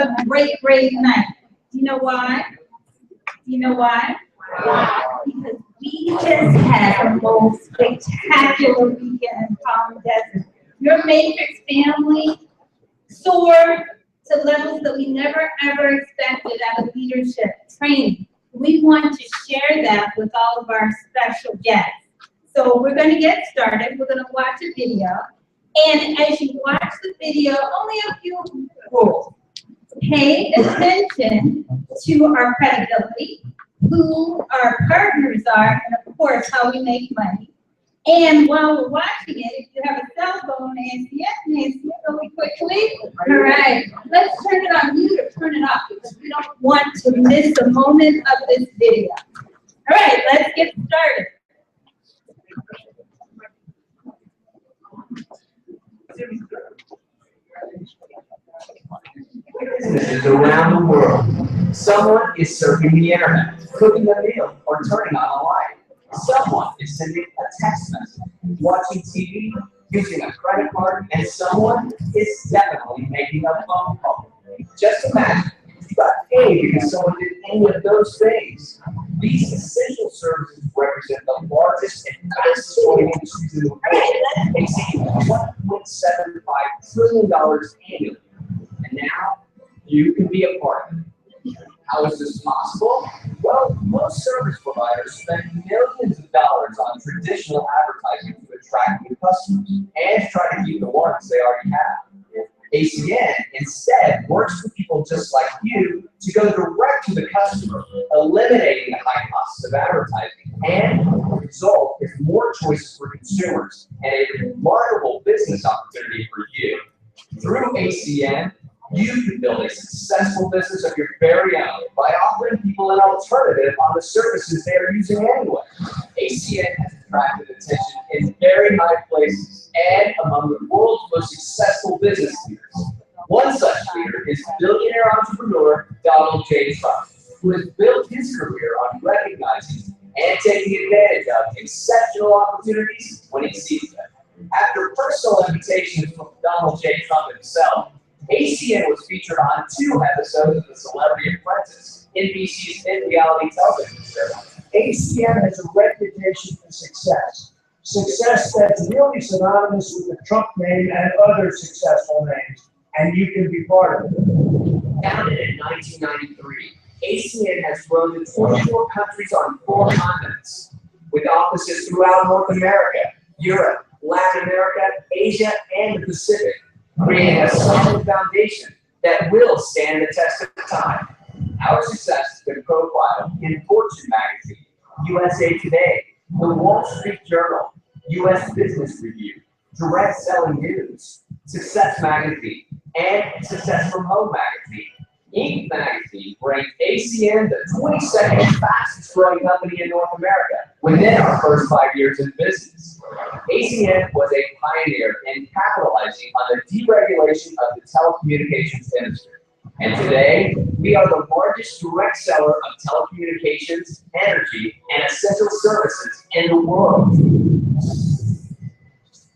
a great, great night. Do you know why? Do you know why? Why? Because we just had the most spectacular weekend in Palm Desert. Your Matrix family soared to levels that we never ever expected out of leadership training. We want to share that with all of our special guests. So we're going to get started. We're going to watch a video. And as you watch the video, only a few rules. Pay attention to our credibility, who our partners are, and of course, how we make money. And while we're watching it, if you have a cell phone, Nancy, really quickly. All right, let's turn it on mute or turn it off because we don't want to miss a moment of this video. All right, let's get started. Businesses around the world. Someone is surfing the internet, cooking a meal, or turning on a light. Someone is sending a text message, watching TV, using a credit card, and someone is definitely making a phone call. Just imagine, you got paid because someone did any of those things. These essential services represent the largest and fastest growing industries in the world, exceeding $1.75 trillion annually. And now, you can be a part of it. How is this possible? Well, most service providers spend millions of dollars on traditional advertising to attract new customers and try to keep the ones they already have. ACN instead works with people just like you to go direct to the customer, eliminating the high costs of advertising. And the result is more choices for consumers and a remarkable business opportunity for you. Through ACN, you can build a successful business of your very own by offering people an alternative on the services they are using anyway. ACN has attracted attention in very high places and among the world's most successful business leaders. One such leader is billionaire entrepreneur Donald J. Trump, who has built his career on recognizing and taking advantage of exceptional opportunities when he sees them. After personal invitations from Donald J. Trump himself, ACN was featured on 2 episodes of The Celebrity Apprentice, NBC's hit reality television show. ACN has a reputation for success. Success that's really synonymous with the Trump name and other successful names, and you can be part of it. Founded in 1993, ACN has grown to 24 countries on 4 continents, with offices throughout North America, Europe, Latin America, Asia, and the Pacific, creating a solid foundation that will stand the test of time. Our success has been profiled in Fortune magazine, USA Today, The Wall Street Journal, US Business Review, Direct Selling News, Success Magazine, and Success from Home magazine. Inc. magazine ranked ACN the 22nd fastest growing company in North America within our first 5 years in business. ACN was a pioneer in capitalizing on the deregulation of the telecommunications industry. And today, we are the largest direct seller of telecommunications, energy, and essential services in the world.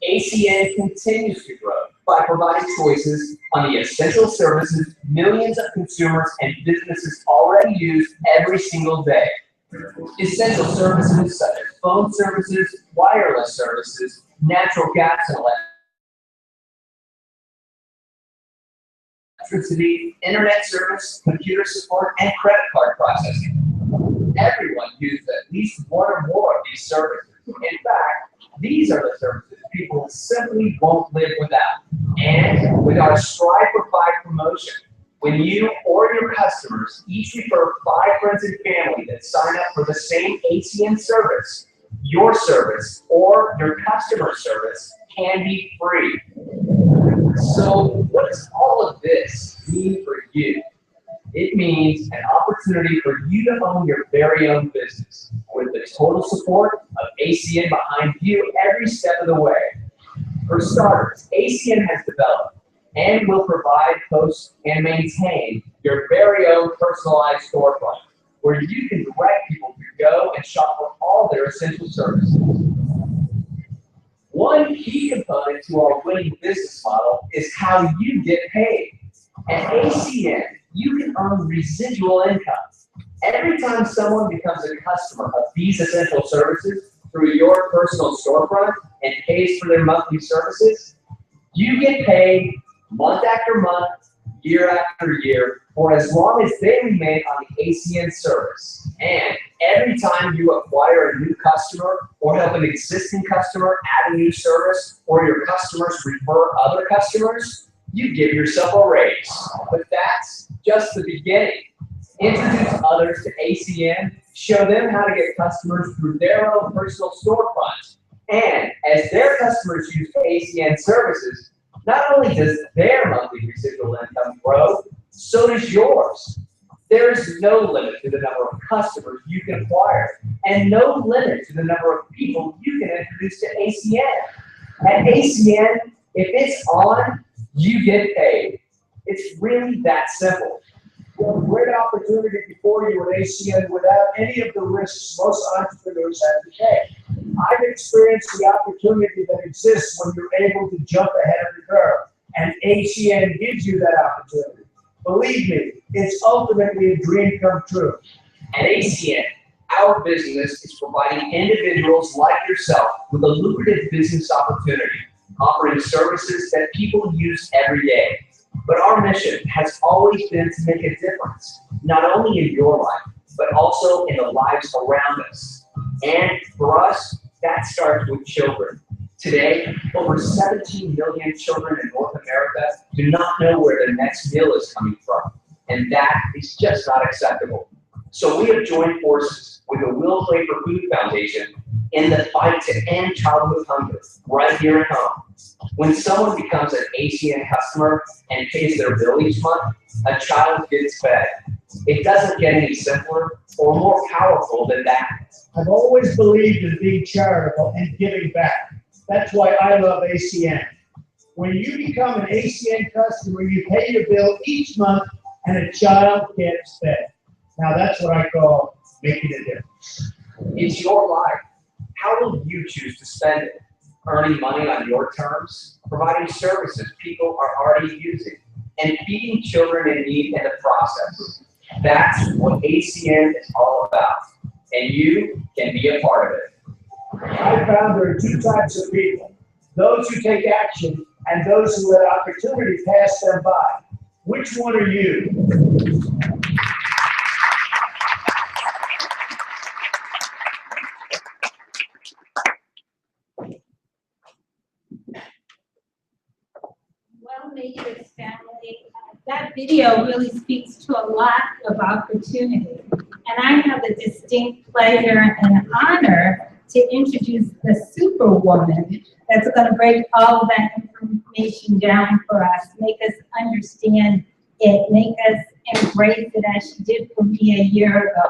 ACN continues to grow by providing choices on the essential services millions of consumers and businesses already use every single day. Essential services such as phone services, wireless services, natural gas and electricity, internet service, computer support, and credit card processing. Everyone uses at least one or more of these services. In fact, these are the services people simply won't live without. And with our Strive for 5 promotion, when you or your customers each refer 5 friends and family that sign up for the same ACN service, your service or your customer service can be free. So what does all of this mean for you? It means an opportunity for you to own your very own business with the total support of ACN behind you every step of the way. For starters, ACN has developed and will provide, host, and maintain your very own personalized storefront where you can direct people to go and shop for all their essential services. One key component to our winning business model is how you get paid. At ACN, you can earn residual income. Every time someone becomes a customer of these essential services through your personal storefront and pays for their monthly services, you get paid month after month, year after year, for as long as they remain on the ACN service. And every time you acquire a new customer or help an existing customer add a new service, or your customers refer other customers, you give yourself a raise. But that's just the beginning. Introduce others to ACN, show them how to get customers through their own personal storefront. And as their customers use ACN services, not only does their monthly residual income grow, so does yours. There is no limit to the number of customers you can acquire, and no limit to the number of people you can introduce to ACN. At ACN, if it's on, you get paid. It's really that simple. You have a great opportunity before you at ACN without any of the risks most entrepreneurs have to take. I've experienced the opportunity that exists when you're able to jump ahead of the curve, and ACN gives you that opportunity. Believe me, it's ultimately a dream come true. At ACN, our business is providing individuals like yourself with a lucrative business opportunity, offering services that people use every day. But our mission has always been to make a difference, not only in your life, but also in the lives around us. And for us, that starts with children. Today, over 17 million children in North America do not know where their next meal is coming from. And that is just not acceptable. So we have joined forces with the Will Play for Food Foundation in the fight to end childhood hunger right here at home. When someone becomes an ACN customer and pays their bill each month, a child gets fed. It doesn't get any simpler or more powerful than that. I've always believed in being charitable and giving back. That's why I love ACN. When you become an ACN customer, you pay your bill each month and a child gets fed. Now that's what I call making a difference. It's your life. How will you choose to spend it? Earning money on your terms, providing services people are already using, and feeding children in need in the process. That's what ACN is all about, and you can be a part of it. I found there are two types of people: those who take action and those who let opportunity pass them by. Which one are you? Well, Matrix family, that video really speaks to a lot of opportunity. And I have the distinct pleasure and honor to introduce the superwoman that's going to break all of that information down for us, make us understand it, make us embrace it as she did for me a year ago.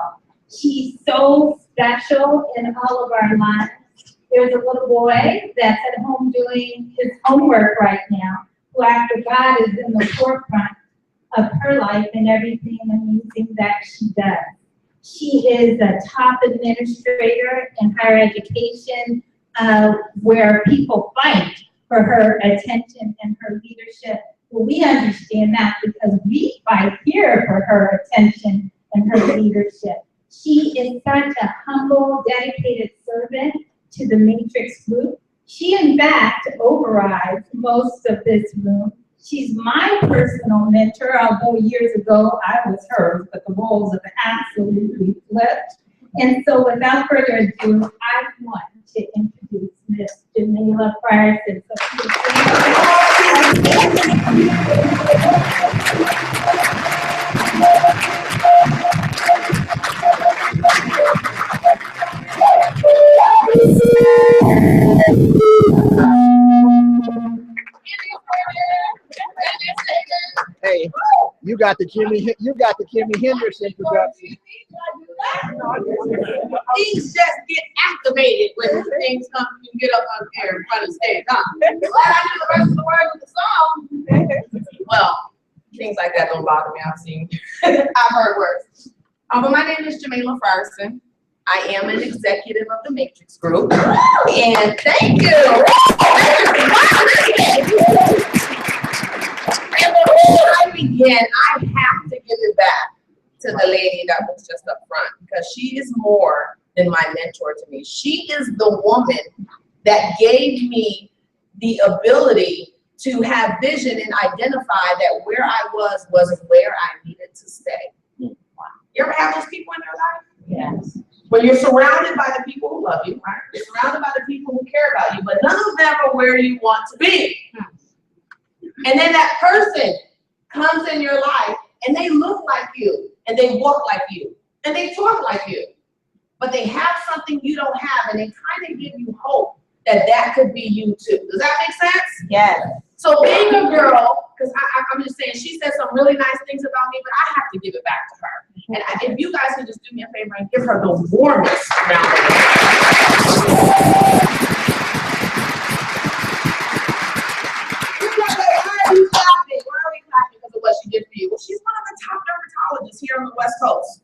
She's so special in all of our lives. There's a little boy that's at home doing his homework right now, who after God is in the forefront of her life and everything amazing that she does. She is a top administrator in higher education, where people fight for her attention and her leadership. Well, we understand that because we fight here for her attention and her leadership. She is such a humble, dedicated servant to the Matrix group. She, in fact, overrides most of this room. She's my personal mentor, although years ago I was hers, but the roles have absolutely flipped. And so without further ado, I want to introduce Ms. Jamila Frierson. Hey, you got the Jimi Hendrix introduction. Things just get activated when things come. You can get up on here in front of stage, huh? Well, I knew the rest of the words of the song. Well, things like that don't bother me. I've heard words. But my name is Jamila Frierson. I am an executive of the Matrix Group. And thank you. And the I begin, I have to give it back to the lady that was just up front, because she is more than my mentor to me. She is the woman that gave me the ability to have vision and identify that where I was where I needed to stay. You ever have those people in your life? Yes. When you're surrounded by the people who love you, right? You're surrounded by the people who care about you, but none of them are where you want to be. And then that person comes in your life and they look like you, and they walk like you, and they talk like you, but they have something you don't have, and they kind of give you hope that that could be you too. Does that make sense? Yes. So being a girl, because I'm just saying, she said some really nice things about me, but I have to give it back to her. And if you guys can just do me a favor and give her the warmest round of applause. Why are we clapping? Because of what she did for you. Well, she's one of the top dermatologists here on the West Coast,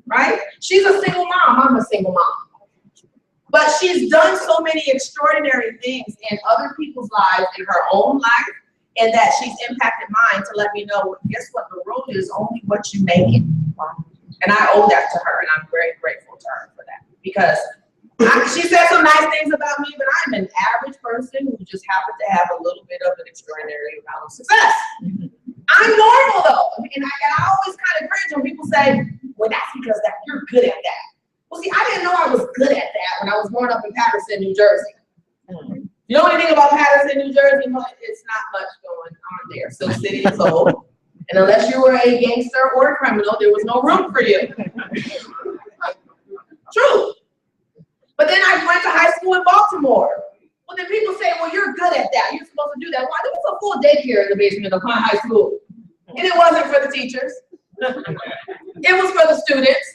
right? She's a single mom. I'm a single mom. But she's done so many extraordinary things in other people's lives, in her own life, and that she's impacted mine to let me know, guess what, the road is only what you make it. And I owe that to her, and I'm very grateful to her for that. Because she said some nice things about me, but I'm an average person who just happened to have a little bit of an extraordinary amount of success. I'm normal though, and I always kind of cringe when people say, well, that's because you're good at that. Well, see, I didn't know I was good at that when I was growing up in Patterson, New Jersey. You know anything about Patterson, New Jersey? It's not much going on there. So the city is old, and unless you were a gangster or a criminal, there was no room for you. True. But then I went to high school in Baltimore. Well, then people say, well, you're good at that. You're supposed to do that. Well, there was a full daycare in the basement of my high school. And it wasn't for the teachers. It was for the students.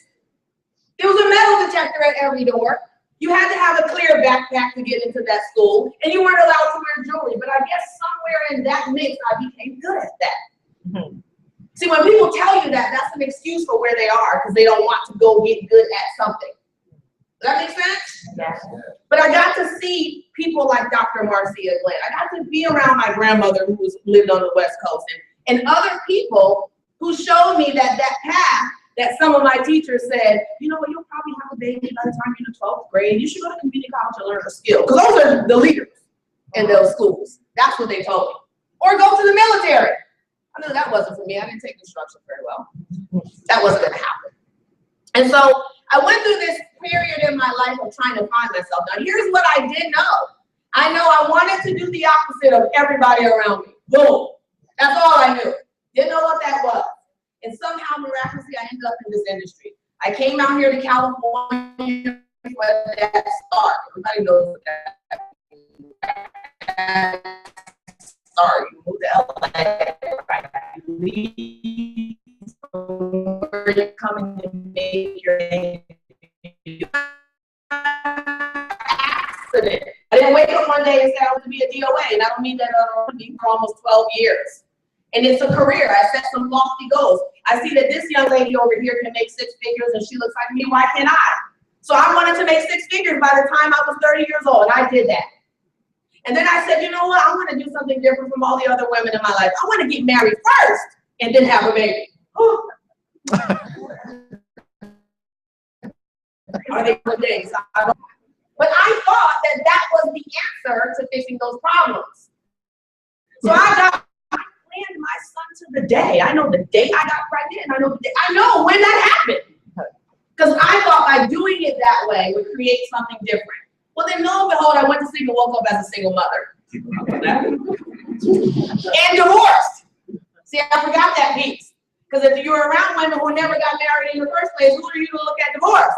There was a metal detector at every door. You had to have a clear backpack to get into that school. And you weren't allowed to wear jewelry. But I guess somewhere in that mix, I became good at that. See, when people tell you that, that's an excuse for where they are, because they don't want to go get good at something. Does that make sense? Yes. But I got to see people like Dr. Marcia Glenn. I got to be around my grandmother who lived on the West Coast, and other people who showed me that path that some of my teachers said, you know what, you'll probably have a baby by the time you're in the 12th grade. You should go to community college and learn a skill. Because those are the leaders in those schools. That's what they told me. Or go to the military. I knew that wasn't for me. I didn't take instruction very well. That wasn't going to happen. And so I went through this period in my life of trying to find myself. Now, here's what I did know. I know I wanted to do the opposite of everybody around me. Boom. That's all I knew. Didn't know what that was. And somehow, miraculously, I ended up in this industry. I came out here to California where that started. Everybody knows what that is. Sorry, you moved to LA. Right? Where you're coming to make your name. Accident. I didn't wake up one day and say I want to be a DOA, and I don't mean that I don't mean for almost 12 years. And it's a career. I set some lofty goals. I see that this young lady over here can make 6 figures, and she looks like me. Why can't I? So I wanted to make 6 figures by the time I was 30 years old, and I did that. And then I said, you know what? I want to do something different from all the other women in my life. I want to get married first and then have a baby. Are they good days? I don't know. But I thought that was the answer to fixing those problems. So I planned my son to the day. I know the day I got pregnant, and I know when that happened. Because I thought by doing it that way would create something different. Well, then lo and behold, I went to sleep and woke up as a single mother. And divorced. See, I forgot that piece. Because if you're around women who never got married in the first place, who are you to look at divorce?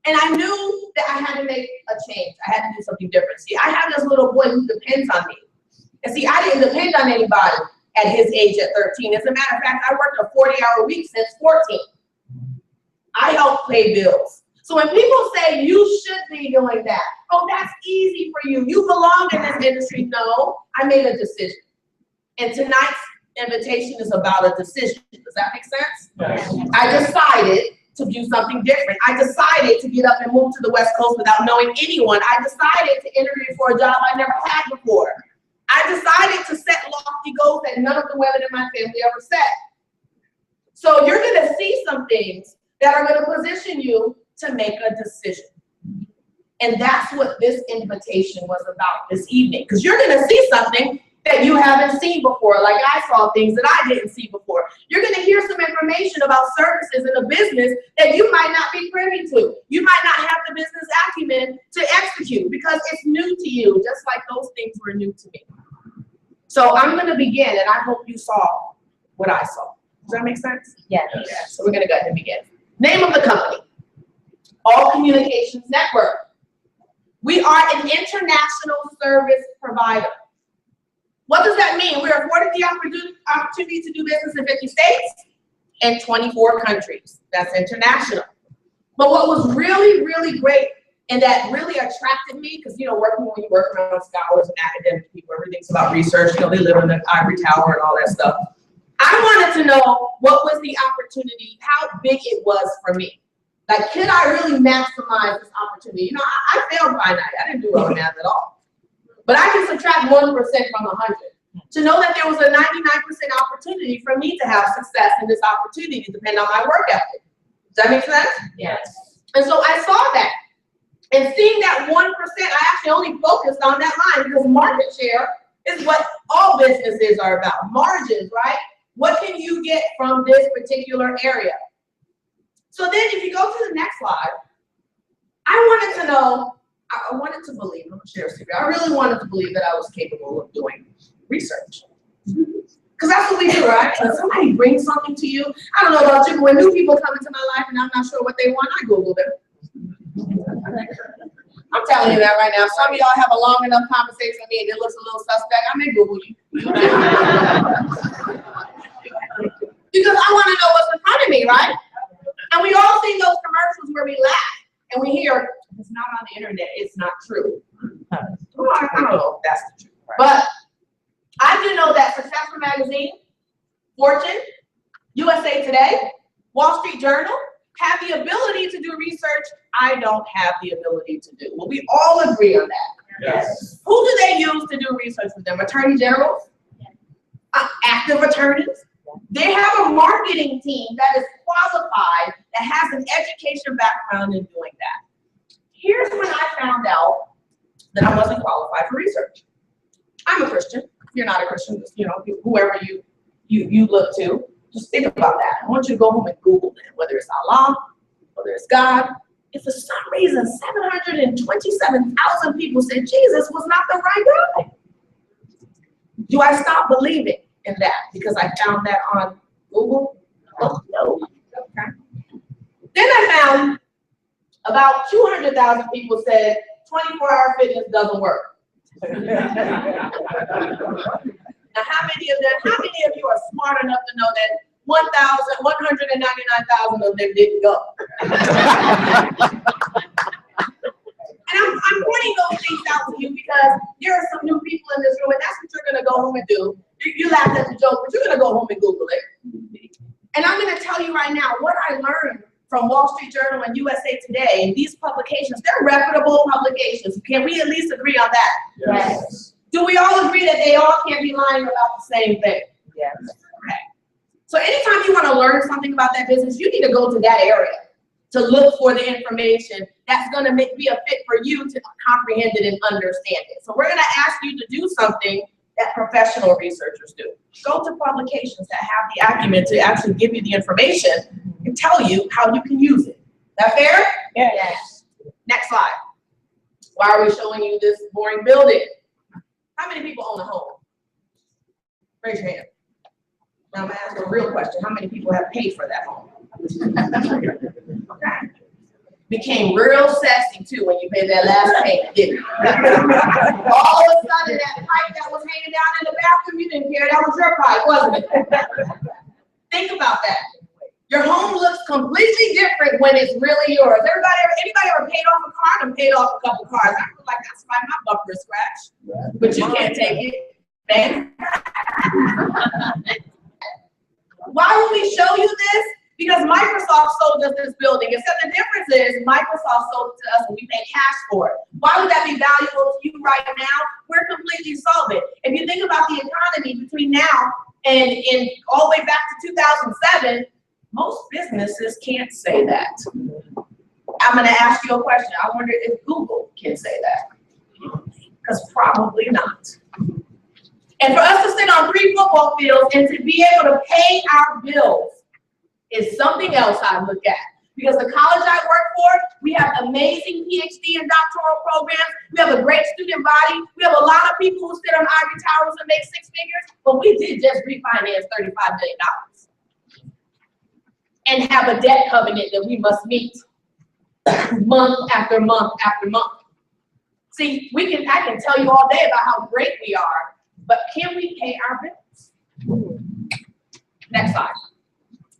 And I knew that I had to make a change. I had to do something different. See, I have this little boy who depends on me. And see, I didn't depend on anybody at his age at 13. As a matter of fact, I worked a 40-hour week since 14. I helped pay bills. So when people say you should be doing that, oh, that's easy for you. You belong in this industry. No, I made a decision. And tonight's invitation is about a decision. Does that make sense? Yes. I decided to do something different. I decided to get up and move to the West Coast without knowing anyone. I decided to interview for a job I never had before. I decided to set lofty goals that none of the women in my family ever set. So you're gonna see some things that are gonna position you to make a decision. And that's what this invitation was about this evening. Because you're gonna see something that you haven't seen before, like I saw things that I didn't see before. You're gonna hear some information about services in a business that you might not be privy to. You might not have the business acumen to execute because it's new to you, just like those things were new to me. So I'm gonna begin, and I hope you saw what I saw. Does that make sense? Yes. Yeah, so we're gonna go ahead and begin. Name of the company, All Communications Network. We are an international service provider. What does that mean? We're afforded the opportunity to do business in 50 states and 24 countries. That's international. But what was really, really great and that really attracted me, because when you work around scholars and academic people, everything's about research, they live in the ivory tower and all that stuff. I wanted to know what was the opportunity, how big it was for me. Like, could I really maximize this opportunity? I failed finite. I didn't do well in math at all. But I can subtract 1% from 100 to know that there was a 99% opportunity for me to have success in this opportunity, depending on my work ethic. Does that make sense? Yes. And so I saw that. And seeing that 1%, I actually only focused on that line because market share is what all businesses are about. Margins, right? What can you get from this particular area? So then if you go to the next slide, I wanted to know, I wanted to believe, I'm gonna share a secret. I really wanted to believe that I was capable of doing research. Because that's what we do, right? When somebody brings something to you, I don't know about you, but when new people come into my life and I'm not sure what they want, I Google them. I'm telling you that right now. Some of y'all have a long enough conversation with me and it looks a little suspect, I may Google you. Because I want to know what's in front of me, right? And we all see those commercials where we laugh and we hear, it's not on the internet, it's not true. Well, I don't know if that's the truth. But I do know that Successful Magazine, Fortune, USA Today, Wall Street Journal have the ability to do research I don't have the ability to do. Will we all agree on that? Yes. Who do they use to do research with them? Attorney generals? Active attorneys? They have a marketing team that is qualified, that has an education background in doing that. Here's when I found out that I wasn't qualified for research. I'm a Christian. You're not a Christian, whoever you look to, just think about that. I want you to go home and Google it, whether it's Allah, whether it's God. If for some reason 727,000 people said Jesus was not the right guy, do I stop believing in that because I found that on Google? Oh, no. Okay. Then I found about 200,000 people said 24-hour fitness doesn't work. Now, how many of you are smart enough to know that 199,000 of them didn't go? And I'm pointing those things out to you because there are some new people in this room, and that's what you're going to go home and do. You laughed at the joke, but you're going to go home and Google it. And I'm going to tell you right now what I learned from Wall Street Journal and USA Today, and these publications, they're reputable publications. Can we at least agree on that? Yes. Do we all agree that they all can't be lying about the same thing? Yes. Okay. So anytime you want to learn something about that business, you need to go to that area to look for the information that's going to be a fit for you to comprehend it and understand it. So we're going to ask you to do something that professional researchers do. Go to publications that have the acumen to actually give you the information and tell you how you can use it. That fair? Yes. Next slide. Why are we showing you this boring building? How many people own a home? Raise your hand. Now I'm gonna ask a real question. How many people have paid for that home? Okay. Became real sexy too when you paid that last payment, didn't it? All of a sudden that pipe that was hanging down in the bathroom, you didn't care. That was your pipe, wasn't it? Think about that. Your home looks completely different when it's really yours. Anybody ever paid off a car? And paid off a couple cars. I feel like that's why my bumper is scratched, but you can't take it. Man. Why would we show you this? Because Microsoft sold us this building, except the difference is Microsoft sold it to us and we pay cash for it. Why would that be valuable to you right now? We're completely solvent. If you think about the economy between now and all the way back to 2007, most businesses can't say that. I'm going to ask you a question. I wonder if Google can say that. Because probably not. And for us to sit on 3 football fields and to be able to pay our bills is something else I look at. Because the college I work for, we have amazing PhD and doctoral programs. We have a great student body. We have a lot of people who sit on ivory towers and make 6 figures, but we did just refinance $35 million and have a debt covenant that we must meet month after month after month. See, I can tell you all day about how great we are, but can we pay our bills? Next slide.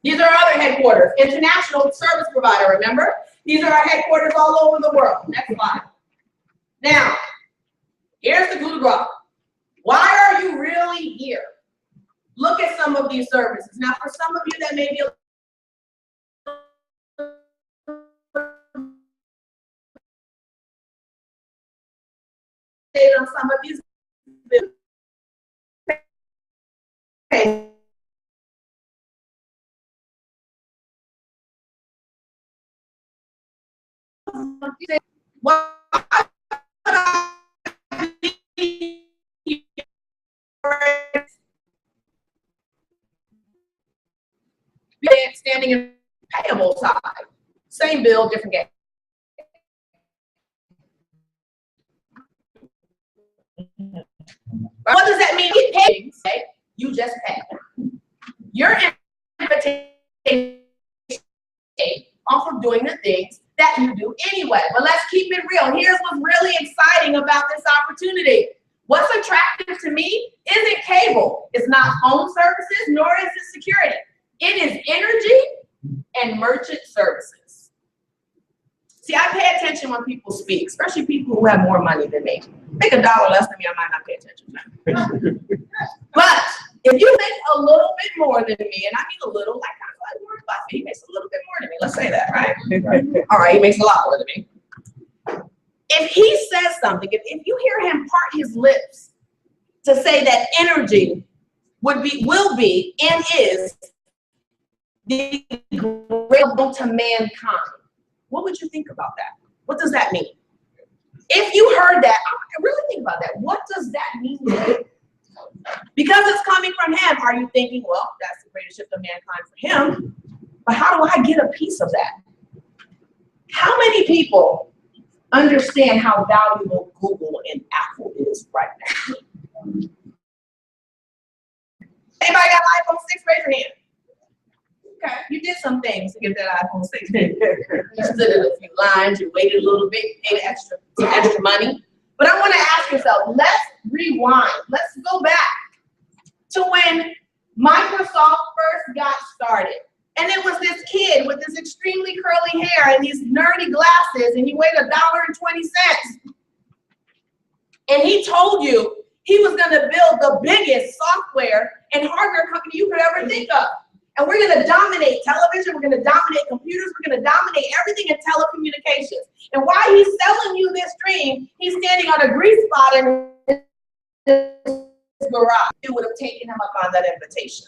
These are our other headquarters, international service provider, remember? These are our headquarters all over the world. Next slide. Now, here's the coup de grace. Why are you really here? Look at some of these services. Now, for some of you that may be on some of these okay. Standing in payable side, same bill, different game. What does that mean? You pay, you just pay. Your invitation off of doing the things that you do anyway. But let's keep it real. Here's what's really exciting about this opportunity. What's attractive to me isn't cable. It's not home services, nor is it security. It is energy and merchant services. See, I pay attention when people speak, especially people who have more money than me. Make $1 less than me, I might not pay attention. But if you make a little bit more than me, and I mean a little, like Warren Buffett, he makes a little bit more than me. Let's say that, right? All right, he makes a lot more than me. If he says something, if you hear him part his lips to say that energy will be, and is the great to mankind, what would you think about that? What does that mean? If you heard that, I really think about that. What does that mean? Because it's coming from him, are you thinking, well, that's the greatest shift of mankind for him, but how do I get a piece of that? How many people understand how valuable Google and Apple is right now? Anybody got an iPhone 6? Raise your hand. Okay, you did some things to get that iPhone 6. You stood in a few lines, you waited a little bit, paid extra money. But I want to ask yourself, let's rewind. Let's go back to when Microsoft first got started. And it was this kid with this extremely curly hair and these nerdy glasses, and he weighed $1.20. And he told you he was going to build the biggest software and hardware company you could ever think of. And we're going to dominate television, we're going to dominate computers, we're going to dominate everything in telecommunications. And while he's selling you this dream, he's standing on a grease spot in his garage. It would have taken him up on that invitation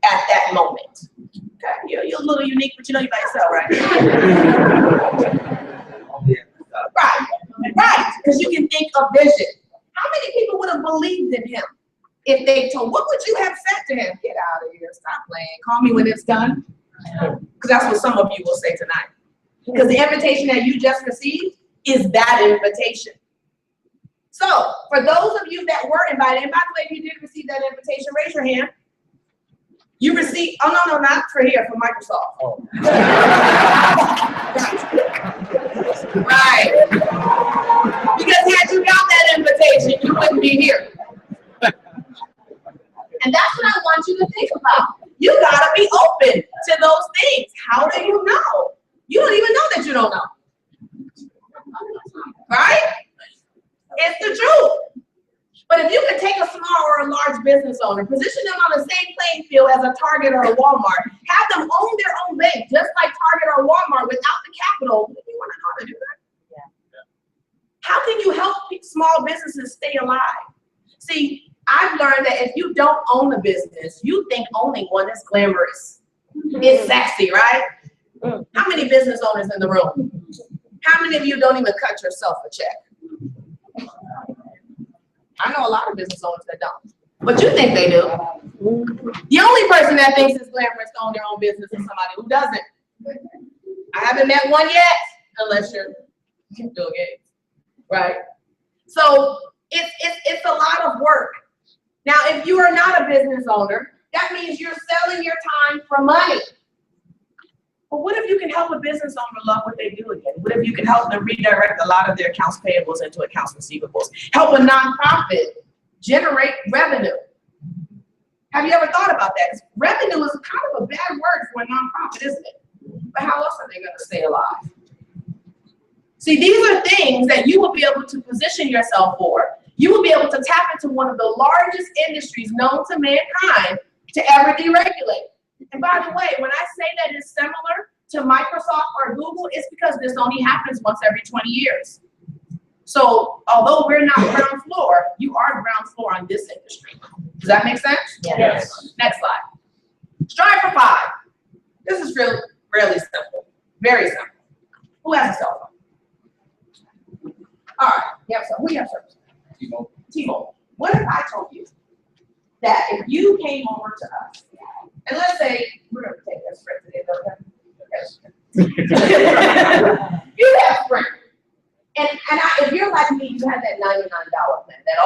at that moment. Okay, you're a little unique, but you know you by yourself, right? Right, because you can think of vision. How many people would have believed in him if they told, what would you have said to him? Get out of here, stop playing, call me when it's done. Because that's what some of you will say tonight. Because the invitation that you just received is that invitation. So, for those of you that were invited, and by the way, if you did receive that invitation, raise your hand. You received, oh no, not for here, for Microsoft. Oh. Right. Because had you got that invitation, you wouldn't be here. And that's what I want you to think about. You gotta be open to those things. How do you know? You don't even know that you don't know. Right? It's the truth. But if you could take a small or a large business owner, position them on the same playing field as a Target or a Walmart, have them own their own bank, just like Target or Walmart, without the capital, you want to know how to do that? Yeah. How can you help small businesses stay alive? See, I've learned that if you don't own a business, you think owning one is glamorous. It's sexy, right? How many business owners in the room? How many of you don't even cut yourself a check? I know a lot of business owners that don't, but you think they do. The only person that thinks it's glamorous to own their own business is somebody who doesn't. I haven't met one yet, unless you're Bill Gates, right? So it's a lot of work. Now, if you are not a business owner, that means you're selling your time for money. But what if you can help a business owner love what they do again? What if you can help them redirect a lot of their accounts payables into accounts receivables? Help a nonprofit generate revenue. Have you ever thought about that? Revenue is kind of a bad word for a nonprofit, isn't it? But how else are they going to stay alive? See, these are things that you will be able to position yourself for. You will be able to tap into one of the largest industries known to mankind to ever deregulate. And by the way, when I say that it's similar to Microsoft or Google, it's because this only happens once every 20 years. So although we're not ground floor, you are ground floor on this industry. Does that make sense? Yes. Next slide. Strive for 5. This is really simple. Very simple. Who has a cell phone? All right. Who you have service? T-Mobile. What if I told you that if you came over to us, and let's say we're going to take that Sprint today, you have Sprint, and if you're like me, you have that $99 plan, that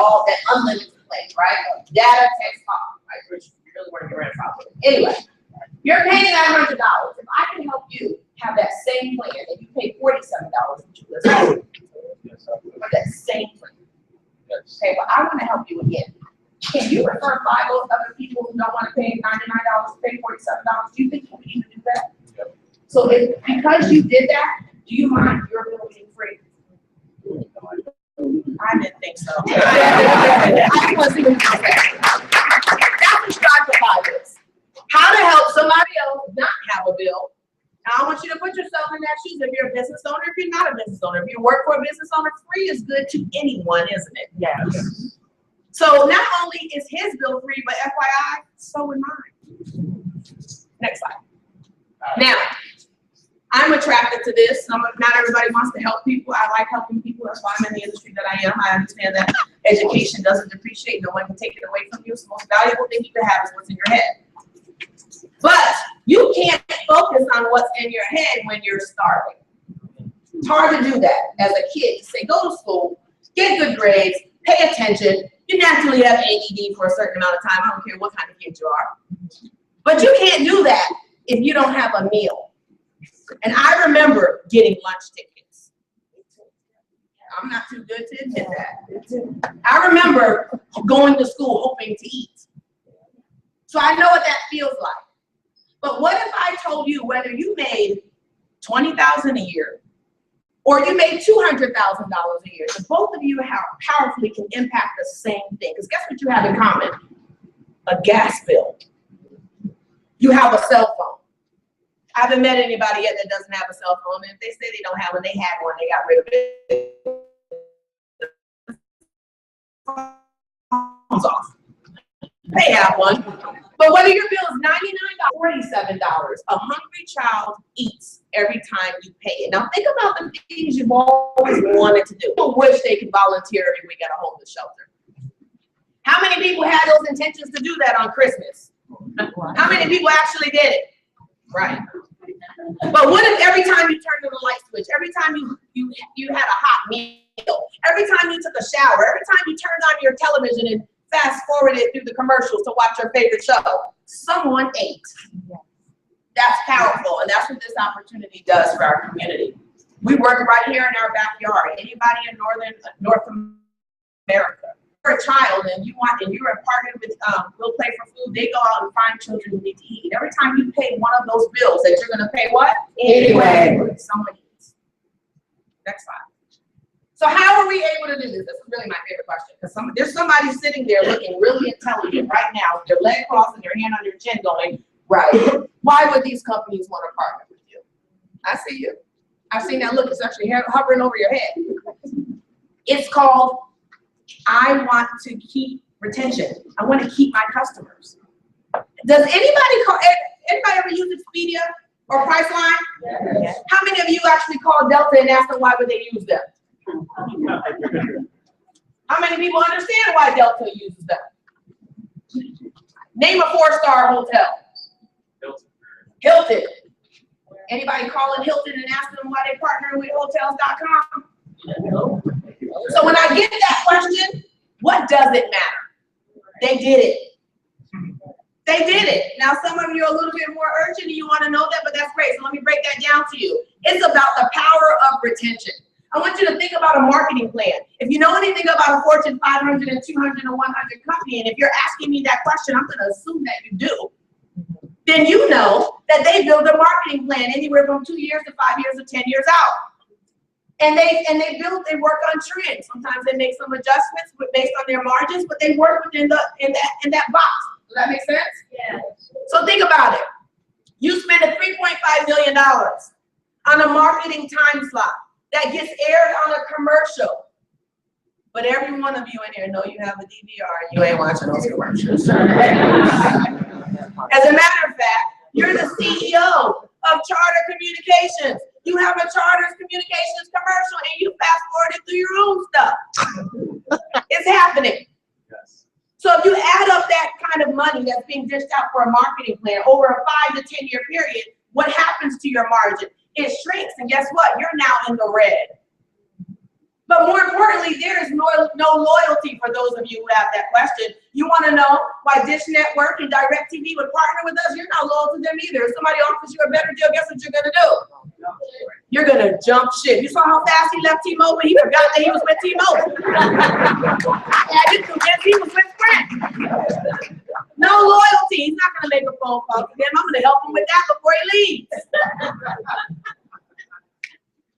unlimited plan, right? Data, text, call, right? Which you really want to get rid of probably. Anyway, you're paying that $100. If I can help you have that same plan, and you pay $47, would you listen? For that same plan. Okay, but I want to help you again. Can you refer 5 other people who don't want to pay $99 to pay $47? Do you think you would even do that? Yep. So because you did that, do you mind your bill being free? I didn't think so. I just want to see what you say. That's what Strive for 5 is. How to help somebody else not have a bill. Now, I want you to put yourself in that shoes if you're a business owner, if you're not a business owner. If you work for a business owner, free is good to anyone, isn't it? Yes. So not only is his bill free, but FYI, so is mine. Next slide. Now, I'm attracted to this. Not everybody wants to help people. I like helping people. That's why I'm in the industry that I am. I understand that education doesn't depreciate. No one can take it away from you. So the most valuable thing you can have is what's in your head. But you can't focus on what's in your head when you're starving. It's hard to do that as a kid. To say, go to school, get good grades, pay attention. You naturally have ADD for a certain amount of time. I don't care what kind of kid you are. But you can't do that if you don't have a meal. And I remember getting lunch tickets. I'm not too good to admit that. I remember going to school hoping to eat. So I know what that feels like. But what if I told you whether you made $20,000 a year or you made $200,000 a year, so both of you powerfully can impact the same thing. Because guess what you have in common? A gas bill. You have a cell phone. I haven't met anybody yet that doesn't have a cell phone. And if they say they don't have one, they had one, they got rid of it. Phone's off. They have one. But whether your bill is $99, $47, a hungry child eats every time you pay it. Now think about the things you've always wanted to do. People wish they could volunteer every week at a homeless shelter. How many people had those intentions to do that on Christmas? How many people actually did it? Right. But what if every time you turned on the light switch, every time you had a hot meal, every time you took a shower, every time you turned on your television and fast forwarded through the commercials to watch your favorite show, someone ate? That's powerful, and that's what this opportunity does for our community. We work right here in our backyard. Anybody in North America, you're a child and you're a partner with We'll Play for Food, they go out and find children who need to eat. Every time you pay one of those bills that you're going to pay what? Anyway. Someone eats. Next slide. So how are we able to do this? This is really my favorite question, because there's somebody sitting there looking really intelligent right now, their leg crossed and their hand on their chin going, right, why would these companies want to partner with you? I see you. I've seen that look. It's actually hovering over your head. It's called, I want to keep retention. I want to keep my customers. Does anybody ever use Expedia or Priceline? Yes. How many of you actually call Delta and ask them why would they use them? How many people understand why Delta uses them? Name a 4-star hotel. Hilton. Anybody calling Hilton and asking them why they partner with hotels.com? No. So when I get that question, what does it matter? They did it. They did it. Now some of you are a little bit more urgent and you want to know that, but that's great. So let me break that down to you. It's about the power of retention. I want you to think about a marketing plan. If you know anything about a Fortune 500 and 200 and 100 company, and if you're asking me that question, I'm going to assume that you do. Then you know that they build a marketing plan anywhere from 2 years to 5 years to 10 years out. And they work on trends. Sometimes they make some adjustments based on their margins, but they work within in that box. Does that make sense? Yeah. So think about it. You spend a $3.5 million on a marketing time slot that gets aired on a commercial. But every one of you in here know you have a DVR and you ain't watching those commercials. As a matter of fact, you're the CEO of Charter Communications. You have a Charter Communications commercial and you fast forwarded through your own stuff. It's happening. Yes. So if you add up that kind of money that's being dished out for a marketing plan over a 5 to 10 year period, what happens to your margin? It shrinks, and guess what? You're now in the red. But more importantly, there is no loyalty for those of you who have that question. You want to know why Dish Network and DirecTV would partner with us? You're not loyal to them either. If somebody offers you a better deal, guess what you're going to do? You're going to jump ship. You saw how fast he left T-Mobile? He forgot that he was with T-Mobile. Yeah, you convinced he was with Sprint. No loyalty. He's not going to make a phone call to them. I'm going to help him with that before he leaves.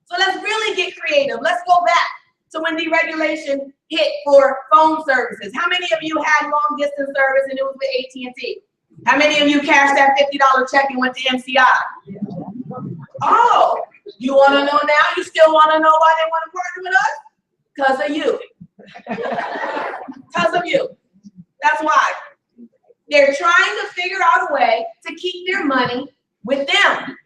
So let's really get creative. Let's go back to when deregulation hit for phone services. How many of you had long distance service and it was with AT&T? How many of you cashed that $50 check and went to MCI? Oh, you want to know now? You still want to know why they want to partner with us? Because of you. Because of you. That's why. They're trying to figure out a way to keep their money with them.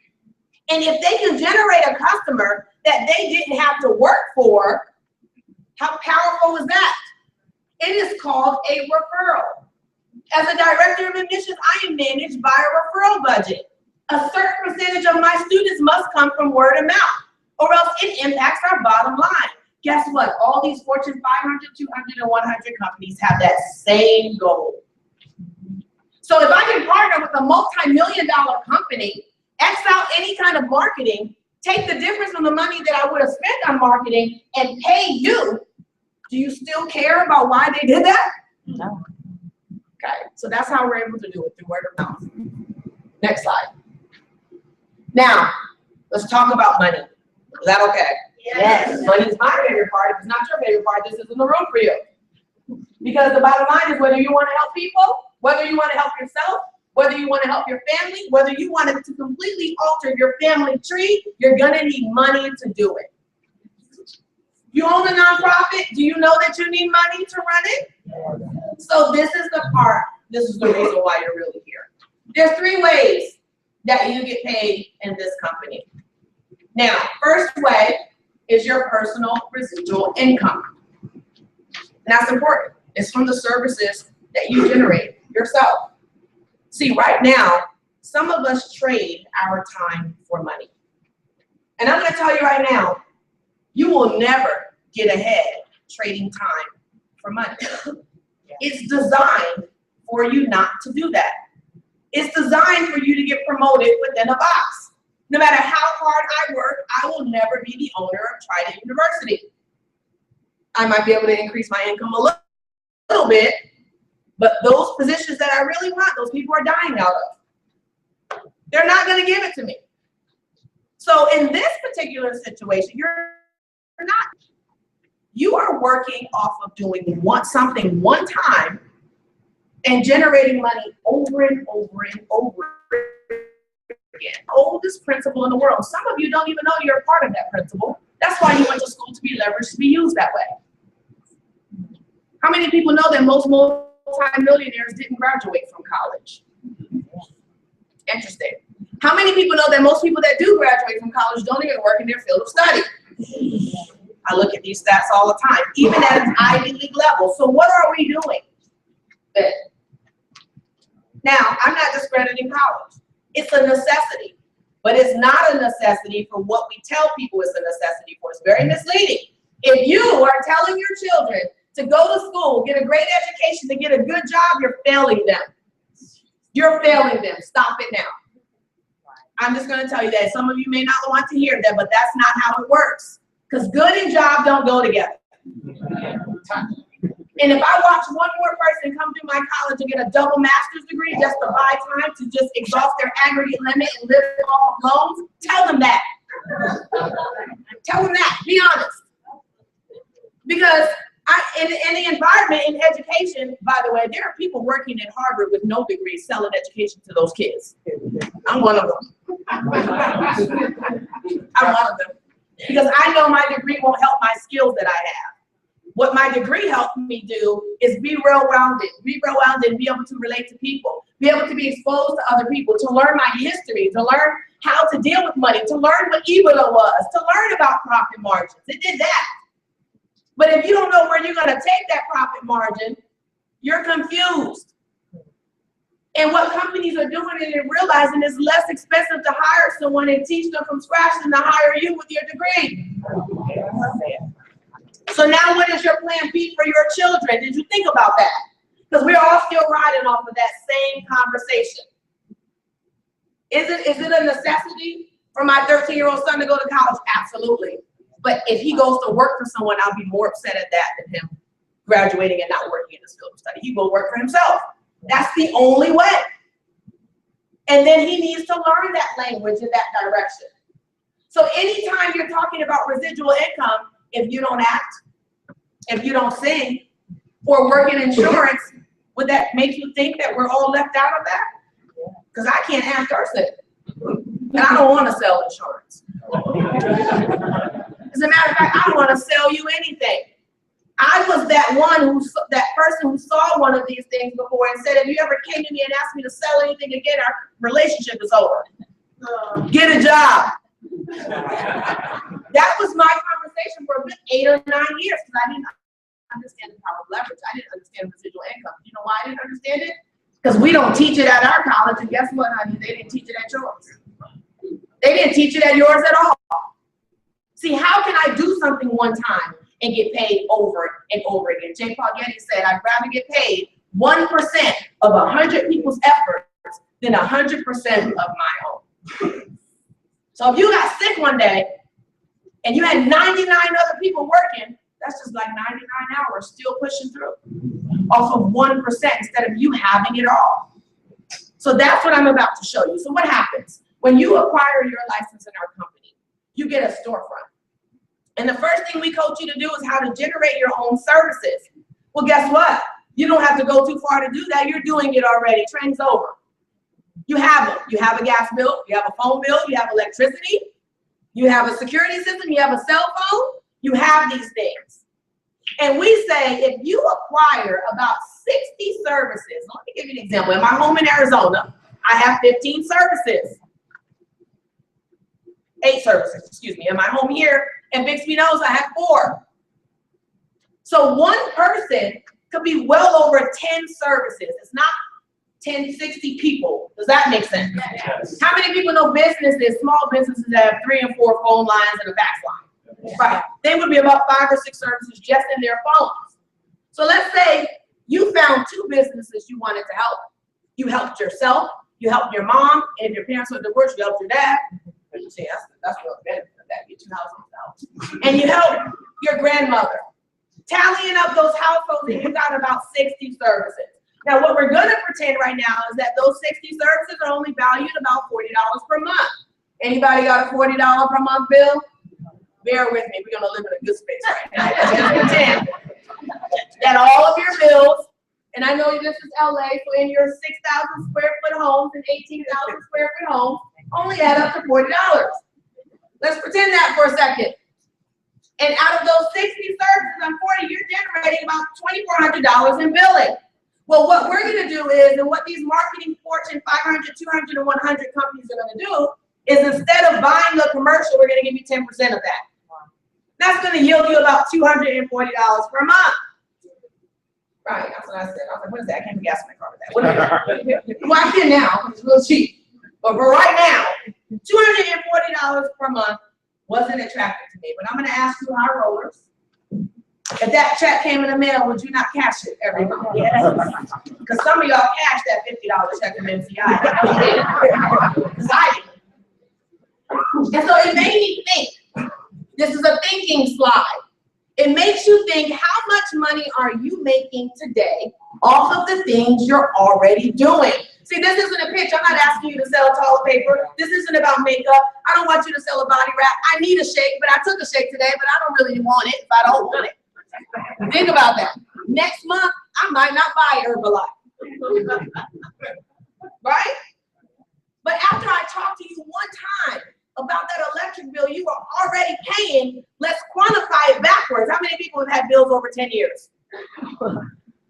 And if they can generate a customer that they didn't have to work for, how powerful is that? It is called a referral. As a director of admissions, I am managed by a referral budget. A certain percentage of my students must come from word of mouth, or else it impacts our bottom line. Guess what? All these Fortune 500, 200, and 100 companies have that same goal. So if I can partner with a multi-million-dollar company, X out any kind of marketing, take the difference from the money that I would have spent on marketing and pay you, do you still care about why they did that? No. Okay, so that's how we're able to do it, through word of mouth. Next slide. Now, let's talk about money. Is that okay? Yes. Money is my favorite part. If it's not your favorite part, this isn't the room for you. Because the bottom line is whether you want to help people, whether you want to help yourself, whether you want to help your family, whether you want to completely alter your family tree, you're going to need money to do it. You own a nonprofit, do you know that you need money to run it? So this is the part, this is the reason why you're really here. There's 3 ways that you get paid in this company. Now, first way is your personal residual income. And that's important. It's from the services that you generate yourself. See, right now, some of us trade our time for money. And I'm going to tell you right now, you will never get ahead trading time for money. It's designed for you not to do that. It's designed for you to get promoted within a box. No matter how hard I work, I will never be the owner of Trident University. I might be able to increase my income a little bit, but those positions that I really want, those people are dying out of. They're not going to give it to me. So in this particular situation, you're not. You are working off of doing something one time and generating money over and over and over again. Oldest principle in the world. Some of you don't even know you're a part of that principle. That's why you went to school, to be leveraged, to be used that way. How many people know that most multi-millionaires didn't graduate from college? Interesting. How many people know that most people that do graduate from college don't even work in their field of study? I look at these stats all the time, even at an Ivy League level. So what are we doing? Now, I'm not discrediting college. It's a necessity, but it's not a necessity for what we tell people it's a necessity for. It's very misleading. If you are telling your children to go to school, get a great education, to get a good job, you're failing them. You're failing them. Stop it now. I'm just going to tell you that. Some of you may not want to hear that, but that's not how it works. Because good and job don't go together. And if I watch one more person come through my college and get a double master's degree just to buy time to just exhaust their aggregate limit and live off of loans, tell them that. Tell them that. Be honest. Because in the environment, in education, by the way, there are people working at Harvard with no degrees selling education to those kids. I'm one of them. I'm one of them. Because I know my degree won't help my skills that I have. What my degree helped me do is be well-rounded, and be able to relate to people, be able to be exposed to other people, to learn my history, to learn how to deal with money, to learn what EBITDA was, to learn about profit margins. It did that. But if you don't know where you're going to take that profit margin, you're confused. And what companies are doing is they're realizing it's less expensive to hire someone and teach them from scratch than to hire you with your degree. So now what is your plan B for your children? Did you think about that? Because we're all still riding off of that same conversation. Is it a necessity for my 13-year-old son to go to college? Absolutely. But if he goes to work for someone, I'll be more upset at that than him graduating and not working in his field of study. He will work for himself. That's the only way. And then he needs to learn that language in that direction. So anytime you're talking about residual income, if you don't act, if you don't sing, or work in insurance, would that make you think that we're all left out of that? Because I can't act or sing. And I don't want to sell insurance. As a matter of fact, I don't want to sell you anything. I was that person who saw one of these things before and said, if you ever came to me and asked me to sell anything again, our relationship is over. Get a job. That was my conversation for a good 8 or 9 years because I didn't understand the power of leverage. I didn't understand residual income. You know why I didn't understand it? Because we don't teach it at our college, and guess what, honey? They didn't teach it at yours. They didn't teach it at yours at all. See, how can I do something one time and get paid over and over again? J. Paul Getty said, I'd rather get paid 1% of 100 people's efforts than 100% of my own. So if you got sick one day and you had 99 other people working, that's just like 99 hours still pushing through off of 1% instead of you having it all. So that's what I'm about to show you. So what happens? When you acquire your license in our company, you get a storefront. And the first thing we coach you to do is how to generate your own services. Well, guess what? You don't have to go too far to do that. You're doing it already. Train's over. You have them. You have a gas bill. You have a phone bill. You have electricity. You have a security system. You have a cell phone. You have these things. And we say if you acquire about 60 services, let me give you an example. In my home in Arizona, I have 15 services. 8 services, excuse me. In my home here in Bixby Knolls, I have 4. So one person could be well over 10 services. It's not 10, 60 people. Does that make sense? Yes. How many people know businesses, small businesses that have 3 and 4 phone lines and a fax line? Right. They would be about 5 or 6 services just in their phones. So let's say you found 2 businesses you wanted to help. You helped yourself, you helped your mom, and if your parents were divorced, you helped your dad. See, that's real benefit of that. Get 2 households. And you help your grandmother. Tallying up those households, and you got about 60 services. Now, what we're going to pretend right now is that those 60 services are only valued about $40 per month. Anybody got a $40 per month bill? bear with me, we're gonna live in a good space right now. Just pretend that all of your bills, and I know this is LA, so in your 6,000 square foot homes and 18,000 square foot homes, only add up to $40. Let's pretend that for a second. And out of those 60 services on 40, you're generating about $2,400 in billing. Well, what we're gonna do is, and what these marketing Fortune 500, 200, and 100 companies are gonna do, is instead of buying a commercial, we're gonna give you 10% of that. That's gonna yield you about $240 per month. Right, that's what I said. I was like, what is that? I can't gas my car with that. Well, I can now, it's real cheap. But for right now, $240 per month wasn't attractive to me. But I'm gonna ask you, high rollers, if that check came in the mail, would you not cash it every month? Yes. Because some of y'all cashed that $50 check from MCI. Because I didn't. And so it made me think. This is a thinking slide. It makes you think, how much money are you making today off of the things you're already doing? See, this isn't a pitch. I'm not asking you to sell toilet paper. This isn't about makeup. I don't want you to sell a body wrap. I need a shake, but I took a shake today, but I don't really want it if I don't want it. Think about that. Next month, I might not buy Herbalife. Right? But after I talk to you one time about that electric bill you are already paying, let's quantify it backwards. How many people have had bills over 10 years?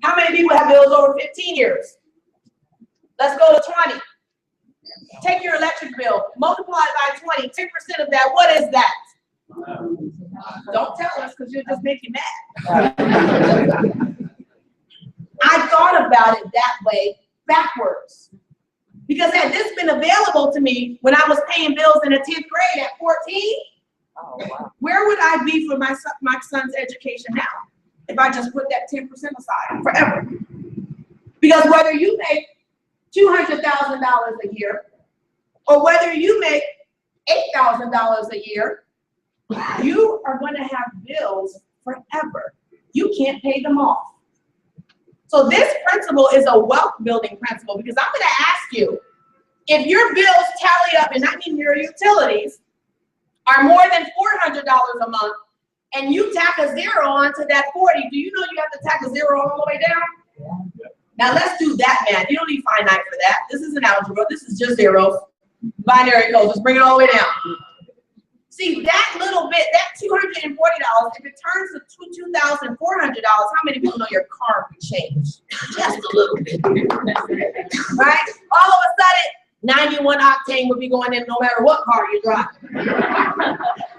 How many people have bills over 15 years? Let's go to 20. Take your electric bill, multiply it by 20, 10% of that, what is that? Don't tell us, because you'll just make you mad. I thought about it that way backwards. Because had this been available to me when I was paying bills in the 10th grade at 14, where would I be for my son's education now? If I just put that 10% aside forever. Because whether you make $200,000 a year, or whether you make $8,000 a year, you are going to have bills forever. You can't pay them off. So this principle is a wealth building principle, because I'm going to ask you, if your bills tally up, and I mean your utilities, are more than $400 a month, and you tack a zero onto that 40, do you know you have to tack a zero all the way down? Now let's do that math. You don't need finite for that. This isn't algebra. This is just zeros. Binary code. Just bring it all the way down. See, that little bit, that $240, if it turns to $2,400, how many people know your car would change? Just a little bit. Right? All of a sudden, 91 octane would be going in no matter what car you drive.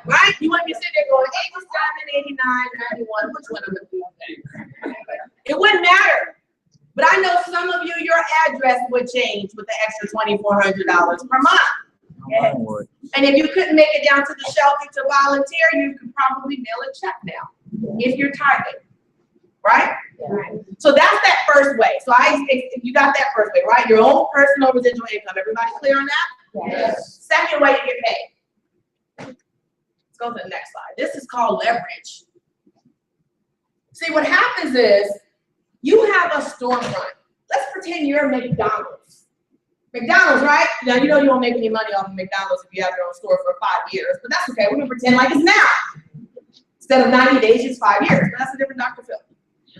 Right? You wouldn't be sitting there going 87, 89, 91. Which one of them? It wouldn't matter. But I know some of you, your address would change with the extra $2,400 per month. Yes. And if you couldn't make it down to the shelter to volunteer, you could probably mail a check now if you're targeted, right? Yeah. So that's that first way. So you got that first way, right? Your own personal residual income. Everybody clear on that? Yes. Second way to get paid. Let's go to the next slide. This is called leverage. See, what happens is you have a storefront. Let's pretend you're McDonald's. McDonald's, right? Now, you know you won't make any money off of McDonald's if you have your own store for 5 years, but that's okay. We're gonna pretend like it's now. Instead of 90 days, it's 5 years. But that's a different Dr. Phil.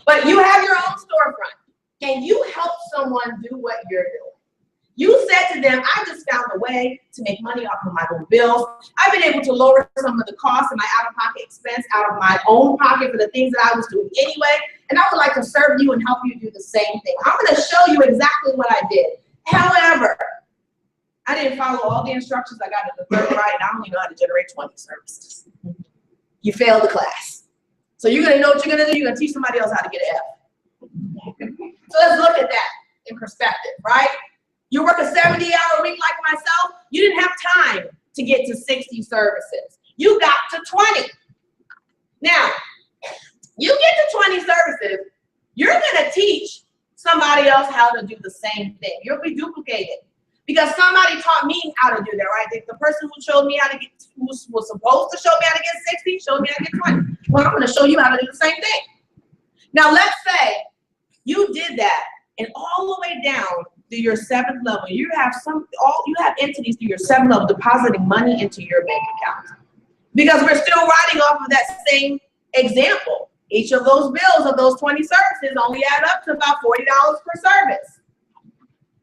But you have your own storefront. Can you help someone do what you're doing? You said to them, I just found a way to make money off of my own bills. I've been able to lower some of the costs of my out-of-pocket expense out of my own pocket for the things that I was doing anyway, and I would like to serve you and help you do the same thing. I'm gonna show you exactly what I did. However, I didn't follow all the instructions I got in the third grade, and I only know how to generate 20 services. You failed the class. So you're gonna know what you're gonna do, you're gonna teach somebody else how to get an F. So let's look at that in perspective, right? You work a 70-hour week like myself, you didn't have time to get to 60 services. You got to 20. Now, you get to 20 services, you're gonna teach somebody else how to do the same thing. You'll be duplicated. Because somebody taught me how to do that, right? The person who showed me how to get, who was supposed to show me how to get 60, showed me how to get 20. Well, I'm gonna show you how to do the same thing. Now let's say you did that, and all the way down to your 7th level, you have entities through your 7th level depositing money into your bank account. Because we're still riding off of that same example. Each of those bills of those 20 services only add up to about $40 per service.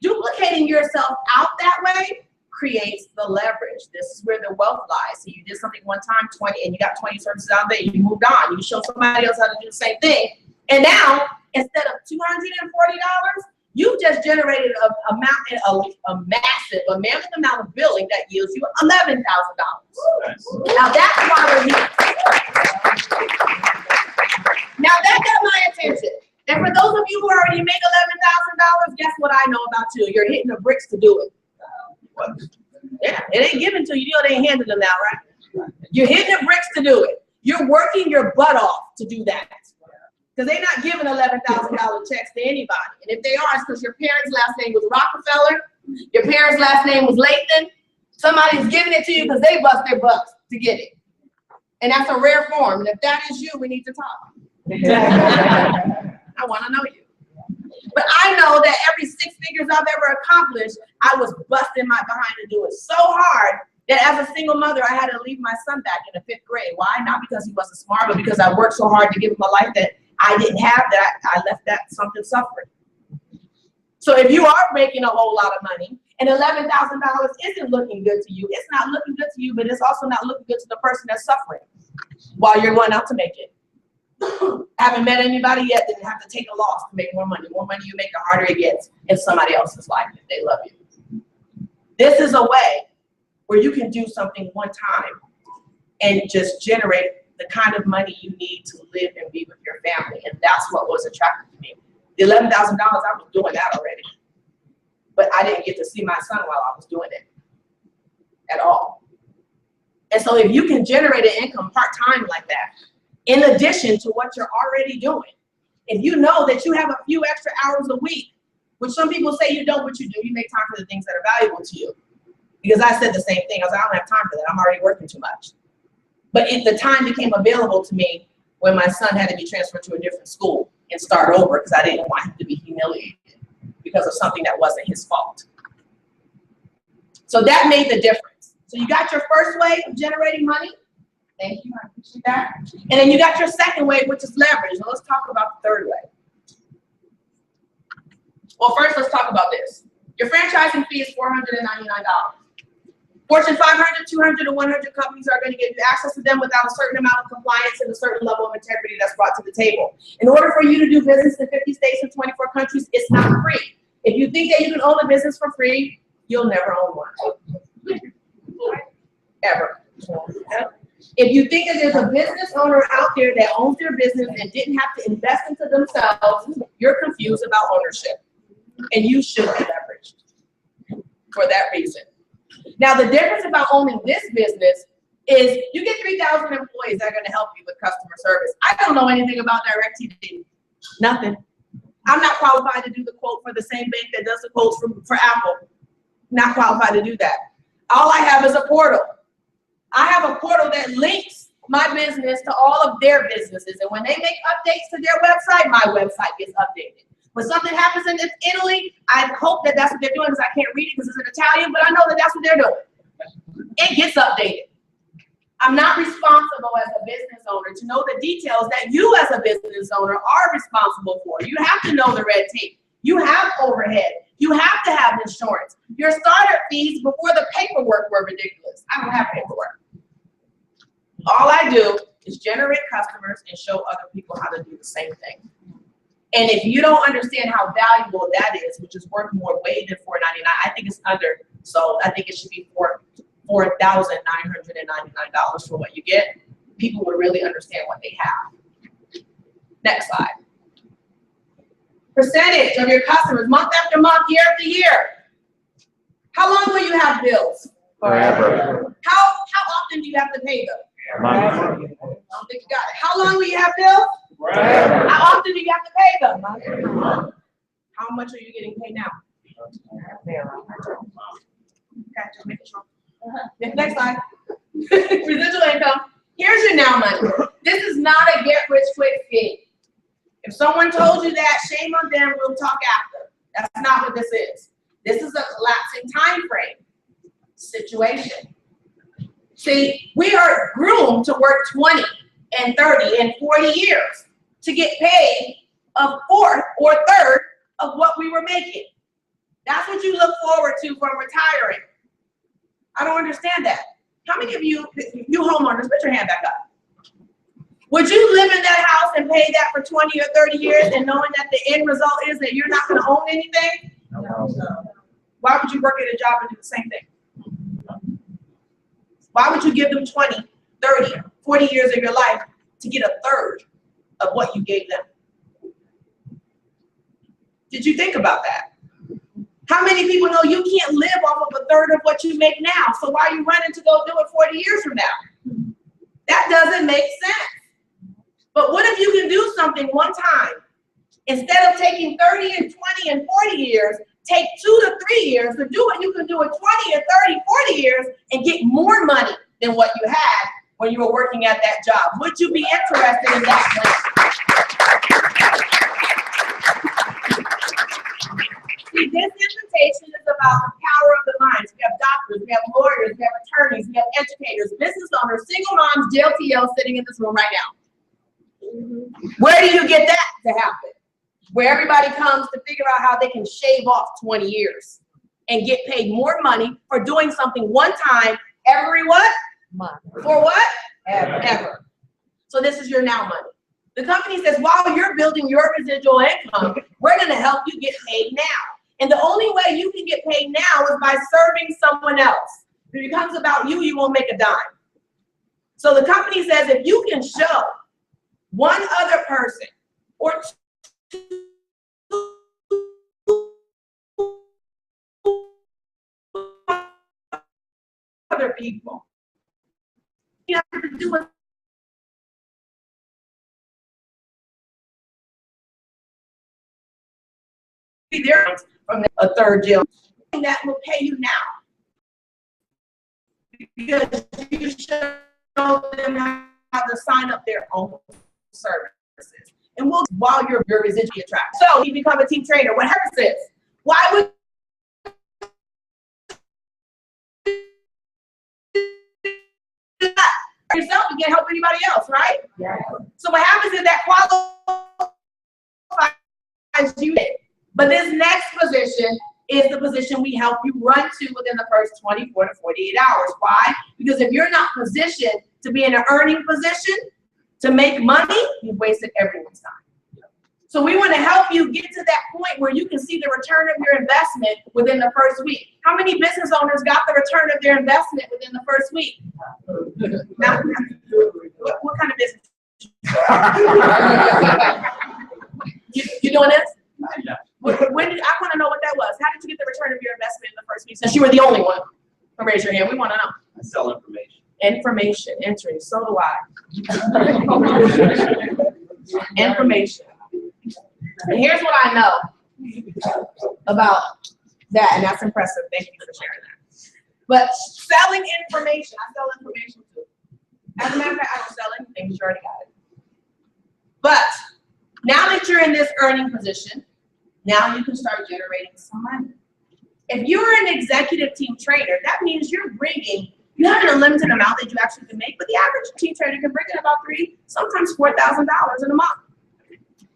Duplicating yourself out that way creates the leverage. This is where the wealth lies. So you did something one time, 20, and you got 20 services out there, you moved on. You show somebody else how to do the same thing. And now, instead of $240, you've just generated a massive, a mammoth amount of billing that yields you $11,000. Now that's why we're here. Now that got my attention. And for those of you who already make $11,000, guess what I know about you? You're hitting the bricks to do it. Yeah, it ain't given to you. You know they ain't handed them now, right? You're hitting the bricks to do it. You're working your butt off to do that. Because they're not giving $11,000 checks to anybody. And if they are, it's because your parents' last name was Rockefeller, your parents' last name was Lathan. Somebody's giving it to you because they bust their butts to get it. And that's a rare form. And if that is you, we need to talk. I want to know you. But I know that every 6 figures I've ever accomplished, I was busting my behind to do it so hard that as a single mother, I had to leave my son back in the 5th grade. Why? Not because he wasn't smart, but because I worked so hard to give him a life that I didn't have, that I left that something suffering. So if you are making a whole lot of money and $11,000 isn't looking good to you, it's not looking good to you, but it's also not looking good to the person that's suffering while you're going out to make it. Haven't met anybody yet that have to take a loss to make more money. The more money you make, the harder it gets in somebody else's life if they love you. This is a way where you can do something one time and just generate the kind of money you need to live and be with your family. And that's what was attractive to me. The $11,000, I was doing that already. But I didn't get to see my son while I was doing it at all. And so if you can generate an income part-time like that, in addition to what you're already doing, if you know that you have a few extra hours a week, which some people say you don't, but you do, you make time for the things that are valuable to you. Because I said the same thing. I was like, I don't have time for that. I'm already working too much. But the time became available to me when my son had to be transferred to a different school and start over because I didn't want him to be humiliated because of something that wasn't his fault. So that made the difference. So you got your first way of generating money. Thank you, I appreciate that. And then you got your second way, which is leverage. Now let's talk about the third way. Well, first let's talk about this. Your franchising fee is $499. Fortune 500, 200, and 100 companies are going to give you access to them without a certain amount of compliance and a certain level of integrity that's brought to the table. In order for you to do business in 50 states and 24 countries, it's not free. If you think that you can own a business for free, you'll never own one. Ever. If you think that there's a business owner out there that owns their business and didn't have to invest into themselves, you're confused about ownership. And you should be leveraged for that reason. Now, the difference about owning this business is you get 3,000 employees that are going to help you with customer service. I don't know anything about DirecTV. Nothing. I'm not qualified to do the quote for the same bank that does the quotes for Apple. Not qualified to do that. All I have is a portal. I have a portal that links my business to all of their businesses. And when they make updates to their website, my website gets updated. When something happens in Italy, I hope that that's what they're doing because I can't read it because it's in Italian, but I know that that's what they're doing. It gets updated. I'm not responsible as a business owner to know the details that you as a business owner are responsible for. You have to know the red tape. You have overhead. You have to have insurance. Your startup fees before the paperwork were ridiculous. I don't have paperwork. All I do is generate customers and show other people how to do the same thing. And if you don't understand how valuable that is, which is worth more way than $499, I think it's undersold. I think it should be $4,999 for what you get. People would really understand what they have. Next slide. Percentage of your customers, month after month, year after year. How long will you have bills? Forever. How often do you have to pay them? Forever. I don't think you got it. How long will you have bills? Forever. How often do you have to pay them? How much are you getting paid now? Okay, just making sure. Next slide. Residual income. Here's your now money. This is not a get rich quick scheme. If someone told you that, shame on them, we'll talk after. That's not what this is. This is a collapsing time frame situation. See, we are groomed to work 20 and 30 and 40 years to get paid a fourth or third of what we were making. That's what you look forward to from retiring. I don't understand that. How many of you homeowners, put your hand back up. Would you live in that house and pay that for 20 or 30 years and knowing that the end result is that you're not going to own anything? No. Why would you work at a job and do the same thing? Why would you give them 20, 30, 40 years of your life to get a third of what you gave them? Did you think about that? How many people know you can't live off of a third of what you make now? So why are you running to go do it 40 years from now? That doesn't make sense. But what if you can do something one time? Instead of taking 30 and 20 and 40 years, take 2 to 3 years to do what you can do in 20 and 30, 40 years and get more money than what you had when you were working at that job. Would you be interested in that plan? See, this invitation is about the power of the minds. We have doctors, we have lawyers, we have attorneys, we have educators, business owners, single moms, JLTL sitting in this room right now. Where do you get that to happen? Where everybody comes to figure out how they can shave off 20 years and get paid more money for doing something one time every what? Month. For what? Ever. So this is your now money. The company says, while you're building your residual income, we're going to help you get paid now. And the only way you can get paid now is by serving someone else. If it becomes about you, you won't make a dime. So the company says, if you can show one other person or other people, you have to do it. There from a third jail that will pay you now because you show them how to sign up their own services, and we'll while your residual track. So you become a team trainer. What happens is, why would yourself? You can't help anybody else, right? Yeah. So what happens is that qualifies you. But this next position is the position we help you run to within the first 24 to 48 hours. Why? Because if you're not positioned to be in an earning position to make money, you've wasted everyone's time. So we want to help you get to that point where you can see the return of your investment within the first week. How many business owners got the return of their investment within the first week? Now, what kind of business? You doing this? Yeah. When did, I want to know what that was. How did you get the return of your investment in the first week? Since you were the only one. Raise your hand. We want to know. I sell information. Information, entry. So do I. Information. And here's what I know about that, and that's impressive. Thank you for sharing that. But selling information, I sell information too. As a matter of fact, I don't sell anything. You already got it. But now that you're in this earning position, now you can start generating some money. If you're an executive team trainer, that means you're bringing, you have an unlimited amount that you actually can make, but the average team trainer can bring in about $3,000, sometimes $4,000 in a month.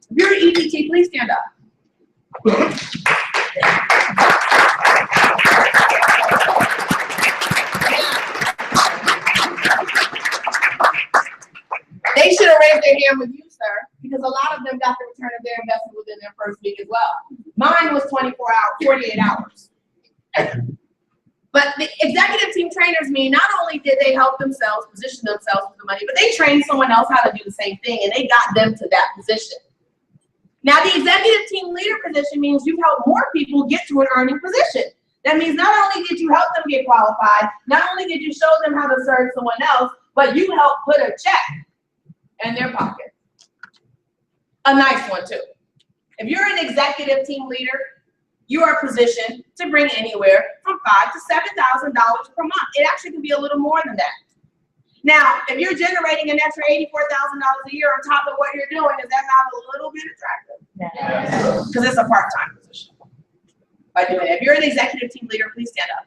If you're an EPT, please stand up. They should have raised their hand with you, sir, because a lot of them got the return of their investment within their first week as well. Mine was 24 hours, 48 hours. But the executive team trainers mean not only did they help themselves position themselves with the money, but they trained someone else how to do the same thing, and they got them to that position. Now, the executive team leader position means you've helped more people get to an earning position. That means not only did you help them get qualified, not only did you show them how to serve someone else, but you helped put a check in their pocket. A nice one too. If you're an executive team leader, you are positioned to bring anywhere from $5,000 to $7,000 per month. It actually can be a little more than that. Now, if you're generating an extra $84,000 a year on top of what you're doing, is that not a little bit attractive? Because it's a part-time position. By doing it, if you're an executive team leader, please stand up.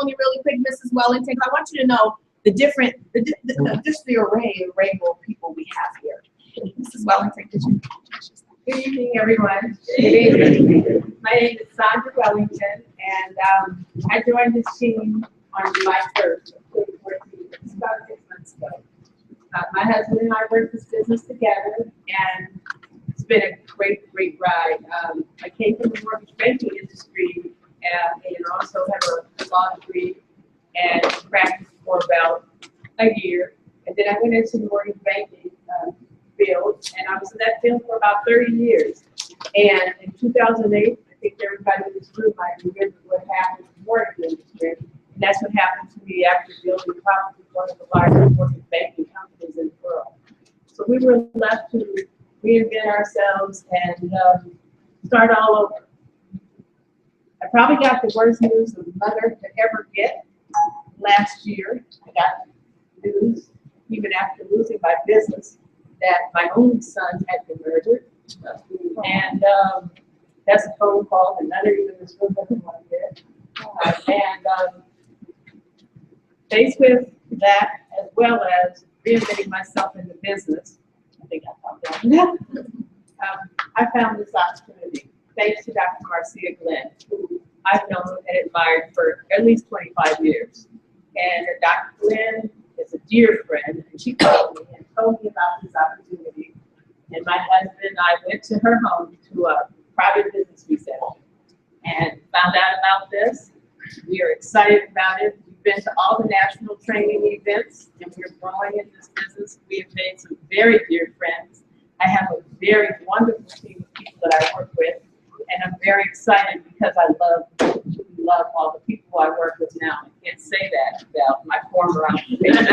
testimony really quick, Mrs. Wellington. I want you to know the different, just the array of rainbow of people we have here. Mrs. Wellington, could you? Good evening, everyone. Good evening. My name is Sandra Wellington, and I joined this team on July 1st, 2014. It's about 6 months ago. My husband and I worked this business together, and it's been a great ride. I came from the mortgage banking industry and also have a law degree and practiced for about a year. And then I went into the mortgage banking field, and I was in that field for about 30 years. And in 2008, I think everybody in this room might remember what happened in the mortgage industry. And that's what happened to me after building probably one of the largest mortgage banking companies in the world. So we were left to reinvent ourselves and start all over. I probably got the worst news a mother could ever get last year. I got news, even after losing my business, that my own son had been murdered. And that's a phone call that none of you in this room doesn't want to get. Faced with that, as well as reinventing myself in the business, I think I talked about that. I found this opportunity thanks to Dr. Marcia Glenn, who I've known and admired for at least 25 years. And Dr. Glenn is a dear friend, and she called me and told me about this opportunity. And my husband and I went to her home to a private business reception and found out about this. We are excited about it. We've been to all the national training events, and we're growing in this business. We have made some very dear friends. I have a very wonderful team of people that I work with, and I'm very excited because I love all the people I work with now. I can't say that about my former occupation. That's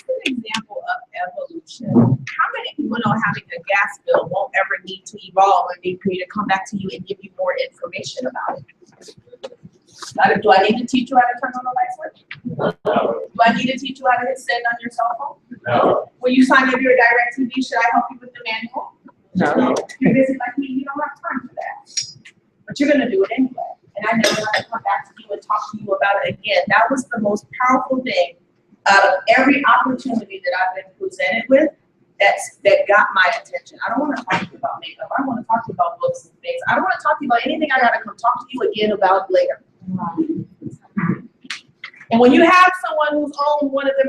an example of evolution. How many people know having a gas bill won't ever need to evolve and need for me to come back to you and give you more information about it? Do I need to teach you how to turn on the light switch? No. Do I need to teach you how to hit send on your cell phone? No. When you sign up your DirecTV, should I help you with the manual? No. You're busy like me, you don't have time for that. But you're gonna do it anyway. And I know I'm gonna come back to you and talk to you about it again. That was the most powerful thing out of every opportunity that I've been presented with that got my attention. I don't want to talk to you about makeup. I don't want to talk to you about books and things. I don't want to talk to you about anything I gotta come talk to you again about later. And when you have someone who's owned one of the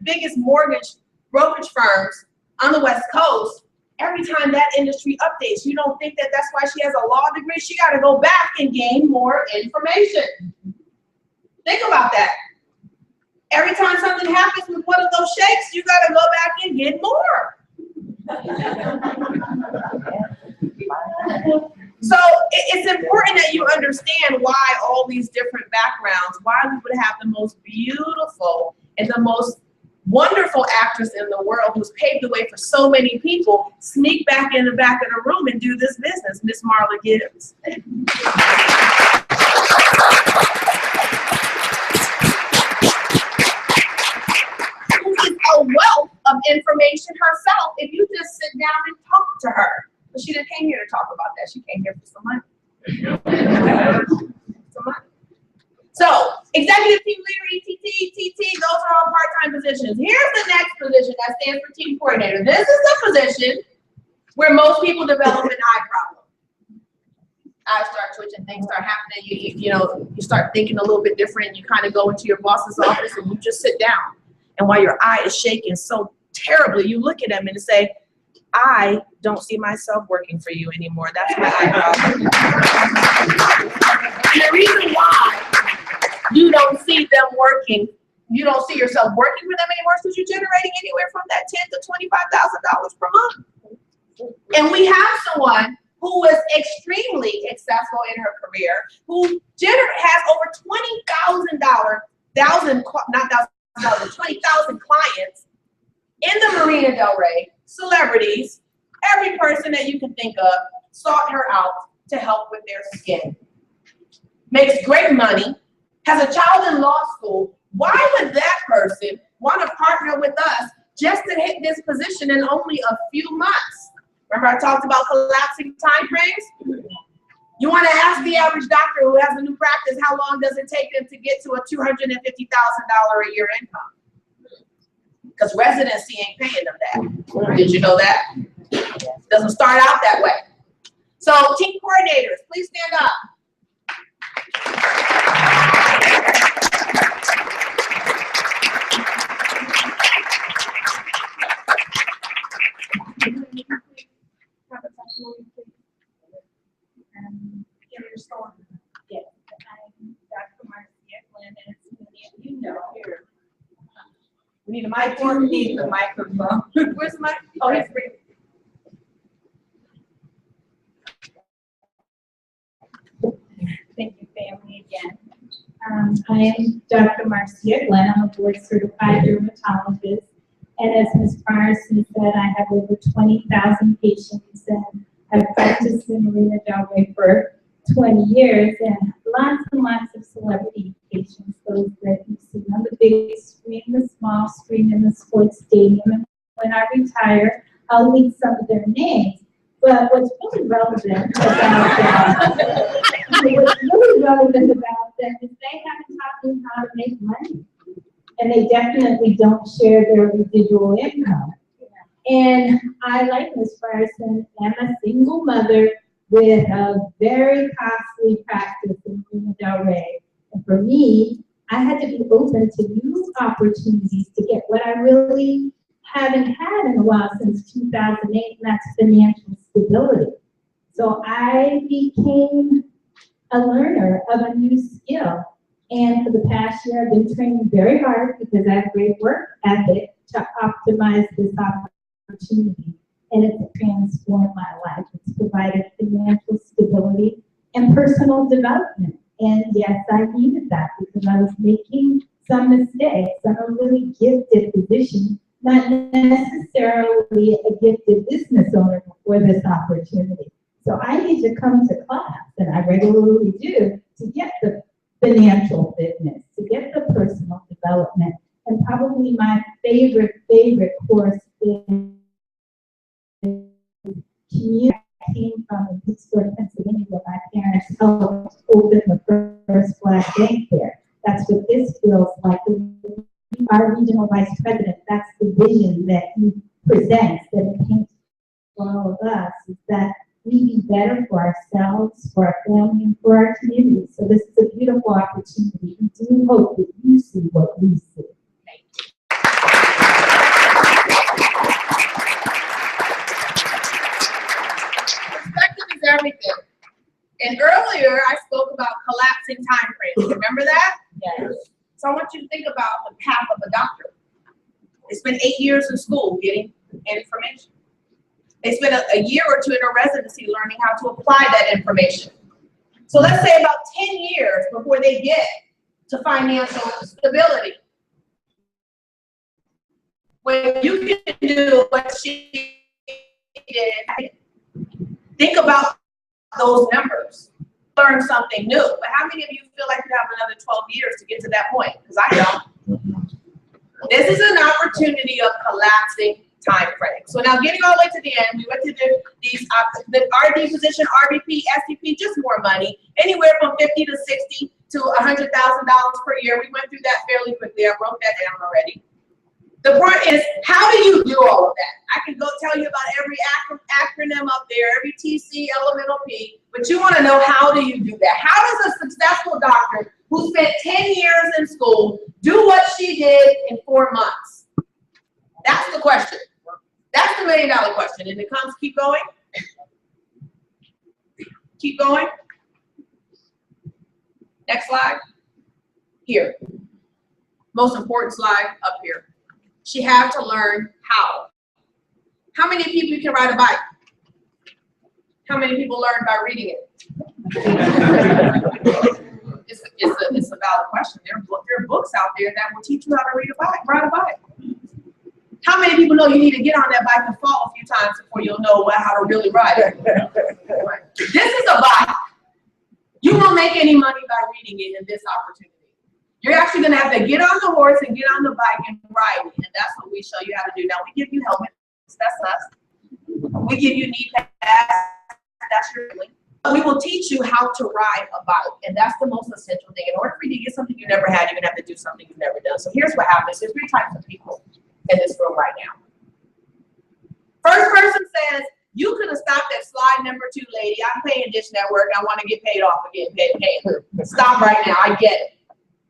biggest mortgage brokerage firms on the West Coast, every time that industry updates, you don't think that that's why she has a law degree? She got to go back and gain more information. Think about that. Every time something happens with one of those shakes, you got to go back and get more. So it's important that you understand why all these different backgrounds, why we would have the most beautiful and the most wonderful actress in the world who's paved the way for so many people sneak back in the back of the room and do this business, Miss Marla Gibbs. Who is a wealth of information herself if you just sit down and talk to her. But she didn't came here to talk about that. She came here for some money. So, executive team leader, ETT, TT, those are all part-time positions. Here's the next position that stands for team coordinator. This is the position where most people develop an eye problem. Eyes start twitching, things start happening. You start thinking a little bit different. You kind of go into your boss's office and you just sit down. And while your eye is shaking so terribly, you look at him and say, I don't see myself working for you anymore. That's my eye problem. And the reason why you don't see them working, you don't see yourself working for them anymore, is because you're generating anywhere from that $10,000 to $25,000 per month. And we have someone who is extremely successful in her career, who has over $20,000 clients in the Marina Del Rey, celebrities, every person that you can think of sought her out to help with their skin. Makes great money, has a child in law school. Why would that person want to partner with us just to hit this position in only a few months. Remember I talked about collapsing time frames? You want to ask the average doctor who has a new practice, how long does it take them to get to a $250,000 a year income? Because residency ain't paying them that. Did you know that? Doesn't start out that way. So team coordinators, please stand up. Yes, I'm Dr. Marcia Glenn, and as many of you know, We need a I mic. do need the microphone. Where's the mic? Oh, it's free. Thank you, family, again. I am Dr. Marcia Glenn. I'm a board certified dermatologist. And as Ms. Farson said, I have over 20,000 patients, and I've practiced in Marina Del Rey for 20 years, and lots of celebrity patients, those that you see on the big screen, the small screen in the sports stadium. And when I retire, I'll leave some of their names. But what's really relevant about them is they haven't taught me how to make money. And they definitely don't share their residual income. And I, like Ms. Farson, am a single mother with a very costly practice in Marina Del Rey. And for me, I had to be open to new opportunities to get what I really haven't had in a while since 2008, and that's financial stability. So I became a learner of a new skill. And for the past year, I've been training very hard because I have great work ethic to optimize this opportunity. And it's transformed my life. It's provided financial stability and personal development. And yes, I needed that because I was making some mistakes. I'm a really gifted physician, not necessarily a gifted business owner before this opportunity. So I need to come to class, and I regularly do, to get the financial fitness, to get the personal development. And probably my favorite course in community I came from in Pittsburgh, Pennsylvania, where my parents helped open the first Black bank there. That's what this feels like. Our regional vice president, that's the vision that he presents, that it paints for all of us, is that we be better for ourselves, for our family, and for our community. So this is a beautiful opportunity. We do hope that you see what we see. Perspective is everything. And earlier, I spoke about collapsing time frames. Remember that? Yes. So I want you to think about the path of a doctor. They spend 8 years in school getting information. They spend a year or two in a residency learning how to apply that information. So let's say about 10 years before they get to financial stability. When you can do what she did, think about those numbers. Learn something new. But how many of you feel like you have another 12 years to get to that point? Because I don't. This is an opportunity of collapsing time frame. So now getting all the way to the end, we went to the RD position, RVP, STP, just more money, anywhere from 50 to 60 to $100,000 per year. We went through that fairly quickly. I wrote that down already. The point is, how do you do all of that? I can go tell you about every acronym up there, every TC, elemental P, but you want to know, how do you do that? How does a successful doctor who spent 10 years in school do what she did in 4 months? That's the question. That's the $1 million question. And it comes, keep going. Keep going. Next slide. Here. Most important slide up here. She had to learn how. How many people can ride a bike? How many people learn by reading it? It's a valid question. There are books out there that will teach you how to ride a bike. How many people know you need to get on that bike and fall a few times before you'll know how to really ride it? This is a bike. You won't make any money by reading it in this opportunity. You're actually gonna have to get on the horse and get on the bike and ride it. And that's what we show you how to do. Now we give you helmets, that's us. We give you knee pads, that's your family. We will teach you how to ride a bike, and that's the most essential thing. In order for you to get something you never had, you're gonna have to do something you've never done. So here's what happens. There's 3 types of people in this room right now. First person says, you could have stopped at slide number 2, lady. I'm paying Dish Network. I want to get paid off again. Stop right now. I get it.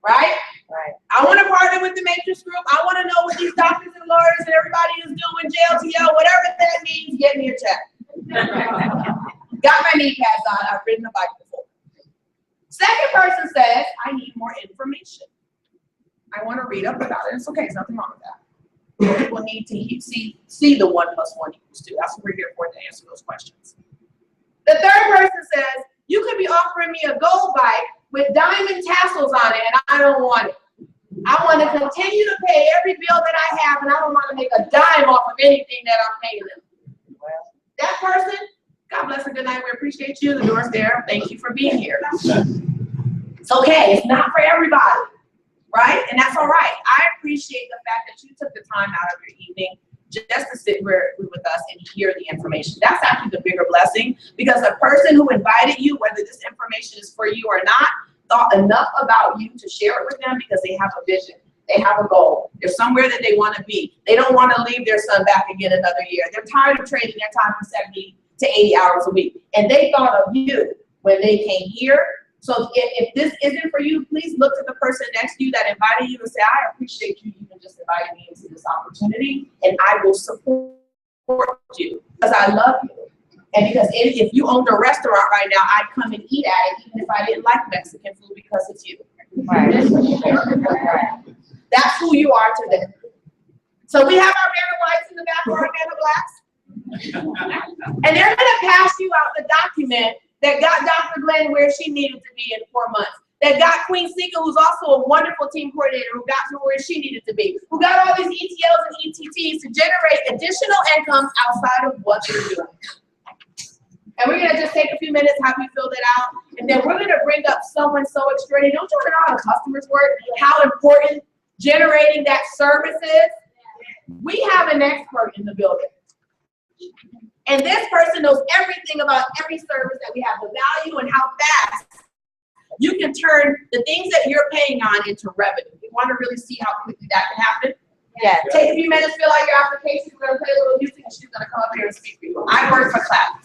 Right? Right. I want to partner with the Matrix Group. I want to know what these doctors and lawyers and everybody is doing, JLTL, whatever that means, get me a check. Got my knee pads on. I've ridden a bike before. Second person says, I need more information. I want to read up about it. It's okay. There's nothing wrong with that. People need to see the 1 + 1 = 2. That's what we're here for, to answer those questions. The third person says, you could be offering me a gold bike with diamond tassels on it, and I don't want it. I want to continue to pay every bill that I have, and I don't want to make a dime off of anything that I'm paying them. Well, that person, God bless her, good night. We appreciate you. The door's there. Thank you for being here. It's okay. It's not for everybody, right? And that's all right. I appreciate the fact that you took the time out of your evening just to sit with us and hear the information. That's actually the bigger blessing, because the person who invited you, whether this information is for you or not, thought enough about you to share it with them because they have a vision. They have a goal. They're somewhere that they want to be. They don't want to leave their son back again another year. They're tired of trading their time for 70 to 80 hours a week. And they thought of you when they came here. So if this isn't for you, please look to the person next to you that invited you and say, I appreciate you even just inviting me into this opportunity, and I will support you because I love you. And because if you owned a restaurant right now, I'd come and eat at it even if I didn't like Mexican food because it's you. Right. That's who you are to them. So we have our man of whites in the back, or our man of blacks. And they're gonna pass you out the document that got Dr. Glenn where she needed to be in 4 months. That got Queen Sika, who's also a wonderful team coordinator, who got to where she needed to be. Who got all these ETLs and ETTs to generate additional incomes outside of what you're doing. And we're gonna just take a few minutes, have you fill it out, and then we're gonna bring up someone so extraordinary. Don't you know how the customers work? How important generating that service is? We have an expert in the building. And this person knows everything about every service that we have, the value and how fast you can turn the things that you're paying on into revenue. You want to really see how quickly that can happen? Yes. Take a few minutes, fill out your application. We're going to play a little music, and she's going to come up here and speak for you. I work for Clap.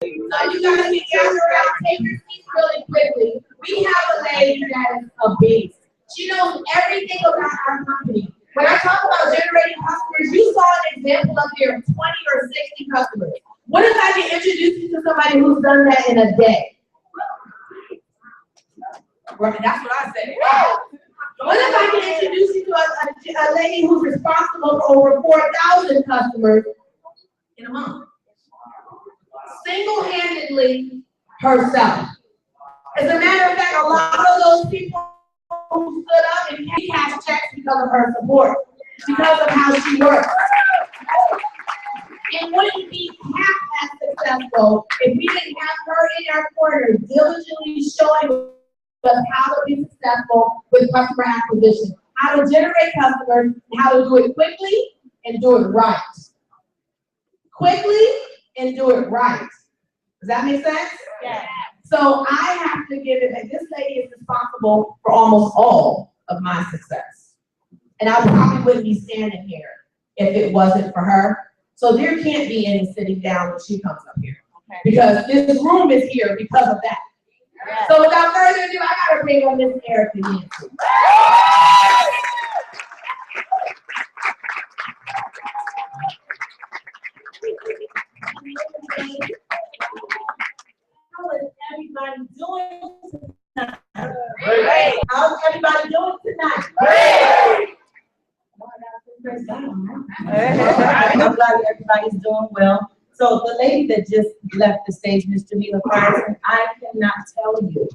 So you guys can gather around, take your seats really quickly. We have a lady that is a beast. She knows everything about our company. When I talk about generating customers, you saw an example up here of 20 or 60 customers. What if I can introduce you to somebody who's done that in a day? Right, that's what I said. What if I can introduce you to a lady who's responsible for over 4,000 customers in a month? Single-handedly herself. As a matter of fact, a lot of those people who stood up and cashed checks because of her support, because of how she works. And wouldn't be half as successful if we didn't have her in our corner diligently showing us how to be successful with customer acquisition, how to generate customers, and how to do it quickly and do it right. Quickly and do it right. Does that make sense? Yeah. So I have to give it, and this lady is responsible for almost all of my success. And I probably wouldn't be standing here if it wasn't for her. So there can't be any sitting down when she comes up here. Okay. Because this room is here because of that. Yeah. So without further ado, I gotta bring on Miss Erica Nancy. How is everybody doing tonight? Great. How's everybody doing tonight? Great. I'm glad everybody's doing well. So the lady that just left the stage, Ms. Jamila Carson, I cannot tell you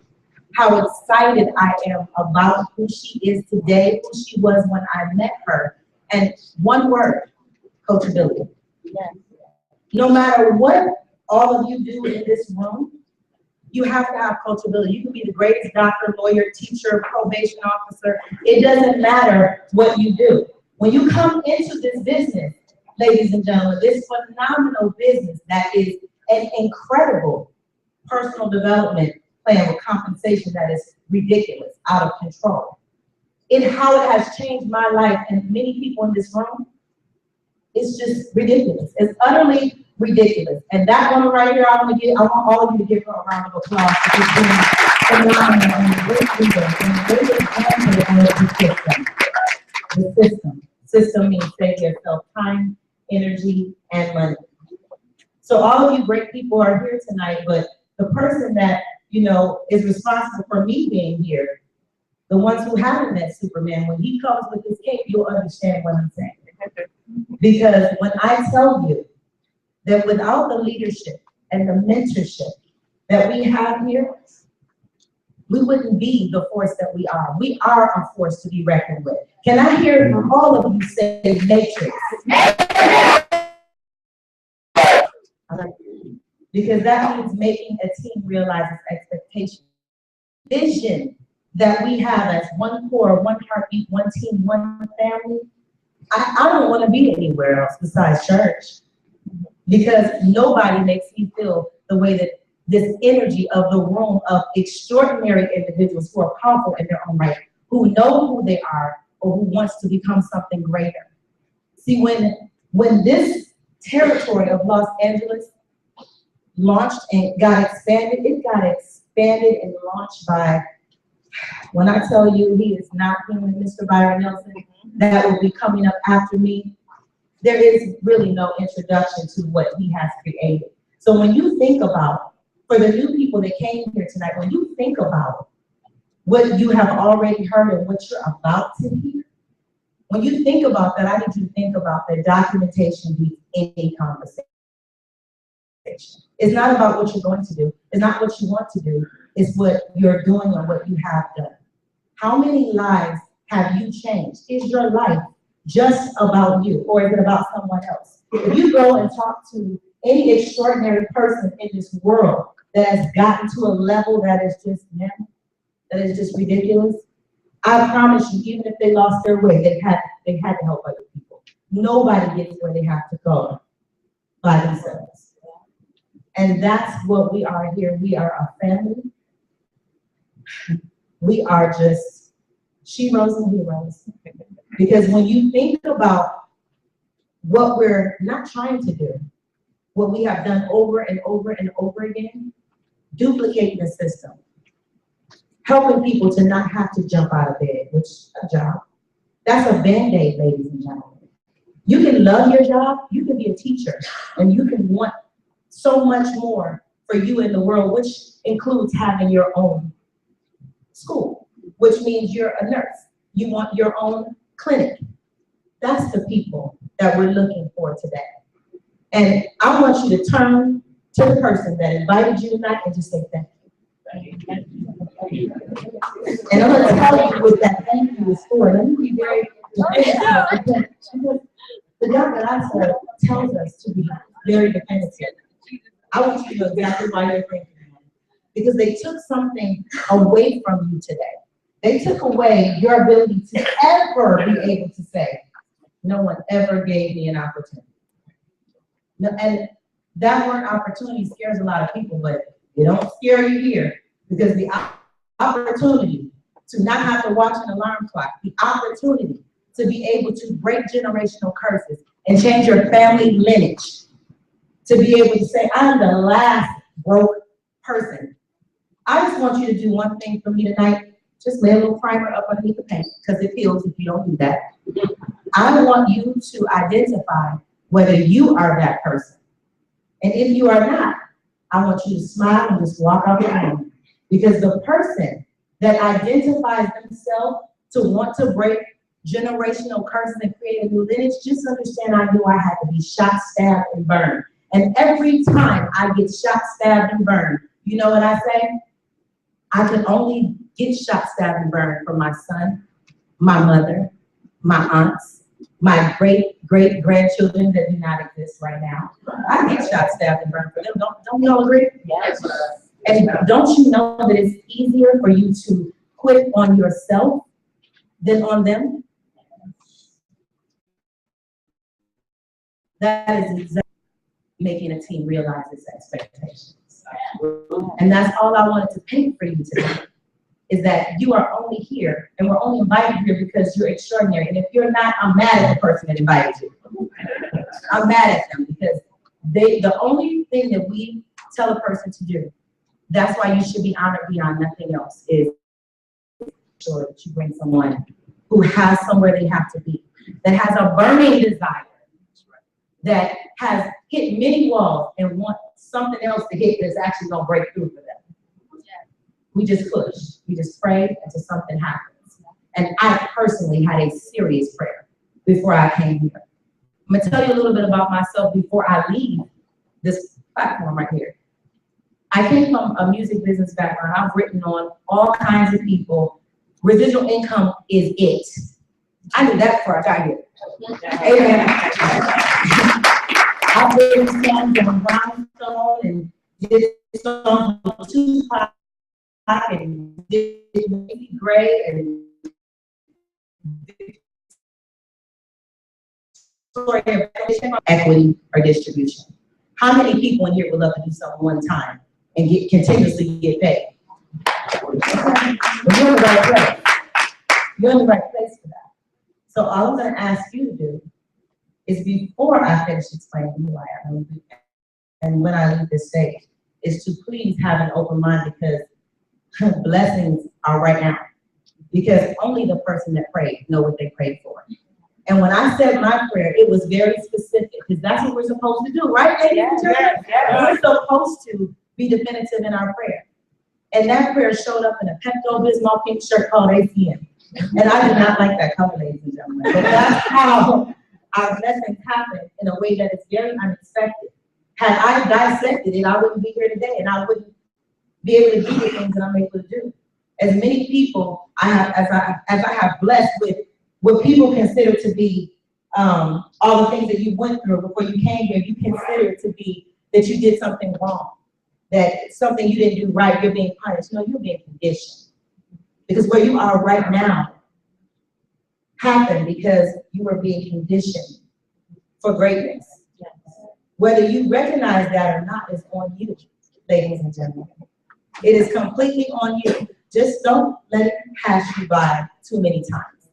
how excited I am about who she is today, who she was when I met her. And one word, coachability. Yes. No matter what all of you do in this room, you have to have coachability. You can be the greatest doctor, lawyer, teacher, probation officer. It doesn't matter what you do. When you come into this business, ladies and gentlemen, this phenomenal business that is an incredible personal development plan with compensation that is ridiculous, out of control. How it has changed my life and many people in this room, it's just ridiculous. It's utterly ridiculous. And that woman right here, I want all of you to give her a round of applause for just being phenomenal and a great leader and a great example of the system. The system. System means save yourself time, energy, and money. So all of you great people are here tonight, but the person that, you know, is responsible for me being here, the ones who haven't met Superman, when he comes with his cape, you'll understand what I'm saying. Because when I tell you that without the leadership and the mentorship that we have here, we wouldn't be the force that we are. We are a force to be reckoned with. Can I hear all of you say matrix? Because that means making a team realize its expectations. Vision that we have as one core, one heartbeat, one team, one family. I don't want to be anywhere else besides church. Because nobody makes me feel the way that this energy of the room of extraordinary individuals who are powerful in their own right, who know who they are or who wants to become something greater. See, when this territory of Los Angeles launched and got expanded, it got expanded and launched by, when I tell you he is not human, Mr. Byron Nelson, that will be coming up after me, there is really no introduction to what he has created. So when you think about, for the new people that came here tonight, when you think about what you have already heard and what you're about to hear, when you think about that, I need you to think about that documentation beats any conversation. It's not about what you're going to do. It's not what you want to do. It's what you're doing and what you have done. How many lives have you changed? Is your life just about you, or is it about someone else? If you go and talk to any extraordinary person in this world that has gotten to a level that is just them, that is just ridiculous, I promise you, even if they lost their way, they had to help other people. Nobody gets where they have to go by themselves. And that's what we are here. We are a family. We are just sheroes and heroes. Because when you think about what we're not trying to do, what we have done over and over and over again, duplicating the system, helping people to not have to jump out of bed, which is a job. That's a Band-Aid, ladies and gentlemen. You can love your job, you can be a teacher, and you can want so much more for you in the world, which includes having your own school, which means you're a nurse. You want your own clinic. That's the people that we're looking for today. And I want you to turn to the person that invited you tonight and just say thank you. And I'm going to tell you what that thank you is for. Let me be very because the God that I serve tells us to be very definitive. I want you to know exactly why you're thanking Him. Because they took something away from you today. They took away your ability to ever be able to say, no one ever gave me an opportunity. No, and that word opportunity scares a lot of people, but it don't scare you here, because the opportunity to not have to watch an alarm clock, the opportunity to be able to break generational curses and change your family lineage, to be able to say, I'm the last broke person. I just want you to do one thing for me tonight. Just lay a little primer up underneath the paint, because it heals if you don't do that. I want you to identify whether you are that person. And if you are not, I want you to smile and just walk out the room. Because the person that identifies themselves to want to break generational curses and create a new lineage, just understand I knew I had to be shot, stabbed, and burned. And every time I get shot, stabbed, and burned, you know what I say? I can only get shot, stabbed, and burned from my son, my mother, my aunts, my great-great-grandchildren that do not exist right now. I get shot, stabbed, and burned for them. Don't you all agree? Yes. And don't you know that it's easier for you to quit on yourself than on them? That is exactly making a team realize its expectations. And that's all I wanted to paint for you today, is that you are only here, and we're only invited here because you're extraordinary. And if you're not, I'm mad at the person that invited you. I'm mad at them, because the only thing that we tell a person to do, that's why you should be honored beyond nothing else, is sure that you bring someone who has somewhere they have to be, that has a burning desire, that has hit many walls and wants something else to hit that's actually gonna break through for them. We just push, we just pray until something happens. And I personally had a serious prayer before I came here. I'm gonna tell you a little bit about myself before I leave this platform right here. I came from a music business background. I've written on all kinds of people. Residual income is it. I knew that before I got here. Amen. I've written songs on Rhinestone and did songs on Tupac and did Baby Gray and equity or distribution. How many people in here would love to do something one time and continuously get paid? You're in the right place. You're in the right place for that. So all I'm going to ask you to do is, before I finish explaining who I am and when I leave this stage, is to please have an open mind, because blessings are right now. Because only the person that prayed know what they prayed for. And when I said my prayer, it was very specific, because that's what we're supposed to do, right, ladies and gentlemen? We're supposed to be definitive in our prayer. And that prayer showed up in a Pepto-Bismol pink shirt called ACM. And I did not like that color, ladies and gentlemen. But that's how our blessings happen, in a way that is very unexpected. Had I dissected it, I wouldn't be here today, and I wouldn't be able to do the things that I'm able to do. As many people as I have blessed with what people consider to be all the things that you went through before you came here, you consider it to be that you did something wrong, that something you didn't do right, you're being punished. No, you're being conditioned. Because where you are right now happened because you were being conditioned for greatness. Yes. Whether you recognize that or not is on you, ladies and gentlemen. It is completely on you. Just don't let it pass you by too many times.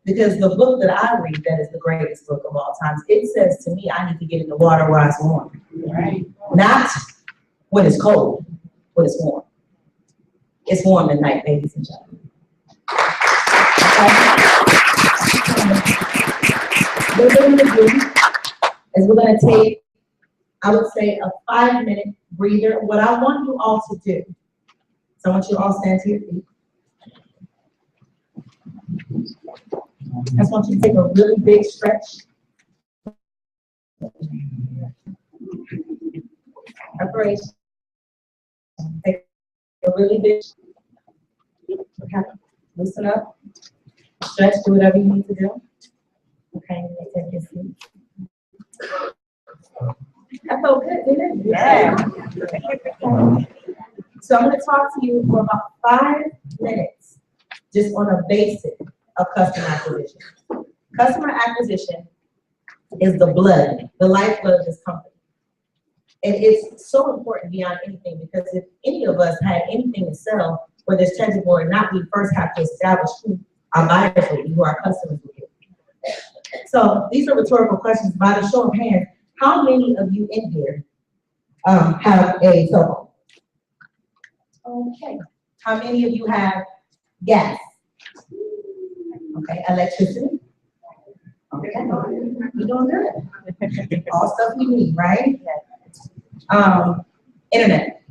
Because the book that I read, that is the greatest book of all times, it says to me, I need to get in the water while it's warm. Right. Not when it's cold, when it's warm. It's warm at night, ladies and gentlemen. What we're gonna do is we're gonna take, I would say, a 5-minute breather. What I want you all to do, so I want you to all stand to your feet. I just want you to take a really big stretch. Preparation. Take a really big, okay, loosen up, stretch, do whatever you need to do. Okay, you may take your seat. That felt good, didn't it? Yeah. So I'm gonna talk to you for about 5 minutes, just on a basic of customer acquisition. Customer acquisition is the blood, the lifeblood of this company. And it's so important beyond anything, because if any of us had anything to sell, whether it's tangible or not, we first have to establish who our buyers will be, who our customers will be. So these are rhetorical questions. By the show of hands, how many of you in here have a cell phone? Okay. How many of you have gas? Okay, electricity? Okay, you're doing good. All stuff we need, right? Internet.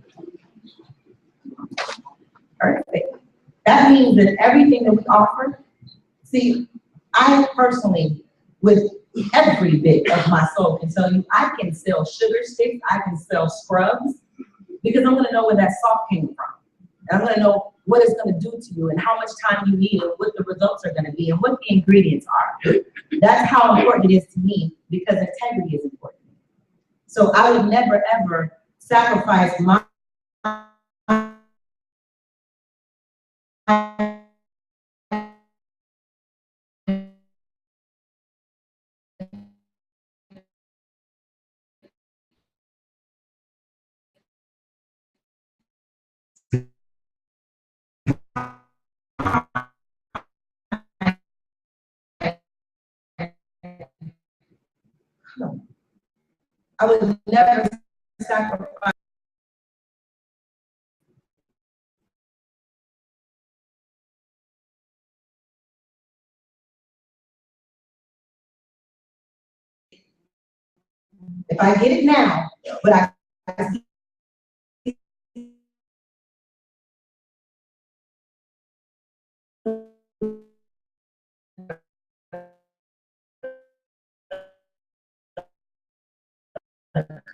Perfect. That means that everything that we offer, see, I personally, with every bit of my soul, can tell you I can sell sugar sticks, I can sell scrubs, because I'm gonna know where that salt came from. And I'm gonna know what it's gonna do to you and how much time you need and what the results are gonna be and what the ingredients are. That's how important it is to me, because integrity is important. So I would never ever sacrifice my I would never sacrifice. If I get it now, but I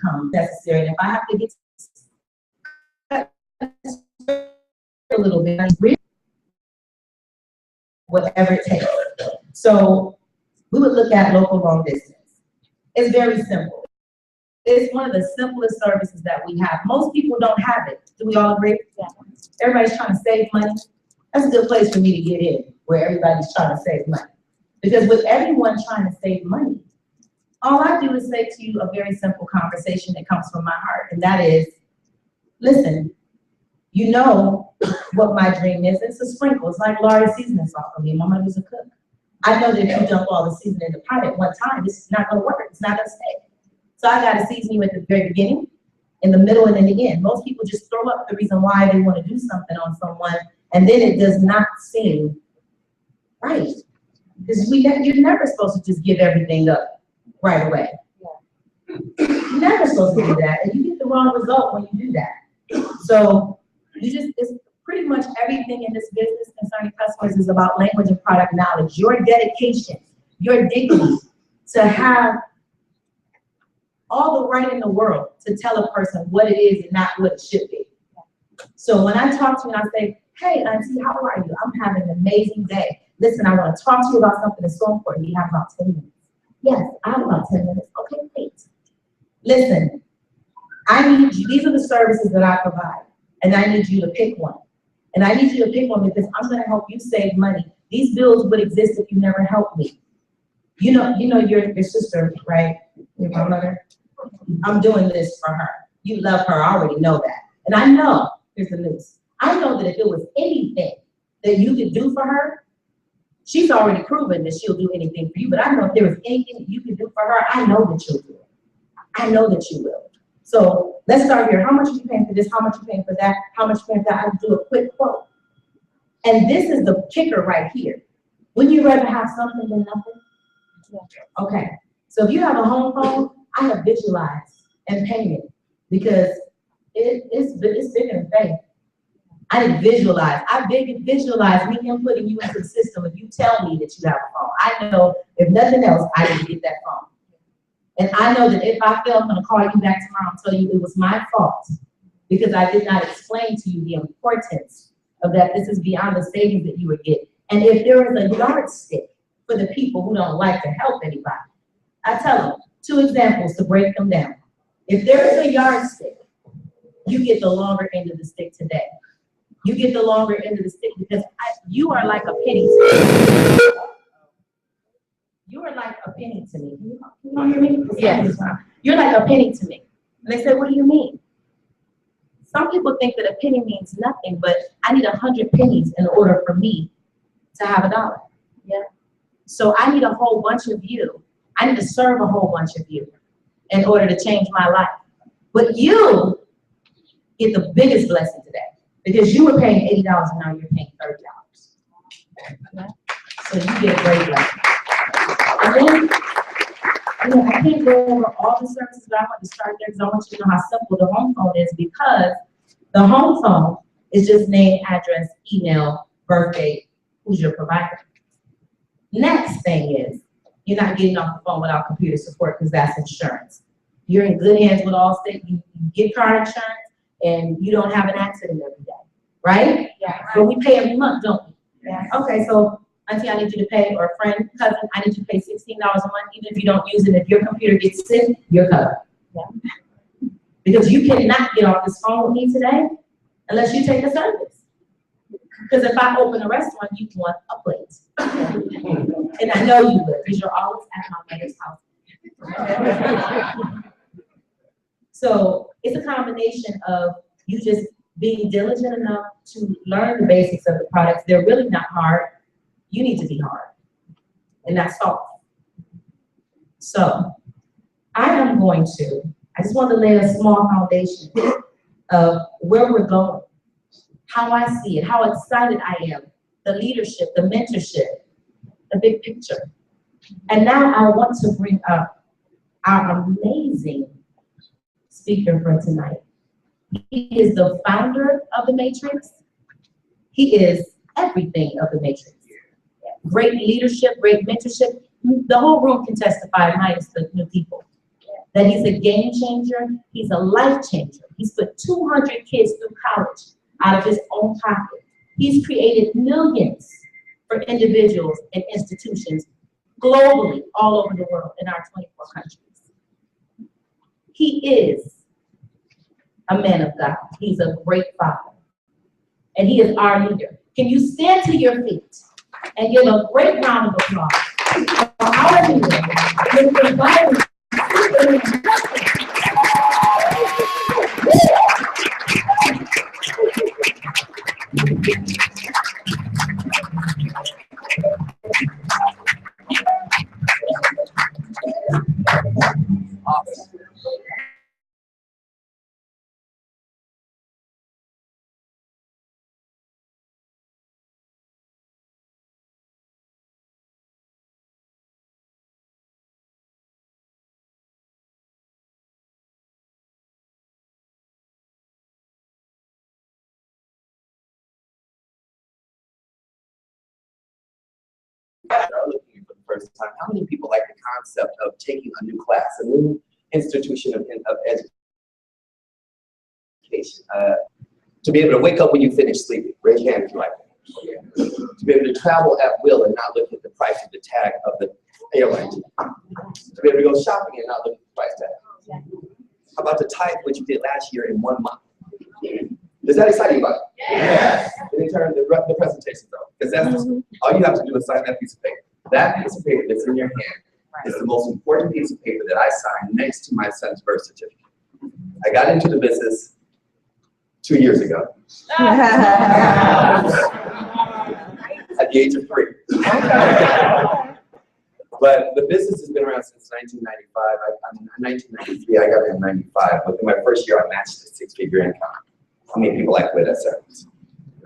come necessary. And if I have to get a little bit, whatever it takes. So we would look at local long distance. It's very simple. It's one of the simplest services that we have. Most people don't have it. Do we all agree? Yeah. Everybody's trying to save money. That's a good place for me to get in, where everybody's trying to save money. Because with everyone trying to save money, all I do is say to you a very simple conversation that comes from my heart, and that is, listen, you know what my dream is. It's a sprinkle. It's like Laurie's seasoning salt for me. My mother was a cook. I know that if you dump all the seasoning in the pot at one time, this is not going to work. It's not going to stay. So I got to season you at the very beginning, in the middle, and in the end. Most people just throw up the reason why they want to do something on someone, and then it does not seem right. Because you're never supposed to just give everything up right away. You're never supposed to do that, and you get the wrong result when you do that. So it's pretty much everything in this business concerning customers is about language and product knowledge. Your dedication, your dignity to have all the right in the world to tell a person what it is and not what it should be. So when I talk to you and I say, hey, auntie, how are you? I'm having an amazing day. Listen, I want to talk to you about something that's so important. You have about 10 minutes. Yes, I have about 10 minutes. Okay, great. Listen, I need you. These are the services that I provide, and I need you to pick one. And I need you to pick one because I'm going to help you save money. These bills would exist if you never helped me. You know your sister, right? Your grandmother. I'm doing this for her. You love her. I already know that. And I know, here's the news. I know that if it was anything that you could do for her, She's already proven that she'll do anything for you, but I know if there is anything that you can do for her, I know that you'll do it. I know that you will. So let's start here. How much are you paying for this? How much are you paying for that? How much are you paying for that? I'll do a quick quote. And this is the kicker right here. Wouldn't you rather have something than nothing? Okay. So if you have a home phone, I have visualized and painted because it's bigger than faith. I didn't visualize. I visualize me inputting you into the system if you tell me that you have a phone. I know if nothing else, I didn't get that phone. And I know that if I fail, I'm gonna call you back tomorrow and tell you it was my fault because I did not explain to you the importance of that. This is beyond the savings that you would get. And if there is a yardstick for the people who don't like to help anybody, I tell them 2 examples to break them down. If there is a yardstick, you get the longer end of the stick today. You get the longer end of the stick because you are like a penny to me. You are like a penny to me. You don't hear me? Yes. You're like a penny to me. And they say, what do you mean? Some people think that a penny means nothing, but I need 100 pennies in order for me to have $1. Yeah. So I need a whole bunch of you. I need to serve a whole bunch of you in order to change my life. But you get the biggest blessing today because you were paying $80 and now you're paying $30. Yeah. So you get a great blessing. And then, I can't go over all the services, but I want to start there because I want you to know how simple the home phone is because the home phone is just name, address, email, birth date, who's your provider. Next thing is, you're not getting off the phone without computer support because that's insurance. You're in good hands with Allstate. You get car insurance and you don't have an accident every day, right? Yeah. But we pay every month, don't we? Yeah. Okay, so Auntie, I need you to pay, or a friend, cousin, I need you to pay $16 a month, even if you don't use it. If your computer gets sick, you're covered. Yeah. Because you cannot get off this phone with me today unless you take a service. Because if I open a restaurant, you want a plate. And I know you would, because you're always at my mother's house. So it's a combination of you just being diligent enough to learn the basics of the products. They're really not hard. You need to be hard, and that's all. So I just want to lay a small foundation of where we're going, how I see it, how excited I am, the leadership, the mentorship, the big picture. And now I want to bring up our amazing speaker for tonight. He is the founder of the Matrix. He is everything of the Matrix. Great leadership, great mentorship. The whole room can testify, minus the new people, that he's a game changer. He's a life changer. He's put 200 kids through college out of his own pocket. He's created millions for individuals and institutions globally, all over the world, in our 24 countries. He is a man of God. He's a great father. And he is our leader. Can you stand to your feet and give a great round of applause for our leader, Mr. Byron? Are looking for the first time, how many people like the concept of taking a new class, a new institution of education, to be able to wake up when you finish sleeping? Raise your hand if you like it. To be able to travel at will and not look at the price of the tag of the airline. To be able to go shopping and not look at the price tag. How about the tithe, which you did last year in 1 month? Is that exciting about it? Yes. In turn, the presentation though, because that's all you have to do is sign that piece of paper. That piece of paper that's in your hand is the most important piece of paper that I signed next to my son's birth certificate. I got into the business 2 years ago. At the age of 3. But the business has been around since 1995. In 1993, I got in 95. Within my first year, I matched a six-figure income. How many people like with that service?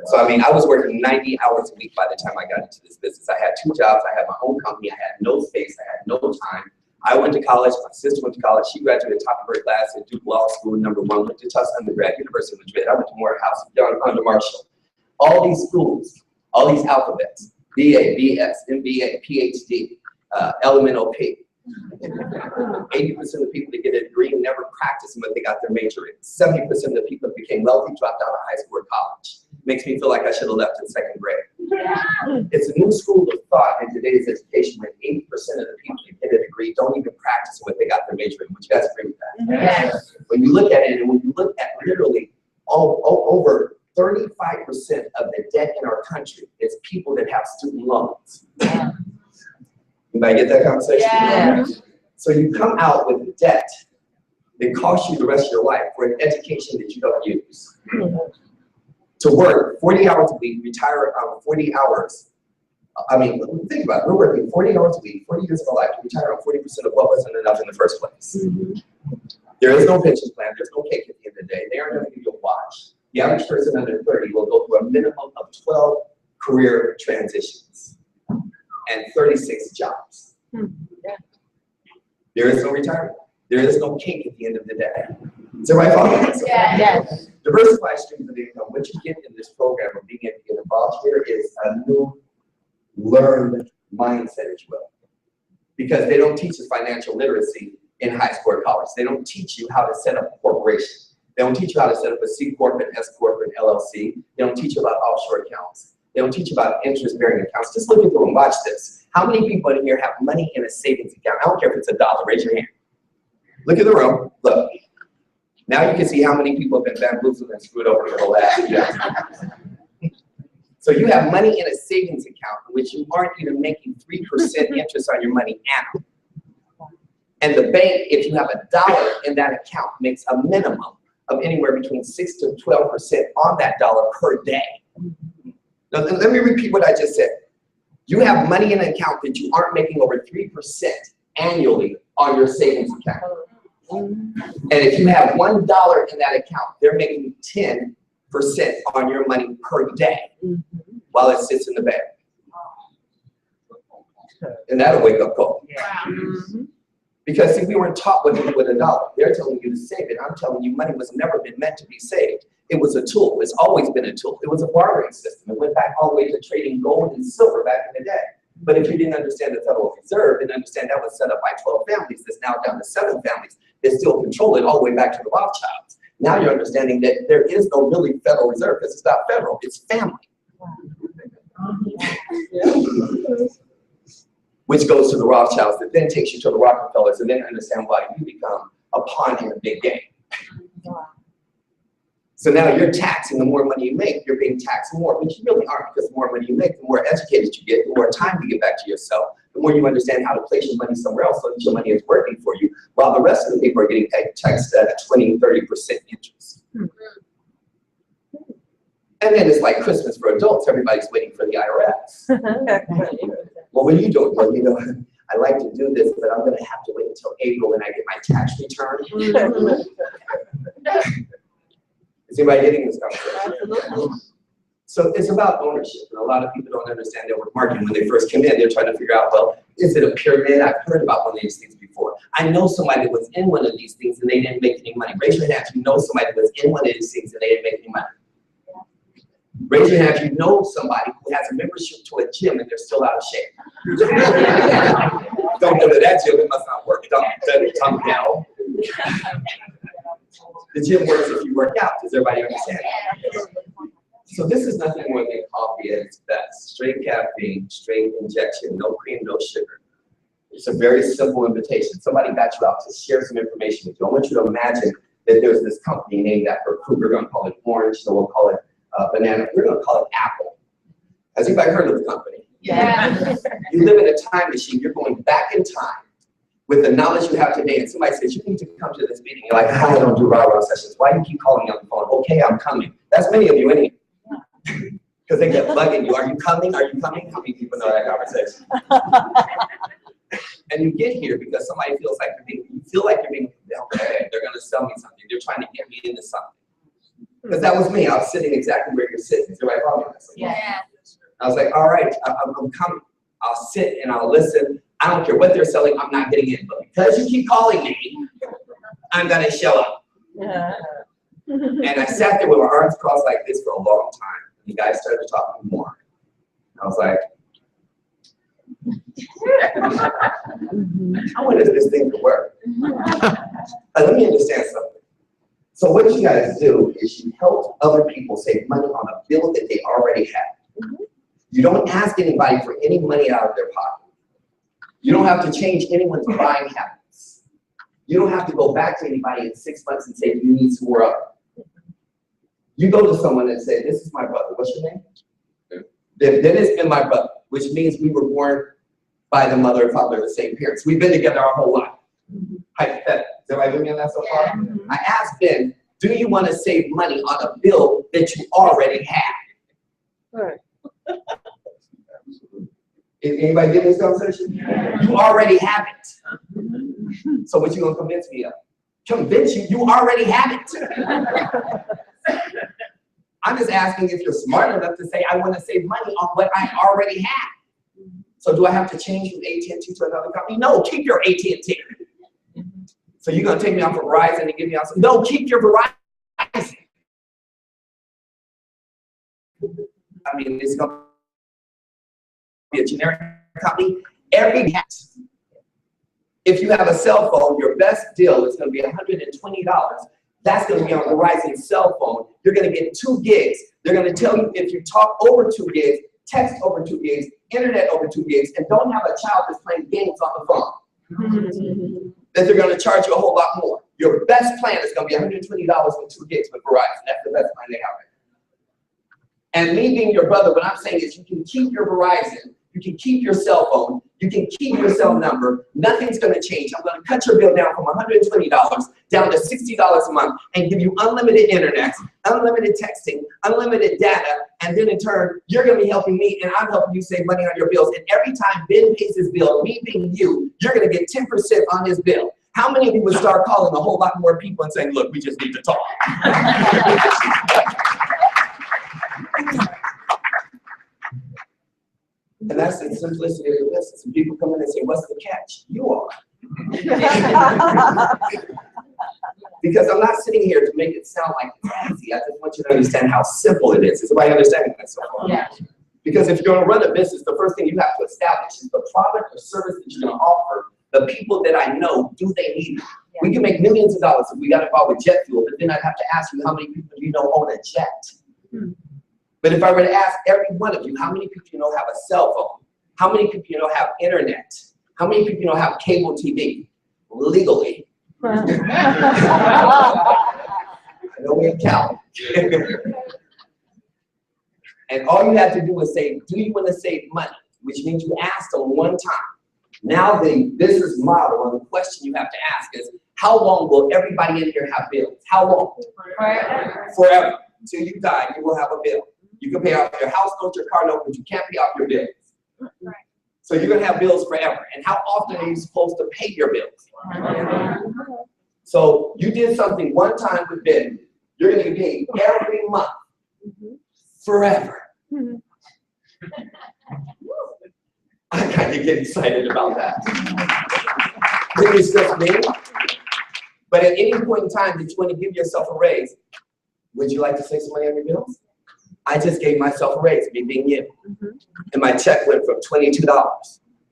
So, I mean, I was working 90 hours a week by the time I got into this business. I had two jobs. I had my own company. I had no space. I had no time. I went to college. My sister went to college. She graduated top of her class at Duke Law School, #1. Went to Tufts undergrad, University of Madrid. I went to Morehouse, under Marshall. All these schools, all these alphabets, BA, BS, MBA, PhD, LMNOP. 80% of the people that get a degree never practice what they got their major in. 70% of the people that became wealthy dropped out of high school or college. Makes me feel like I should have left in second grade. It's a new school of thought in today's education when 80% of the people that get a degree don't even practice what they got their major in. Would you guys agree with that? Yes. When you look at it, and when you look at literally over 35% of the debt in our country is people that have student loans. Anybody get that conversation? Yeah. So you come out with debt that costs you the rest of your life for an education that you don't use. To work 40 hours a week, retire 40 hours. I mean, think about it. We're working 40 hours a week, 40 years of our life to retire on 40% of what wasn't enough in the first place. There is no pension plan. There's no cake at the end of the day. They aren't going to give you a watch. The average person under 30 will go through a minimum of 12 career transitions and 36 jobs. There is no retirement. There is no cake at the end of the day. Is everybody following this? Yes. Diversified streams of income. What you get in this program of being able to get involved here is a new learned mindset as well. Because they don't teach us financial literacy in high school or college. They don't teach you how to set up a corporation. They don't teach you how to set up a C Corp, an S Corp, an LLC. They don't teach you about offshore accounts. They don't teach you about interest-bearing accounts. Just look at them and watch this. How many people in here have money in a savings account? I don't care if it's $1. Raise your hand. Look at the room. Look. Now you can see how many people have been bamboozled and screwed over for the last year. So you have money in a savings account in which you aren't even making 3% interest on your money annually. And the bank, if you have $1 in that account, makes a minimum of anywhere between 6 to 12% on that dollar per day. Now, let me repeat what I just said. You have money in an account that you aren't making over 3% annually on your savings account. And if you have $1 in that account, they're making 10% on your money per day while it sits in the bank. And that'll wake up call. Because see, we weren't taught what to do with $1. They're telling you to save it. I'm telling you, money was never been meant to be saved. It was a tool. It's always been a tool. It was a bartering system. It went back all the way to trading gold and silver back in the day. But if you didn't understand the Federal Reserve, didn't understand that was set up by 12 families, that's now down to 7 families that still control it all the way back to the Rothschilds. Now you're understanding that there is no really Federal Reserve because it's not federal, it's family. Which goes to the Rothschilds, that then takes you to the Rockefellers, and then understand why you become a pawn in a big game. So now you're taxed, and the more money you make, you're being taxed more, but you really aren't, because the more money you make, the more educated you get, the more time you get back to yourself, the more you understand how to place your money somewhere else so that your money is working for you, while the rest of the people are getting taxed at 20, 30% interest. And then it's like Christmas for adults. Everybody's waiting for the IRS. Well, what are you doing? Well, you know, I like to do this, but I'm going to have to wait until April when I get my tax return. Is anybody getting this conversation? So it's about ownership, and a lot of people don't understand network marketing. When they first come in, they're trying to figure out, well, is it a pyramid? I've heard about one of these things before. I know somebody that was in one of these things and they didn't make any money. Raise your hand if you know somebody that was in one of these things and they didn't make any money. Raise your hand if you know somebody who has a membership to a gym and they're still out of shape. Don't go to that gym, it must not work. Don't down. The gym works if you work out. Does everybody understand? So this is nothing more than coffee at its best. Straight caffeine, straight injection, no cream, no sugar. It's a very simple invitation. Somebody got you out to share some information with you. I want you to imagine that there's this company named after fruit. We're going to call it orange, so we'll call it banana. We're going to call it apple. Has anybody heard of the company? Yeah. You live in a time machine. You're going back in time with the knowledge you have today, and somebody says, you need to come to this meeting. You're like, I don't do rah-rah sessions. Why do you keep calling me on the phone? Okay, I'm coming. That's many of you in here. Because they get bugging you. Are you coming? Are you coming? How many people know that conversation? And you get here because somebody feels like you feel like you're being, okay, they're gonna sell me something. They're trying to get me into something. Because that was me. I was sitting exactly where you're sitting. You're right, Yeah. I was like, all right, I'm coming. I'll sit and I'll listen. I don't care what they're selling, I'm not getting in. But because you keep calling me, I'm gonna show up. And I sat there with my arms crossed like this for a long time. And the guy started talking more. I was like, I wonder if this thing could work. Let me understand something. So what you guys do is you help other people save money on a bill that they already have. You don't ask anybody for any money out of their pocket. You don't have to change anyone's buying habits. You don't have to go back to anybody in 6 months and say, you need some more of it. You go to someone and say, this is my brother. What's your name? Dennis and my brother, which means we were born by the mother and father of the same parents. We've been together our whole life. Hypothetically. Is everybody with me on that so far? I asked Ben, do you want to save money on a bill that you already have? Anybody get this conversation? You already have it. So what you gonna convince me of? Convince you, you already have it. I'm just asking if you're smart enough to say, I want to save money on what I already have. So do I have to change from AT&T to another company? No, keep your AT&T. So you're gonna take me off of Verizon and give me off some, no, keep your Verizon. I mean, it's gonna be a generic company. If you have a cell phone, your best deal is gonna be $120. That's gonna be on Verizon cell phone. You're gonna get 2 gigs. They're gonna tell you if you talk over 2 gigs, text over 2 gigs, internet over 2 gigs, and don't have a child that's playing games on the phone, that they're gonna charge you a whole lot more. Your best plan is gonna be $120 with 2 gigs with Verizon. That's the best plan they have. And me being your brother, what I'm saying is you can keep your Verizon, you can keep your cell phone, you can keep your cell number, nothing's gonna change. I'm gonna cut your bill down from $120 down to $60 a month and give you unlimited internet, unlimited texting, unlimited data, and then in turn, you're gonna be helping me and I'm helping you save money on your bills. And every time Ben pays his bill, me being you, you're gonna get 10% on his bill. How many of you would start calling a whole lot more people and saying, look, we just need to talk? And that's the simplicity of the business. And people come in and say, what's the catch? You are. Because I'm not sitting here to make it sound like it's easy. I just want you to understand how simple it is. Is everybody understanding that so far? Yeah. Because if you're going to run a business, the first thing you have to establish is the product or service that you're going to offer. The people that I know, do they need it? Yeah. We can make millions of dollars if we got involved with jet fuel, but then I'd have to ask you how many people do you know own a jet? But if I were to ask every one of you, how many people you know have a cell phone? How many people you know have internet? How many people you know have cable TV? Legally. I know we have Cal. And all you have to do is say, do you want to save money? Which means you asked them one time. Now the business model or the question you have to ask is, how long will everybody in here have bills? How long? Forever. Forever. Till you die, you will have a bill. You can pay off your house note, your car note, but you can't pay off your bills. Right. So you're gonna have bills forever. And how often are you supposed to pay your bills? So you did something one time with Ben. You're gonna get paid every month. Forever. I kind of get excited about that. Maybe it's just me. But at any point in time that you want to give yourself a raise, would you like to save some money on your bills? I just gave myself a raise, me being you. And my check went from $22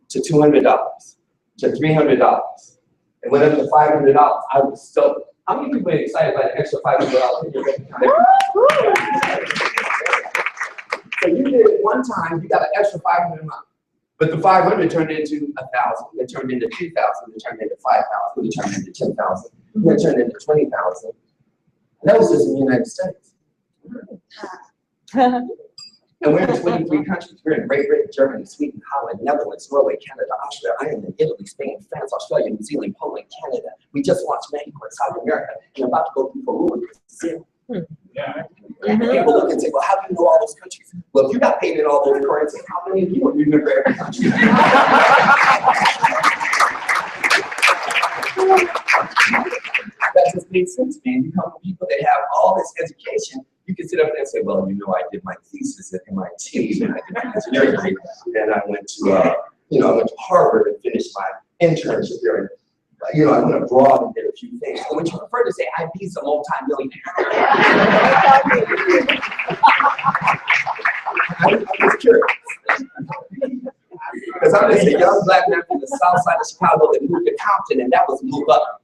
to $200 to $300. It went up to $500. I was stoked. How many people are excited about the extra $500 in your bank account? So you did it one time, you got an extra $500 a month. But the 500 turned into 1,000, it turned into 2,000, it turned into 5,000, it turned into 10,000, it turned into 20,000. And that was just in the United States. And we're in 23 countries. We're in Great Britain, Germany, Sweden, Holland, Netherlands, Norway, Canada, Austria, Ireland, Italy, Spain, France, Australia, New Zealand, Poland, Canada. We just launched Mexico and South America and about to go through Peru and Brazil. People look and say, well, how do you know all those countries? Well, if you're not paid in all those currencies, how many of you would remember every country? That just makes sense, man. You come from people that have all this education. You can sit up there and say, well, you know, I did my thesis at MIT, and I did my engineering degree, and I went to, I went to Harvard and finished my internship there. And, I went abroad and did a few things. And would you prefer to say, I be some multi-millionaire? I'm just curious. Because I'm just a young black man from the south side of Chicago that moved to Compton, and that was move up.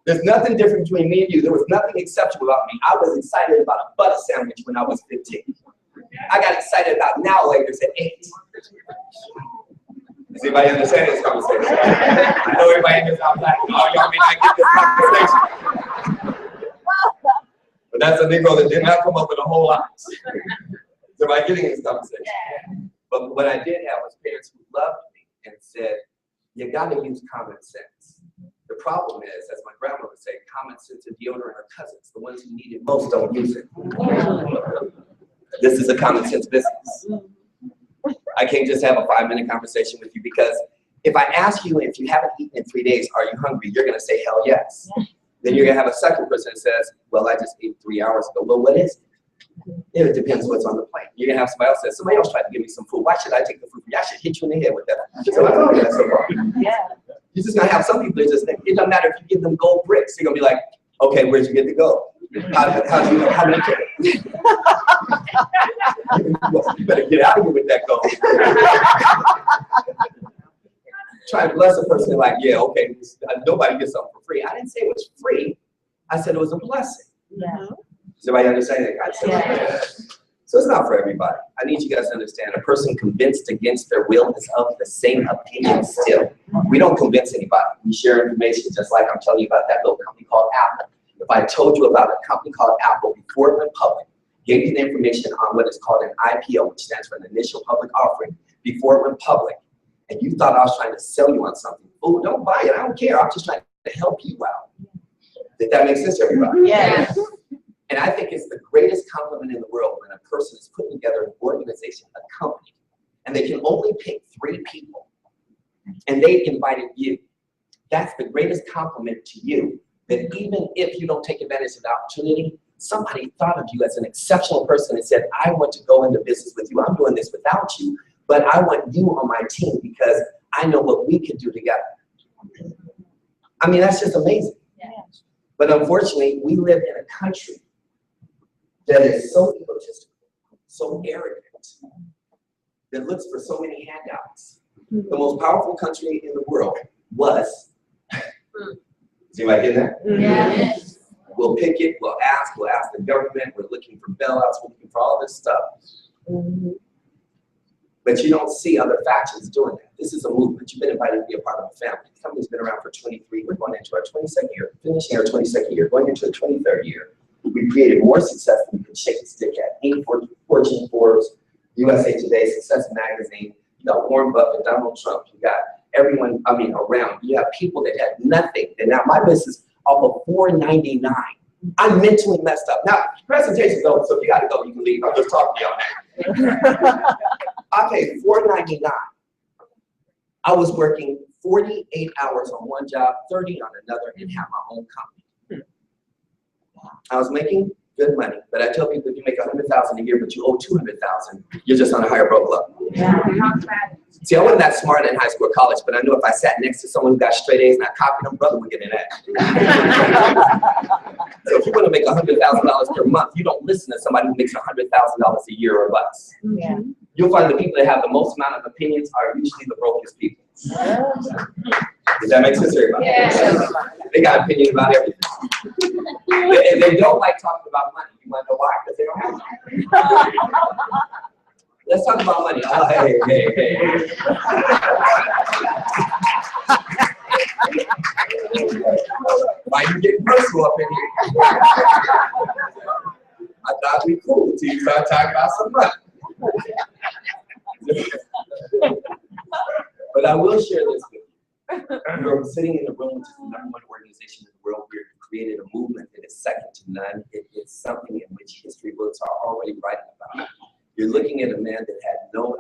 There's nothing different between me and you. There was nothing exceptional about me. I was excited about a butter sandwich when I was 15. I got excited about now laters at 8. Does anybody understand this conversation? I know everybody in this out black. Oh, y'all may not get this conversation. But that's a Negro that did not come up with a whole lot. Is everybody getting this conversation? But what I did have was parents who loved me and said, you got to use common sense. The problem is, as my grandmother would say, common sense and deodorant are cousins. The ones who need it most don't use it. This is a common sense business. I can't just have a 5-minute conversation with you, because if I ask you if you haven't eaten in 3 days, are you hungry? You're going to say, hell yes. Then you're going to have a second person that says, well, I just ate 3 hours ago. Well, what is it? It depends what's on the plate. You're going to have somebody else say, somebody else tried to give me some food. Why should I take the food? I should hit you in the head with that. So I told you that's so far. You're just going to have some people that just think, it doesn't matter if you give them gold bricks. You're going to be like, okay, where'd you get the gold? How do you know? How many kids? You better get out of here with that gold. Try to bless a person like, yeah, okay, nobody gets something for free. I didn't say it was free. I said it was a blessing. Does everybody understand that? So it's not for everybody. I need you guys to understand, a person convinced against their will is of the same opinion still. We don't convince anybody. We share information, just like I'm telling you about that little company called Apple. If I told you about a company called Apple before it went public, gave you the information on what is called an IPO, which stands for an initial public offering, before it went public, and you thought I was trying to sell you on something, oh, don't buy it, I don't care, I'm just trying to help you out. Did that make sense to everybody? Yes. And I think it's the greatest compliment in the world when a person is putting together an organization, a company, and they can only pick 3 people, and they invited you. That's the greatest compliment to you, that even if you don't take advantage of the opportunity, somebody thought of you as an exceptional person and said, I want to go into business with you. I'm doing this without you, but I want you on my team because I know what we can do together. I mean, that's just amazing. But unfortunately, we live in a country that is so egotistical, so arrogant, that looks for so many handouts. The most powerful country in the world was, is anybody getting that? Yes. We'll pick it, we'll ask the government, we're looking for bailouts, we're looking for all this stuff. But you don't see other factions doing that. This is a movement. You've been invited to be a part of a family. The company's been around for 23, we're going into our 22nd year, finishing our 22nd year, going into the 23rd year. We created more success than we could shake a stick at. 8 Fortune, Forbes, USA Today, Success Magazine. You got Warren Buffett, Donald Trump. You got everyone, around. You have people that had nothing. And now my business off of $4.99. I'm mentally messed up. Now, presentation's over, so if you got to go, you can leave. I'm just talking to y'all now. I paid $4.99. I was working 48 hours on one job, 30 on another, and have my own company. I was making good money, but I tell people if you make $100,000 a year, but you owe $200,000, you're just on a higher broke level. See, I wasn't that smart in high school or college, but I knew if I sat next to someone who got straight A's and I copied them, brother would get an A. So if you want to make $100,000 per month, you don't listen to somebody who makes $100,000 a year or less. You'll find the people that have the most amount of opinions are usually the brokest people. Does that make sense to everybody? They got opinions about everything. And they don't like talking about money. You want to know why? Because they don't have money. Let's talk about money. Oh, hey. Why you getting personal up in here? I thought we'd be cool until you start talking about some money. But I will share this with you. We're sitting in the room, which is the #1 organization in the world. We've created a movement that is second to none. It's is something in which history books are already writing about. You're looking at a man that had no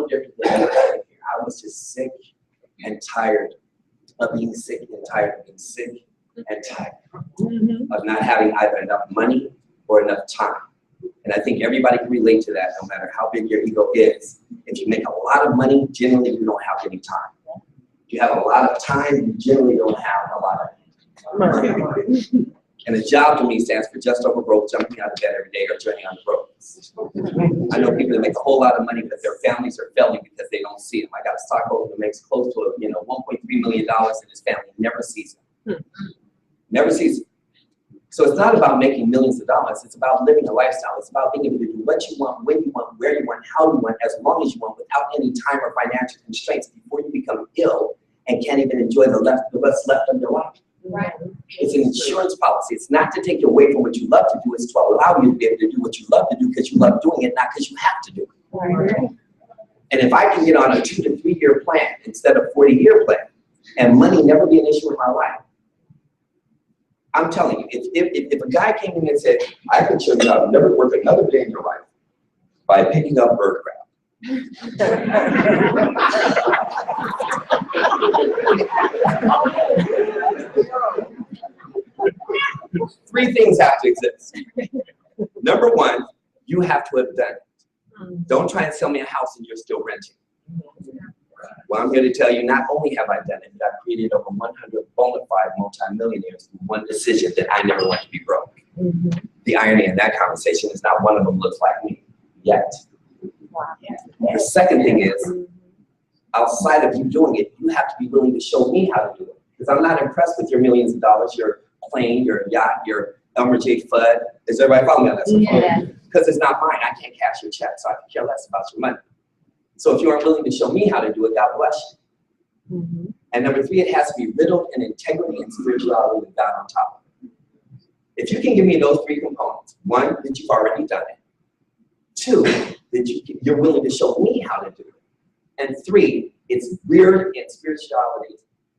different than me. I was just sick and tired of being sick and tired of being sick and tired of not having either enough money or enough time. And I think everybody can relate to that, no matter how big your ego is. If you make a lot of money, generally you don't have any time. If you have a lot of time, you generally don't have a lot of money. And a job to me stands for just over broke, jumping out of bed every day or journeying on the road. I know people that make a whole lot of money, but their families are failing because they don't see them. I got a stockholder that makes close to $1.3 million and his family never sees him. Never sees him. So it's not about making millions of dollars. It's about living a lifestyle. It's about being able to do what you want, when you want, where you want, how you want, as long as you want, without any time or financial constraints before you become ill and can't even enjoy the what's left of your life. Right. It's an insurance policy. It's not to take you away from what you love to do. It's to allow you to be able to do what you love to do because you love doing it, not because you have to do it. Right. And if I can get on a 2 to 3 year plan instead of 40-year plan, and money never be an issue in my life, I'm telling you, if a guy came in and said, I can show you how to never work another day in your life by picking up bird crap. 3 things have to exist. Number 1, you have to have done it. Don't try and sell me a house and you're still renting. Well, I'm here to tell you, not only have I done it, but I've created over 100 bona fide multimillionaires through one decision that I never want to be broke. The irony in that conversation is not one of them looks like me yet. The second thing is, outside of you doing it, you have to be willing to show me how to do it. Because I'm not impressed with your millions of dollars, your plane, your yacht, your Elmer J. Fudd. Is everybody following me on that? Yeah. Because it's not mine. I can't cash your check, so I can care less about your money. So if you aren't willing to show me how to do it, God bless you. And number 3, it has to be riddled in integrity and spirituality with God on top of it. If you can give me those 3 components, 1, that you've already done it. 2, that you're willing to show me how to do it. And 3, it's reared in spirituality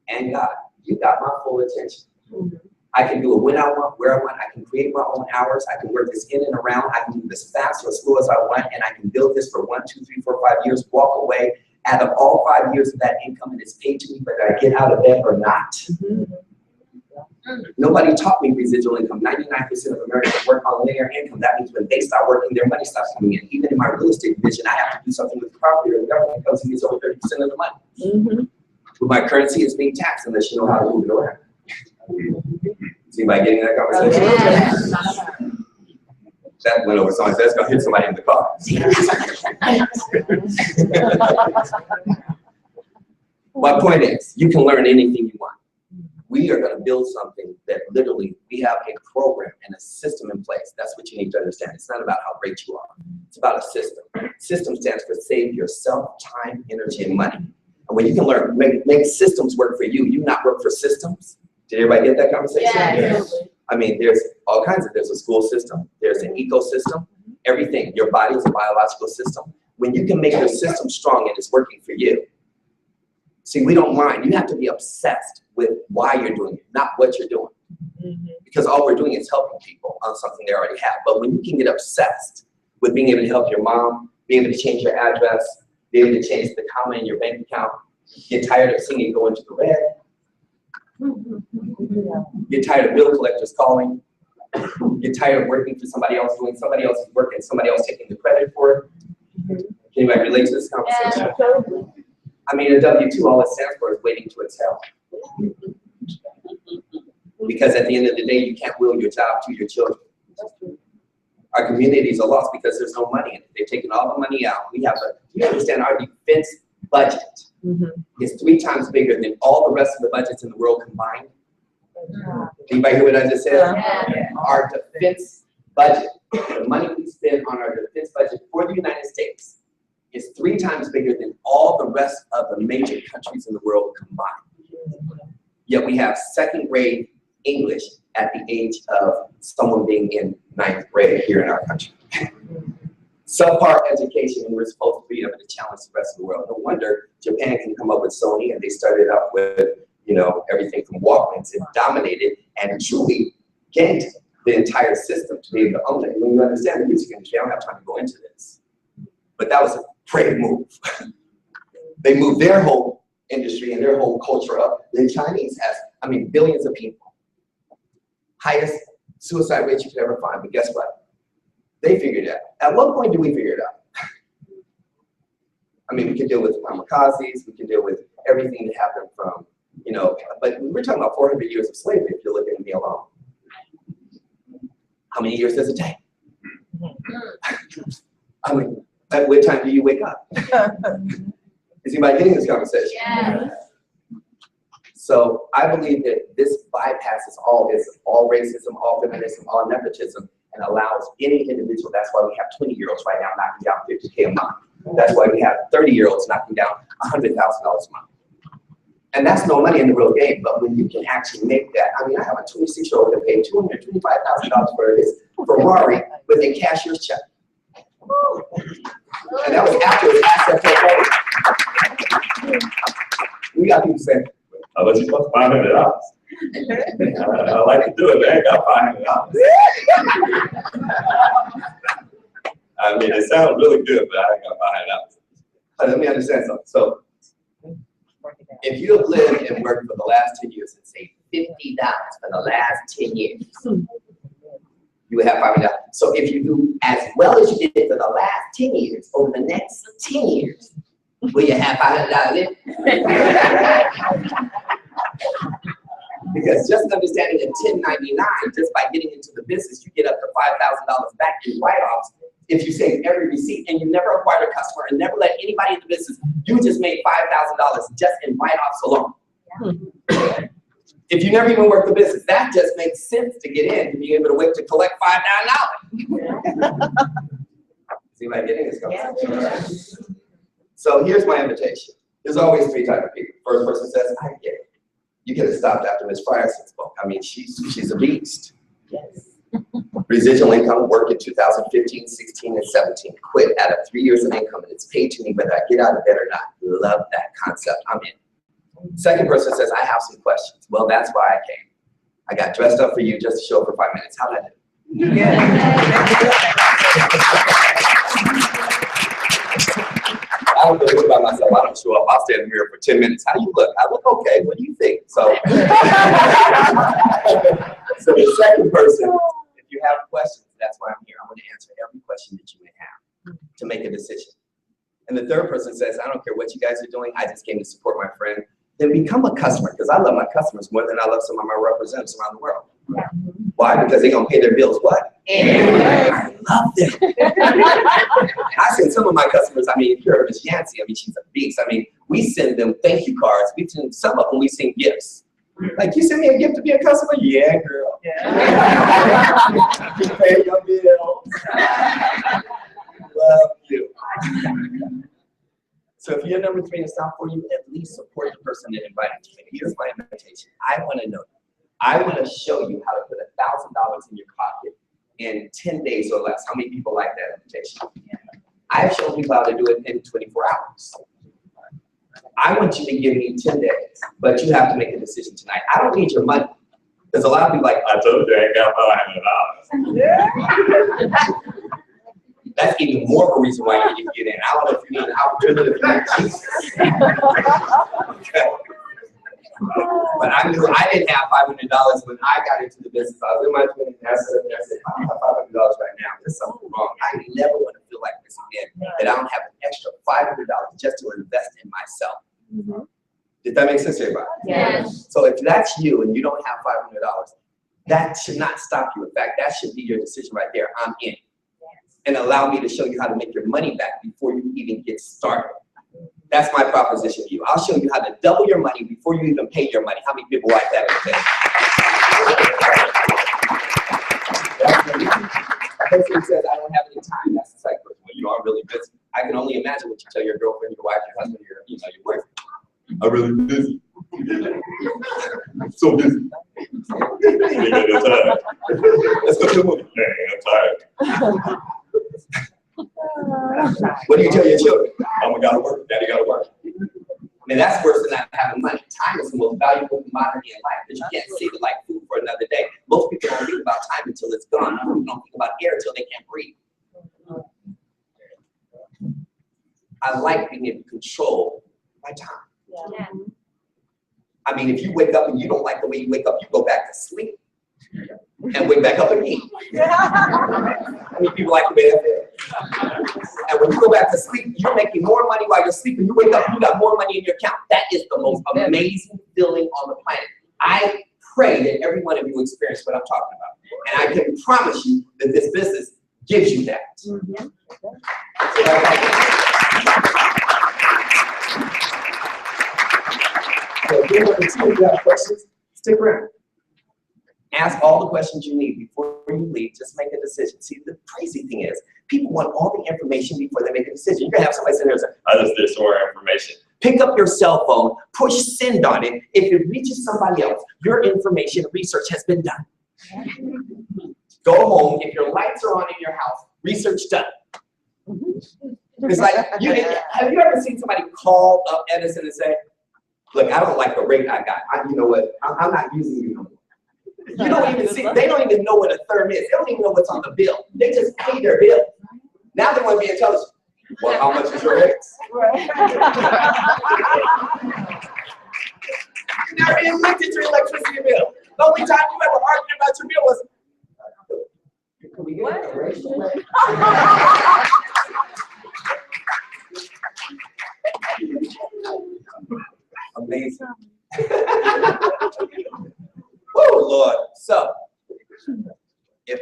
and God. You got my full attention. I can do it when I want, where I want. I can create my own hours. I can work this in and around. I can do this fast or as slow as I want, and I can build this for 1, 2, 3, 4, 5 years, walk away, add up all 5 years of that income, and it's paid to me whether I get out of bed or not. Nobody taught me residual income. 99% of Americans work on linear income. That means when they start working, their money stops coming in. Even in my real estate division, I have to do something with the property or the government comes and gets over 30% of the money. But my currency is being taxed unless you know how to move it around. Is anybody getting that conversation? That went over somebody. That's going to hit somebody in the car. My point is, you can learn anything you want. We are going to build something that literally, we have a program and a system in place. That's what you need to understand. It's not about how great you are. It's about a system. System stands for save yourself, time, energy, and money. And when you can learn, make systems work for you, you not work for systems. Did everybody get that conversation? Yes. I mean, there's all kinds of, there's a school system, there's an ecosystem, everything. Your body is a biological system. When you can make your system strong and it's working for you, see, we don't mind. You have to be obsessed with why you're doing it, not what you're doing. Because all we're doing is helping people on something they already have. But when you can get obsessed with being able to help your mom, being able to change your address, being able to change the comma in your bank account, get tired of seeing it go into the red, get tired of bill collectors calling, get tired of working for somebody else, doing somebody else's work and somebody else taking the credit for it. Can anybody relate to this conversation? I mean, a W-2, all it stands for is waiting to exhale. Because at the end of the day, you can't will your job to your children. Our communities are lost because there's no money in it. They've taken all the money out. We have you understand our defense budget is 3 times bigger than all the rest of the budgets in the world combined. Anybody hear what I just said? Our defense budget, the money we spend on our defense budget for the United States is 3 times bigger than all the rest of the major countries in the world combined. Yet we have 2nd grade English at the age of someone being in 9th grade here in our country. Subpar education, and we're supposed to be able to challenge the rest of the world. No wonder Japan can come up with Sony, and they started up with, everything from Walkmans and dominated and truly gained the entire system to be able to own it. And when you understand the music industry, I don't have time to go into this. But that was a brave move. They moved their whole industry and their whole culture up. The Chinese has, I mean, billions of people. Highest suicide rate you could ever find, but guess what? They figured it out. At what point do we figure it out? I mean, we can deal with kamikazes, we can deal with everything that happened from, you know, but we're talking about 400 years of slavery if you're looking at me alone. How many years does it take? I mean, at what time do you wake up? Is anybody getting this conversation? Yes. So I believe that this bypasses all this, all racism, all feminism, all nepotism, and allows any individual. That's why we have 20-year-olds right now knocking down $50K a month. That's why we have 30-year-olds knocking down $100,000 a month. And that's no money in the real game, but when you can actually make that, I mean, I have a 26-year-old that paid $225,000 for his Ferrari with a cashier's check. And that was after his asset portfolio. We got people saying, I let you plus $500. I like to do it, but I ain't got $500. I mean, it sounds really good, but I ain't got $500. Let me understand something. So, if you have lived and worked for the last 10 years and saved $50 for the last 10 years, you would have $500. So if you do as well as you did for the last 10 years, over the next 10 years, will you have $500 in? Because just understanding a 1099, just by getting into the business, you get up to $5,000 back in write-offs. If you save every receipt and you never acquired a customer and never let anybody in the business, you just made $5,000 just in write-offs alone. Yeah. If you never even worked the business, that just makes sense to get in to be able to wait to collect $5,000. Is anybody getting this conversation? Yeah. So here's my invitation. There's always three types of people. First person says, I get it. You could have stopped after Ms. Fryerson's book. I mean, she's a beast. Yes. Residual income, work in 2015, 16, and 17. Quit out of 3 years of income, and it's paid to me whether I get out of bed or not. Love that concept. I'm in. Second person says, I have some questions. Well, that's why I came. I got dressed up for you just to show up for 5 minutes. How'd I do? Yeah. I don't feel good about myself. I don't show up. I'll stay in the mirror for 10 minutes. How do you look? I look okay. What do you think? So, so the second person, if you have questions, that's why I'm here. I'm going to answer every question that you may have to make a decision. And the third person says, I don't care what you guys are doing. I just came to support my friend. Then become a customer, because I love my customers more than I love some of my representatives around the world. Yeah. Why? Because they're going to pay their bills. What? Yeah. I love them. I send some of my customers, I mean, if you heard Miss Yancey, I mean, she's a beast. I mean, we send them thank you cards. We send some of them, we send gifts. Like, you send me a gift to be a customer? Yeah, girl. Yeah. You pay your bills. Love you. So if you're number 3 and it's not for you, at least support the person that invited you. And here's my invitation. I want to know. I want to show you how to put $1,000 in your pocket in 10 days or less. How many people like that invitation? I've shown people how to do it in 24 hours. I want you to give me 10 days, but you have to make a decision tonight. I don't need your money. Because a lot of people like, I told you I ain't got $500. That's even more of a reason why you need to get in. I don't know if you need an opportunity if you need Jesus. Okay. But I knew I didn't have $500 when I got into the business. I was in my 20s and I said, I don't have $500 right now. There's something wrong. I never want to feel like this again, that I don't have an extra $500 just to invest in myself. Mm-hmm. Did that make sense to everybody? Yes. So if that's you and you don't have $500, that should not stop you. In fact, that should be your decision right there. I'm in. And allow me to show you how to make your money back before you even get started. That's my proposition to you. I'll show you how to double your money before you even pay your money. How many people like that in the day? A person who says, I don't have any time, that's the second person. Well, you are really busy. I can only imagine what you tell your girlfriend, your wife, your husband, your boyfriend. I'm really busy. I'm so busy. Let's go to the movie. I'm tired. What do you tell your children? Mama gotta work, daddy gotta work. I mean, that's worse than not having money. Time is the most valuable commodity in life, but you can't save it like food. for another day. Most people don't think about time until it's gone. Most people don't think about air until they can't breathe. I like being able to control my time. Yeah. I mean, if you wake up and you don't like the way you wake up, you go back to sleep and wake back up again. I mean, people like the way I feel. And when you go back to sleep, you're making more money while you're sleeping. You wake up, you got more money in your account. That is the most amazing feeling on the planet. I pray that every one of you experience what I'm talking about. And I can promise you that this business gives you that. Mm-hmm. So if you have questions, stick around. Ask all the questions you need before you leave. Just make a decision. See, the crazy thing is, people want all the information before they make a decision. You're gonna have somebody sit there and say, I just did some more information. pick up your cell phone, push send on it. If it reaches somebody else, your information research has been done. Go home. If your lights are on in your house, research done. It's like, have you ever seen somebody call up Edison and say, look, I don't like the rate I got. You know what? I'm not using you no more. You don't even see, they don't even know what a therm is. They don't even know what's on the bill. They just pay their bill. Now they want to be intelligent. Well, how much is your rate? You never even looked at your electricity bill. The only time you ever argued about your bill was, can we get a raise? Amazing. Oh, Lord. So, if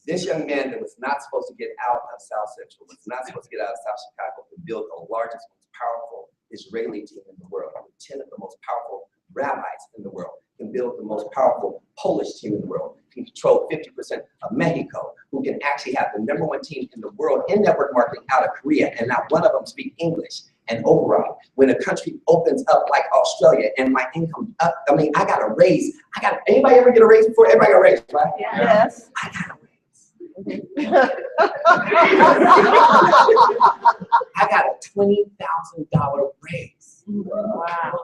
this young man that was not supposed to get out of South Central, was not supposed to get out of South Chicago, to build the largest, most powerful Israeli team in the world, with 10 of the most powerful rabbis in the world, can build the most powerful Polish team in the world, can control 50% of Mexico, who can actually have the #1 team in the world in network marketing out of Korea, and not one of them speak English. And overall, when a country opens up like Australia and my income up, I mean, I got a raise. Anybody ever get a raise before? Everybody got a raise, right? Yes. I got a raise. I got a $20,000 raise. Wow.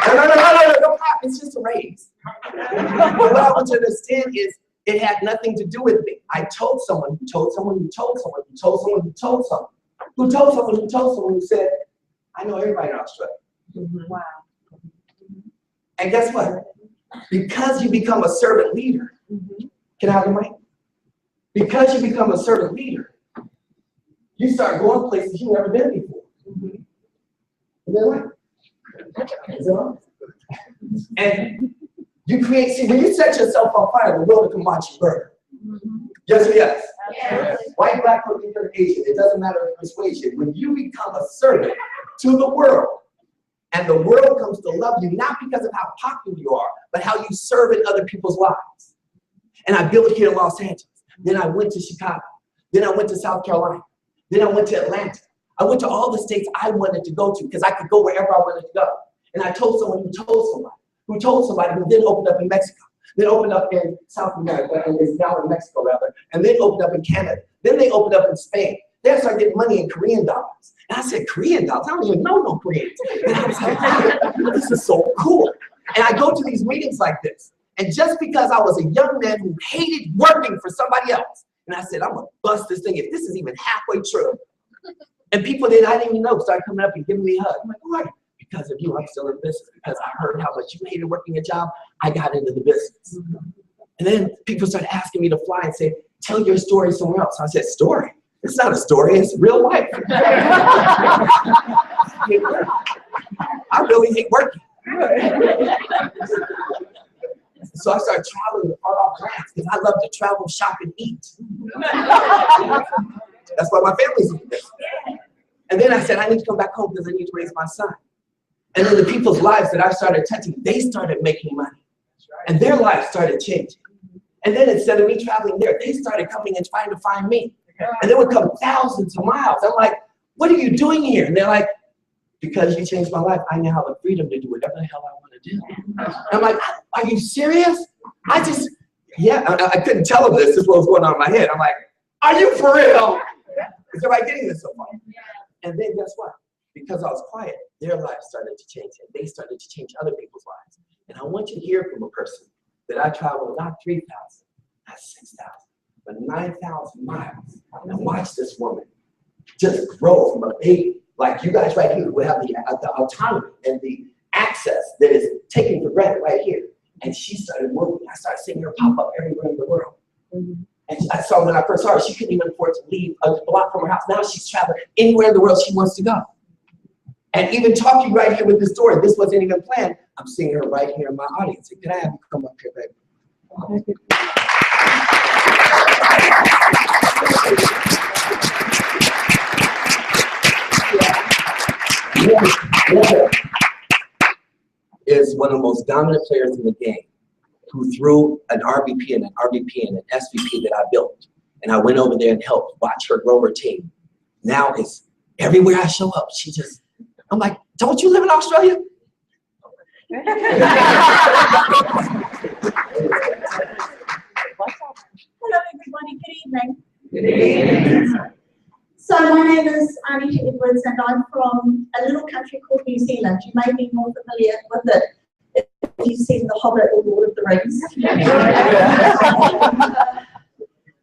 No, it's just a raise. What I want you to understand is it had nothing to do with me. I told someone who told someone who told someone who told someone who told someone who told someone who told someone who said, I know everybody in Australia. Wow. And guess what? Because you become a servant leader, can I have the mic? Because you become a servant leader, you start going places you've never been before. Is that right? Is that right? And you create, see, when you set yourself on fire, the world can watch you burn. Yes or yes? Yes. White, black, or Asian, it doesn't matter the persuasion. When you become a servant to the world, and the world comes to love you, not because of how popular you are, but how you serve in other people's lives. And I built here in Los Angeles. Then I went to Chicago. Then I went to South Carolina. Then I went to Atlanta. I went to all the states I wanted to go to because I could go wherever I wanted to go. And I told someone who told somebody, who then opened up in Mexico, then opened up in South America, and is now in Mexico rather, and then opened up in Canada. Then they opened up in Spain. Then I started getting money in Korean dollars. And I said, Korean dollars? I don't even know no Koreans. And I was like, wow, this is so cool. And I go to these meetings like this. And just because I was a young man who hated working for somebody else, and I said, I'm gonna bust this thing if this is even halfway true. And people that I didn't even know started coming up and giving me a hug. I'm like, why? Because of you, I'm still in business. Because I heard how much you hated working a job, I got into the business. And then people started asking me to fly and say, tell your story somewhere else. I said, story? It's not a story, it's real life. I really hate working. So I started traveling to far off lands because I love to travel, shop, and eat. That's why my family's in this. And then I said, I need to come back home because I need to raise my son. And then the people's lives that I started touching, they started making money. And their lives started changing. And then instead of me traveling there, they started coming and trying to find me. And they would come thousands of miles. I'm like, what are you doing here? And they're like, because you changed my life, I now have the freedom to do whatever the hell I want to do. I'm like, are you serious? I couldn't tell them this. This is what was going on in my head. I'm like, are you for real? Is everybody getting this so far? And then guess what? Because I was quiet, their lives started to change, and they started to change other people's lives. And I want you to hear from a person that I traveled not 3,000, not 6,000, but 9,000 miles and watch this woman just grow from a baby, like you guys right here who have the autonomy and the access that is taken for granted right here. And she started moving. I started seeing her pop up everywhere in the world. And I saw when I first saw her, she couldn't even afford to leave a block from her house. Now she's traveling anywhere in the world she wants to go. And even talking right here with this story, this wasn't even planned. I'm seeing her right here in my audience. Can I have you come up here, baby? Is one of the most dominant players in the game, who threw an RBP and an RBP and an SVP that I built. And I went over there and helped watch her grow her team. Now it's everywhere I show up, I'm like, don't you live in Australia? Hello everybody, good evening. Good evening. So my name is Anita Edwards and I'm from a little country called New Zealand. You may be more familiar with it if you've seen The Hobbit or Lord of the Rings.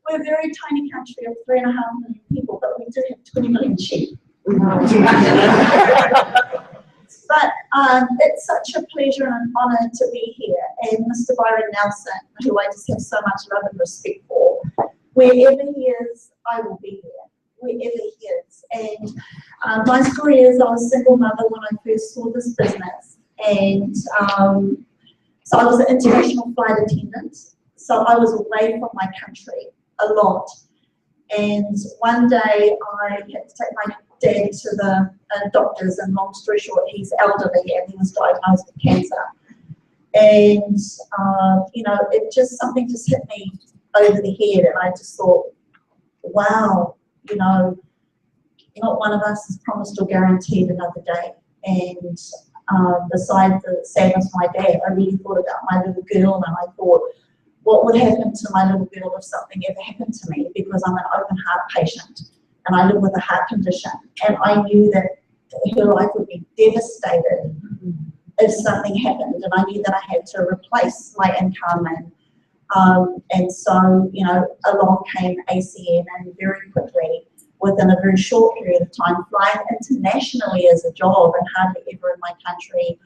We're a very tiny country of 3.5 million people, but we do have 20 million sheep. But it's such a pleasure and an honor to be here. And Mr. Byron Nelson, who I just have so much love and respect for, wherever he is, I will be there, wherever he is. And my story is I was a single mother when I first saw this business. And so I was an international flight attendant. So I was away from my country a lot. And one day I had to take my dad to the doctors, and long story short, he's elderly and he was diagnosed with cancer. And, you know, something just hit me over the head, and I just thought, wow, you know, not one of us is promised or guaranteed another day. And besides the sadness of my dad, I really thought about my little girl, and I thought, what would happen to my little girl if something ever happened to me? Because I'm an open heart patient and I live with a heart condition. And I knew that her life would be devastated if something happened. And I knew that I had to replace my income. And so, you know, along came ACN, and very quickly, within a very short period of time, flying internationally as a job and hardly ever in my country.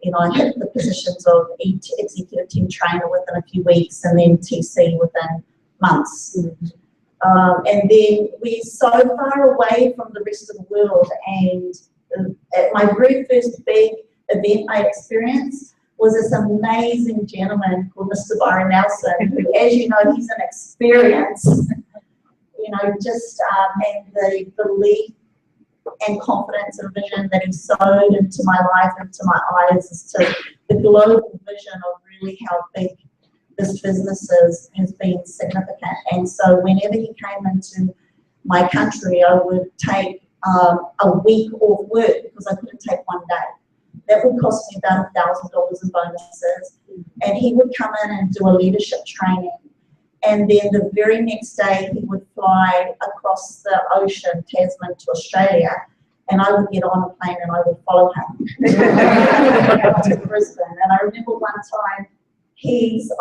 You know, I hit the positions of executive team trainer within a few weeks, and then TC within months. And then we're so far away from the rest of the world. And at my very first big event I experienced was this amazing gentleman called Mr. Byron Nelson, who, as you know, he's an experience. You know, just and the belief and confidence and vision that he sowed into my life, into my eyes, as to the global vision of really how big this business has been significant. And so whenever he came into my country, I would take a week off work because I couldn't take one day. That would cost me about $1,000 in bonuses. And he would come in and do a leadership training. And then the very next day, he would fly across the ocean, Tasman to Australia, and I would get on a plane and I would follow him to Brisbane. And I remember one time,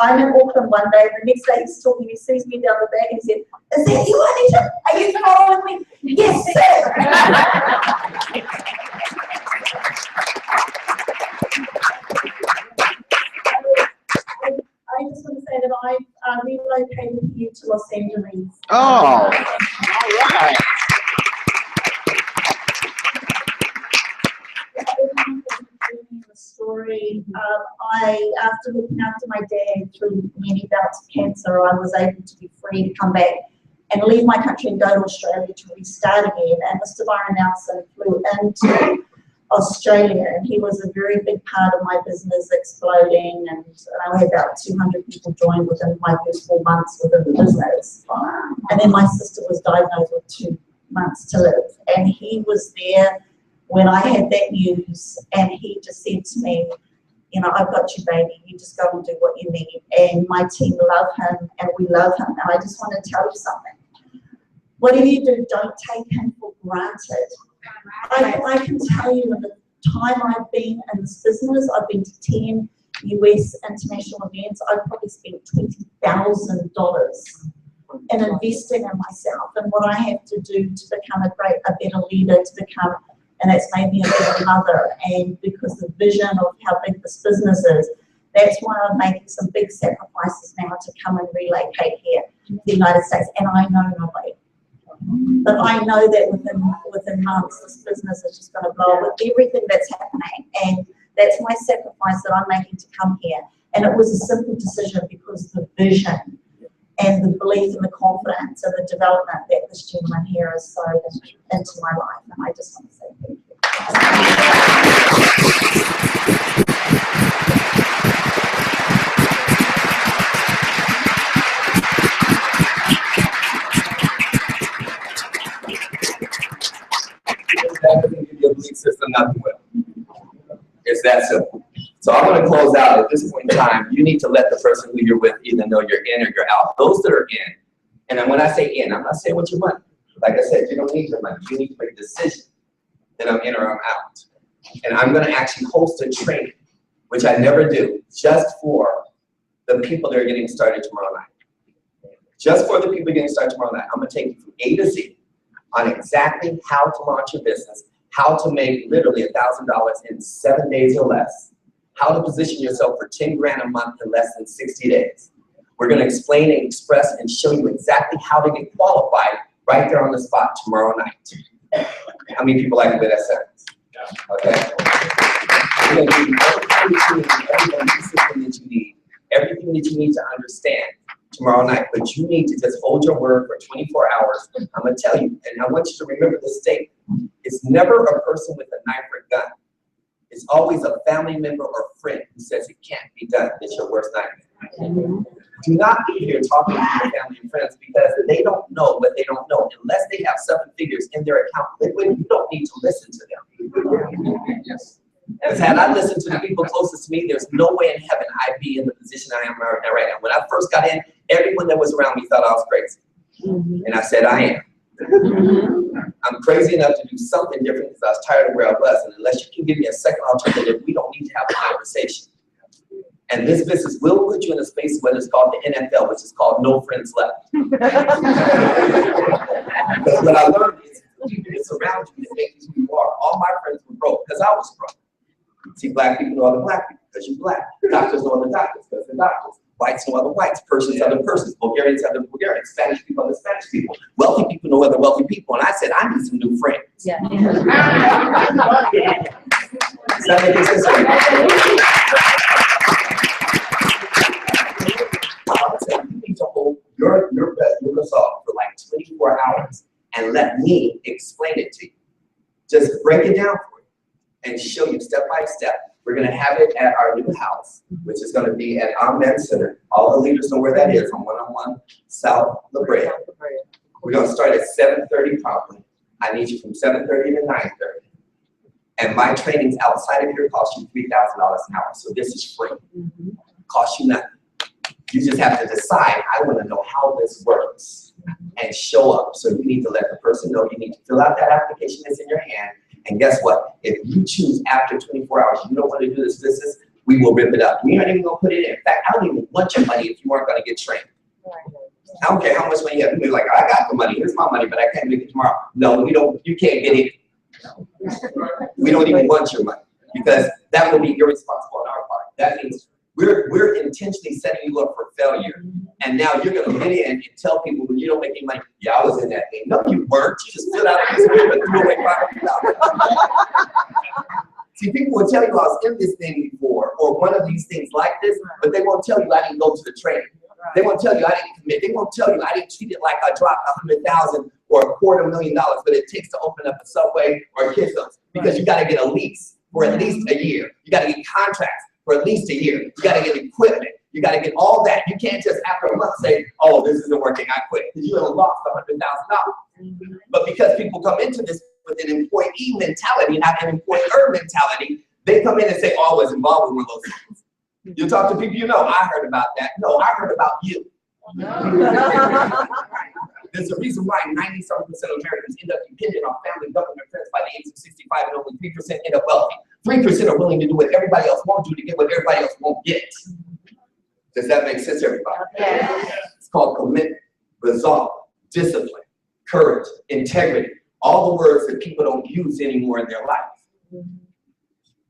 I'm in Auckland one day, and the next day he's talking, he sees me down the back and he said, "Is that you, Anita? Are you following me?" "Yes, sir." I just want to say that I relocated here to Los Angeles. Oh, all right. The story. After looking after my dad through many bouts of cancer, I was able to be free to come back and leave my country and go to Australia to restart again. And Mr. Byron Nelson flew into Australia, and he was a very big part of my business exploding, and I had about 200 people join within my first 4 months within the business. And then my sister was diagnosed with 2 months to live, and he was there when I had that news, and he just said to me, "You know, I've got you, baby, you just go and do what you need." And my team love him, and we love him. And I just want to tell you something. Whatever you do, don't take him for granted. I can tell you, in the time I've been in this business, I've been to 10 US international events, I've probably spent $20,000 in investing in myself and what I have to do to become a better leader, to become, and it's made me a better mother. And because the vision of how big this business is, that's why I'm making some big sacrifices now to come and relocate here to the United States. And I know nobody. But I know that within months, this business is just going to blow up with everything that's happening. And that's my sacrifice that I'm making to come here. And it was a simple decision because the vision and the belief and the confidence and the development that this gentleman here has sowed into my life. And I just want to say thank you. That doesn't give you a belief system, nothing will. It's that simple. So I'm going to close out. At this point in time, you need to let the person who you're with either know you're in or you're out. Those that are in, and then when I say in, I'm not saying what you want. Like I said, you don't need your money. You need to make a decision that I'm in or I'm out. And I'm going to actually host a training, which I never do, just for the people that are getting started tomorrow night. Just for the people getting started tomorrow night. I'm going to take you from A to Z on exactly how to launch your business, how to make literally $1,000 in 7 days or less, how to position yourself for 10 grand a month in less than 60 days. We're going to explain and express and show you exactly how to get qualified right there on the spot tomorrow night. How many people like the way that sounds? Okay? We're going to give you everything that you need, everything that you need to understand tomorrow night, but you need to just hold your word for 24 hours. I'm going to tell you, and I want you to remember this statement. It's never a person with a knife or gun. It's always a family member or friend who says it can't be done. It's your worst nightmare. Do not be here talking to your family and friends because they don't know what they don't know. Unless they have 7 figures in their account liquid, you don't need to listen to them. Yes. Because had I listened to the people closest to me, there's no way in heaven I'd be in the position I am right now. When I first got in, everyone that was around me thought I was crazy. And I said, I am. I'm crazy enough to do something different because I was tired of where I was. And unless you can give me a second alternative, we don't need to have a conversation. And this business will put you in a space where it's called the NFL, which is called no friends left. Because what I learned is people that surround you that make you who you are. All my friends were broke because I was broke. See, black people know other black people because you're black. Doctors know other doctors because they're doctors. Whites know other whites. Persians other Persians. Bulgarians other Bulgarians. Spanish people other Spanish people. Wealthy people know other wealthy people. And I said, I need some new friends. Yeah. Does that make sense? You need to hold your best resolve for like 24 hours and let me explain it to you. Just break it down for you and show you step by step. We're going to have it at our new house, which is going to be at our men's center. All the leaders know where that is, on 101 South La Brea. We're going to start at 7:30 promptly. I need you from 7:30 to 9:30. And my trainings outside of here cost you $3,000 an hour. So this is free. Cost you nothing. You just have to decide, I want to know how this works and show up. So you need to let the person know. You need to fill out that application that's in your hand. And guess what? If you choose after 24 hours, you don't want to do this business, we will rip it up. We aren't even going to put it in. In fact, I don't even want your money if you aren't going to get trained. I don't care how much money you have. You'll be like, I got the money. Here's my money, but I can't make it tomorrow. No, we don't. You can't get it. We don't even want your money because that will be irresponsible on our part. That means we're intentionally setting you up for failure. And now you're going to get in and tell people when you don't make any money, yeah, I was in that thing. No, you weren't. You just filled out a piece of paper and threw away $500. See, people will tell you I was in this thing before or one of these things like this, but they won't tell you I didn't go to the training. They won't tell you I didn't commit. They won't tell you I didn't treat it like I dropped $100,000 or $250,000 but it takes to open up a Subway or a Kisso's because you got to get a lease for at least a year. You got to get contracts for at least a year. You got to get equipment. You got to get all that. You can't just after a month say, oh, this isn't working, I quit. Because you have lost $100,000. But because people come into this with an employee mentality, not an employer mentality, they come in and say, oh, I was involved with one of those things. You talk to people you know, I heard about that. No, I heard about you. There's a reason why 97% of Americans end up dependent on family, government, friends by the age of 65 and only 3% end up wealthy. 3% are willing to do what everybody else won't do to get what everybody else won't get. Does that make sense, everybody? Yes. It's called commitment, resolve, discipline, courage, integrity. All the words that people don't use anymore in their life.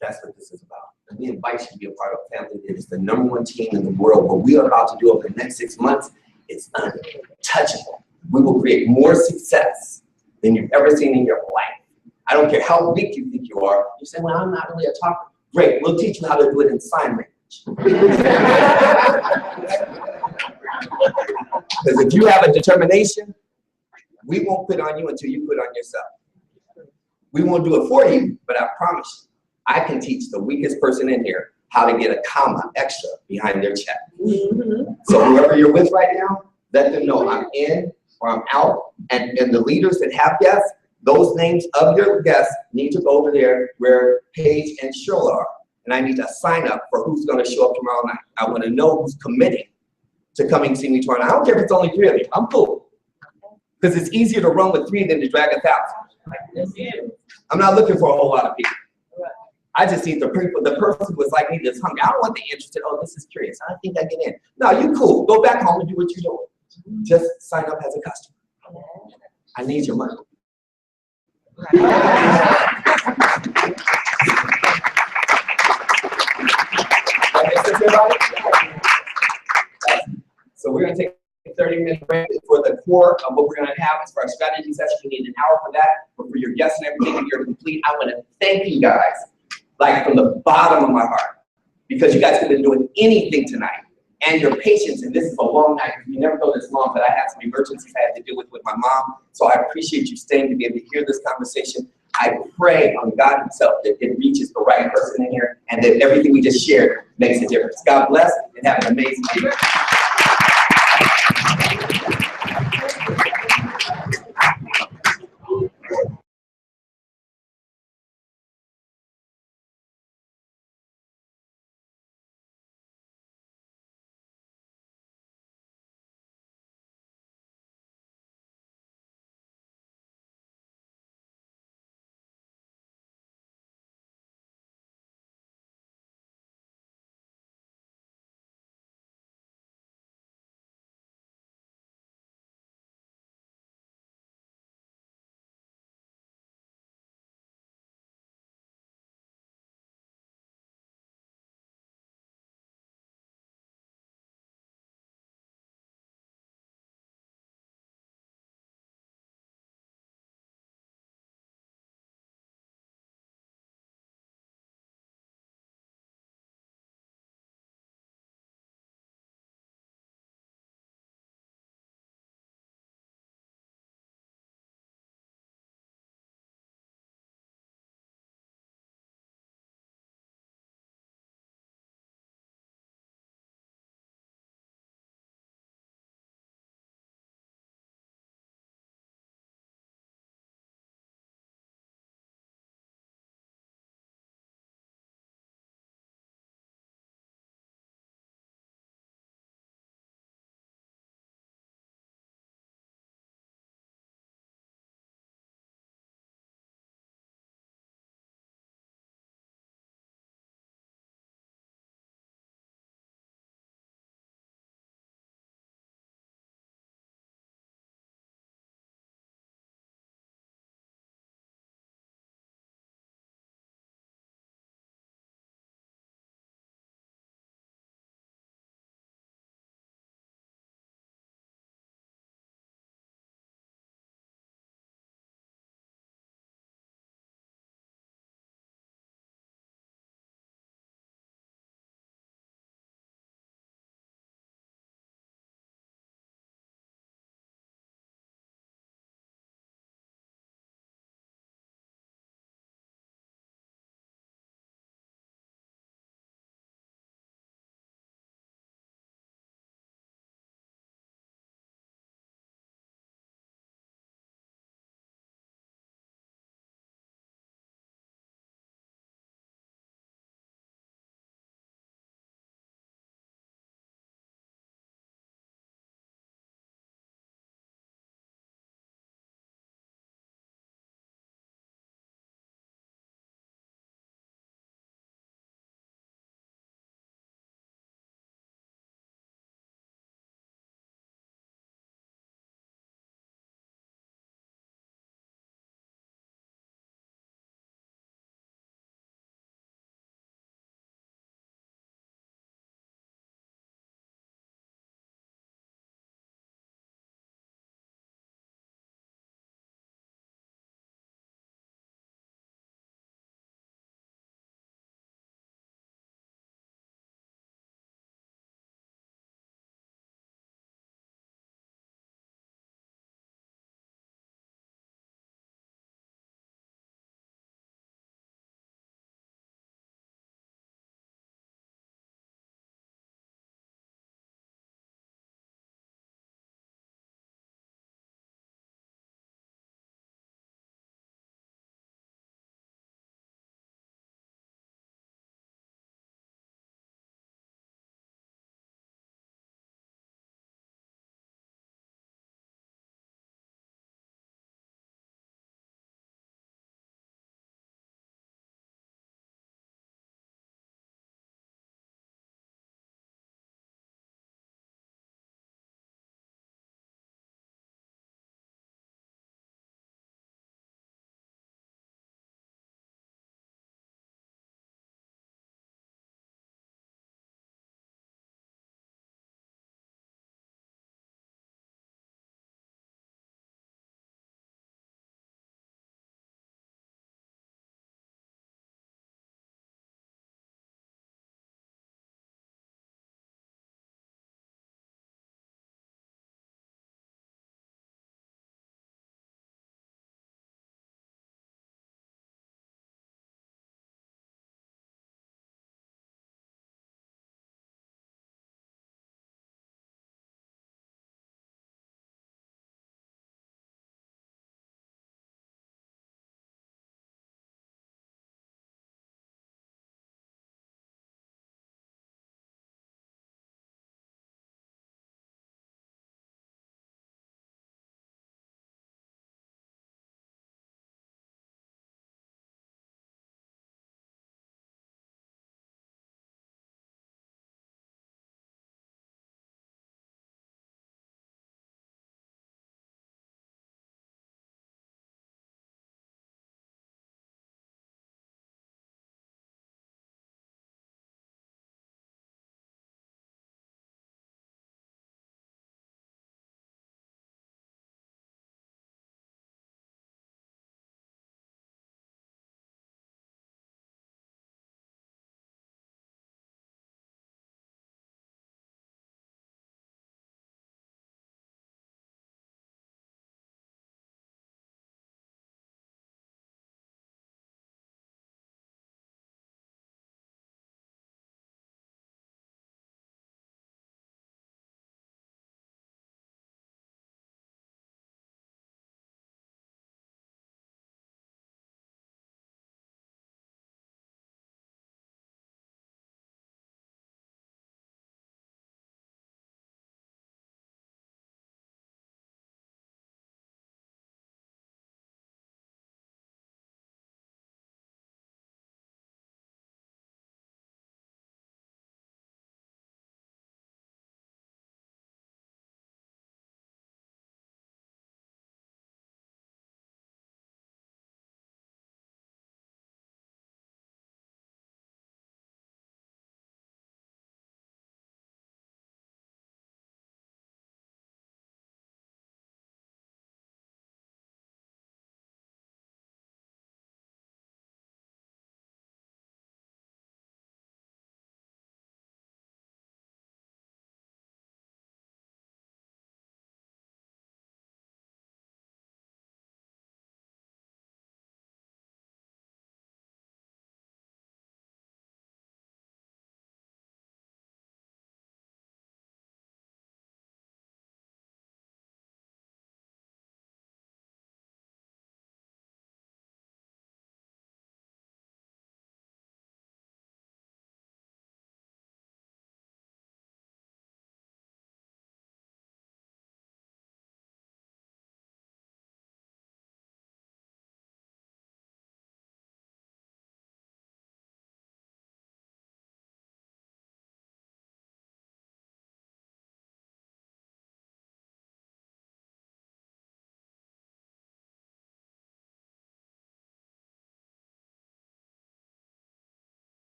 That's what this is about. And we invite you to be a part of a family that is the #1 team in the world. What we are about to do over the next 6 months is untouchable. We will create more success than you've ever seen in your life. I don't care how weak you think you are. You say, well, I'm not really a talker. Great, we'll teach you how to do it in sign language. Because if you have a determination, we won't quit on you until you quit on yourself. We won't do it for you, but I promise you, I can teach the weakest person in here how to get a comma extra behind their check. So whoever you're with right now, let them know I'm in or I'm out. And the leaders that have guests, those names of your guests need to go over there where Paige and Cheryl are. And I need to sign up for who's going to show up tomorrow night. I want to know who's committing to coming see me tomorrow night. I don't care if it's only 3 of you. I'm cool. Because it's easier to run with 3 than to drag 1,000. I'm not looking for a whole lot of people. I just need the person who was like me that's hungry. I don't want the interested, oh, this is curious. I think I get in. No, you cool. Go back home and do what you're doing. Just sign up as a customer. I need your money. So we're going to take a 30-minute break for the core of what we're going to have as for our strategy session. We need an hour for that. But for your guests and everything, if you're complete, I want to thank you guys, like from the bottom of my heart, because you guys have been doing anything tonight. And your patience, and this is a long night, because we never go this long, but I had some emergencies I had to deal with my mom. So I appreciate you staying to be able to hear this conversation. I pray on God himself that it reaches the right person in here and that everything we just shared makes a difference. God bless and have an amazing day.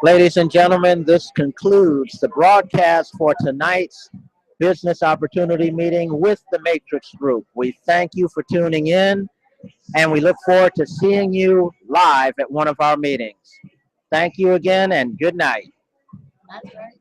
Ladies and gentlemen, this concludes the broadcast for tonight's business opportunity meeting with the Matrix Group. We thank you for tuning in, and we look forward to seeing you live at one of our meetings. Thank you again, and good night. That's right.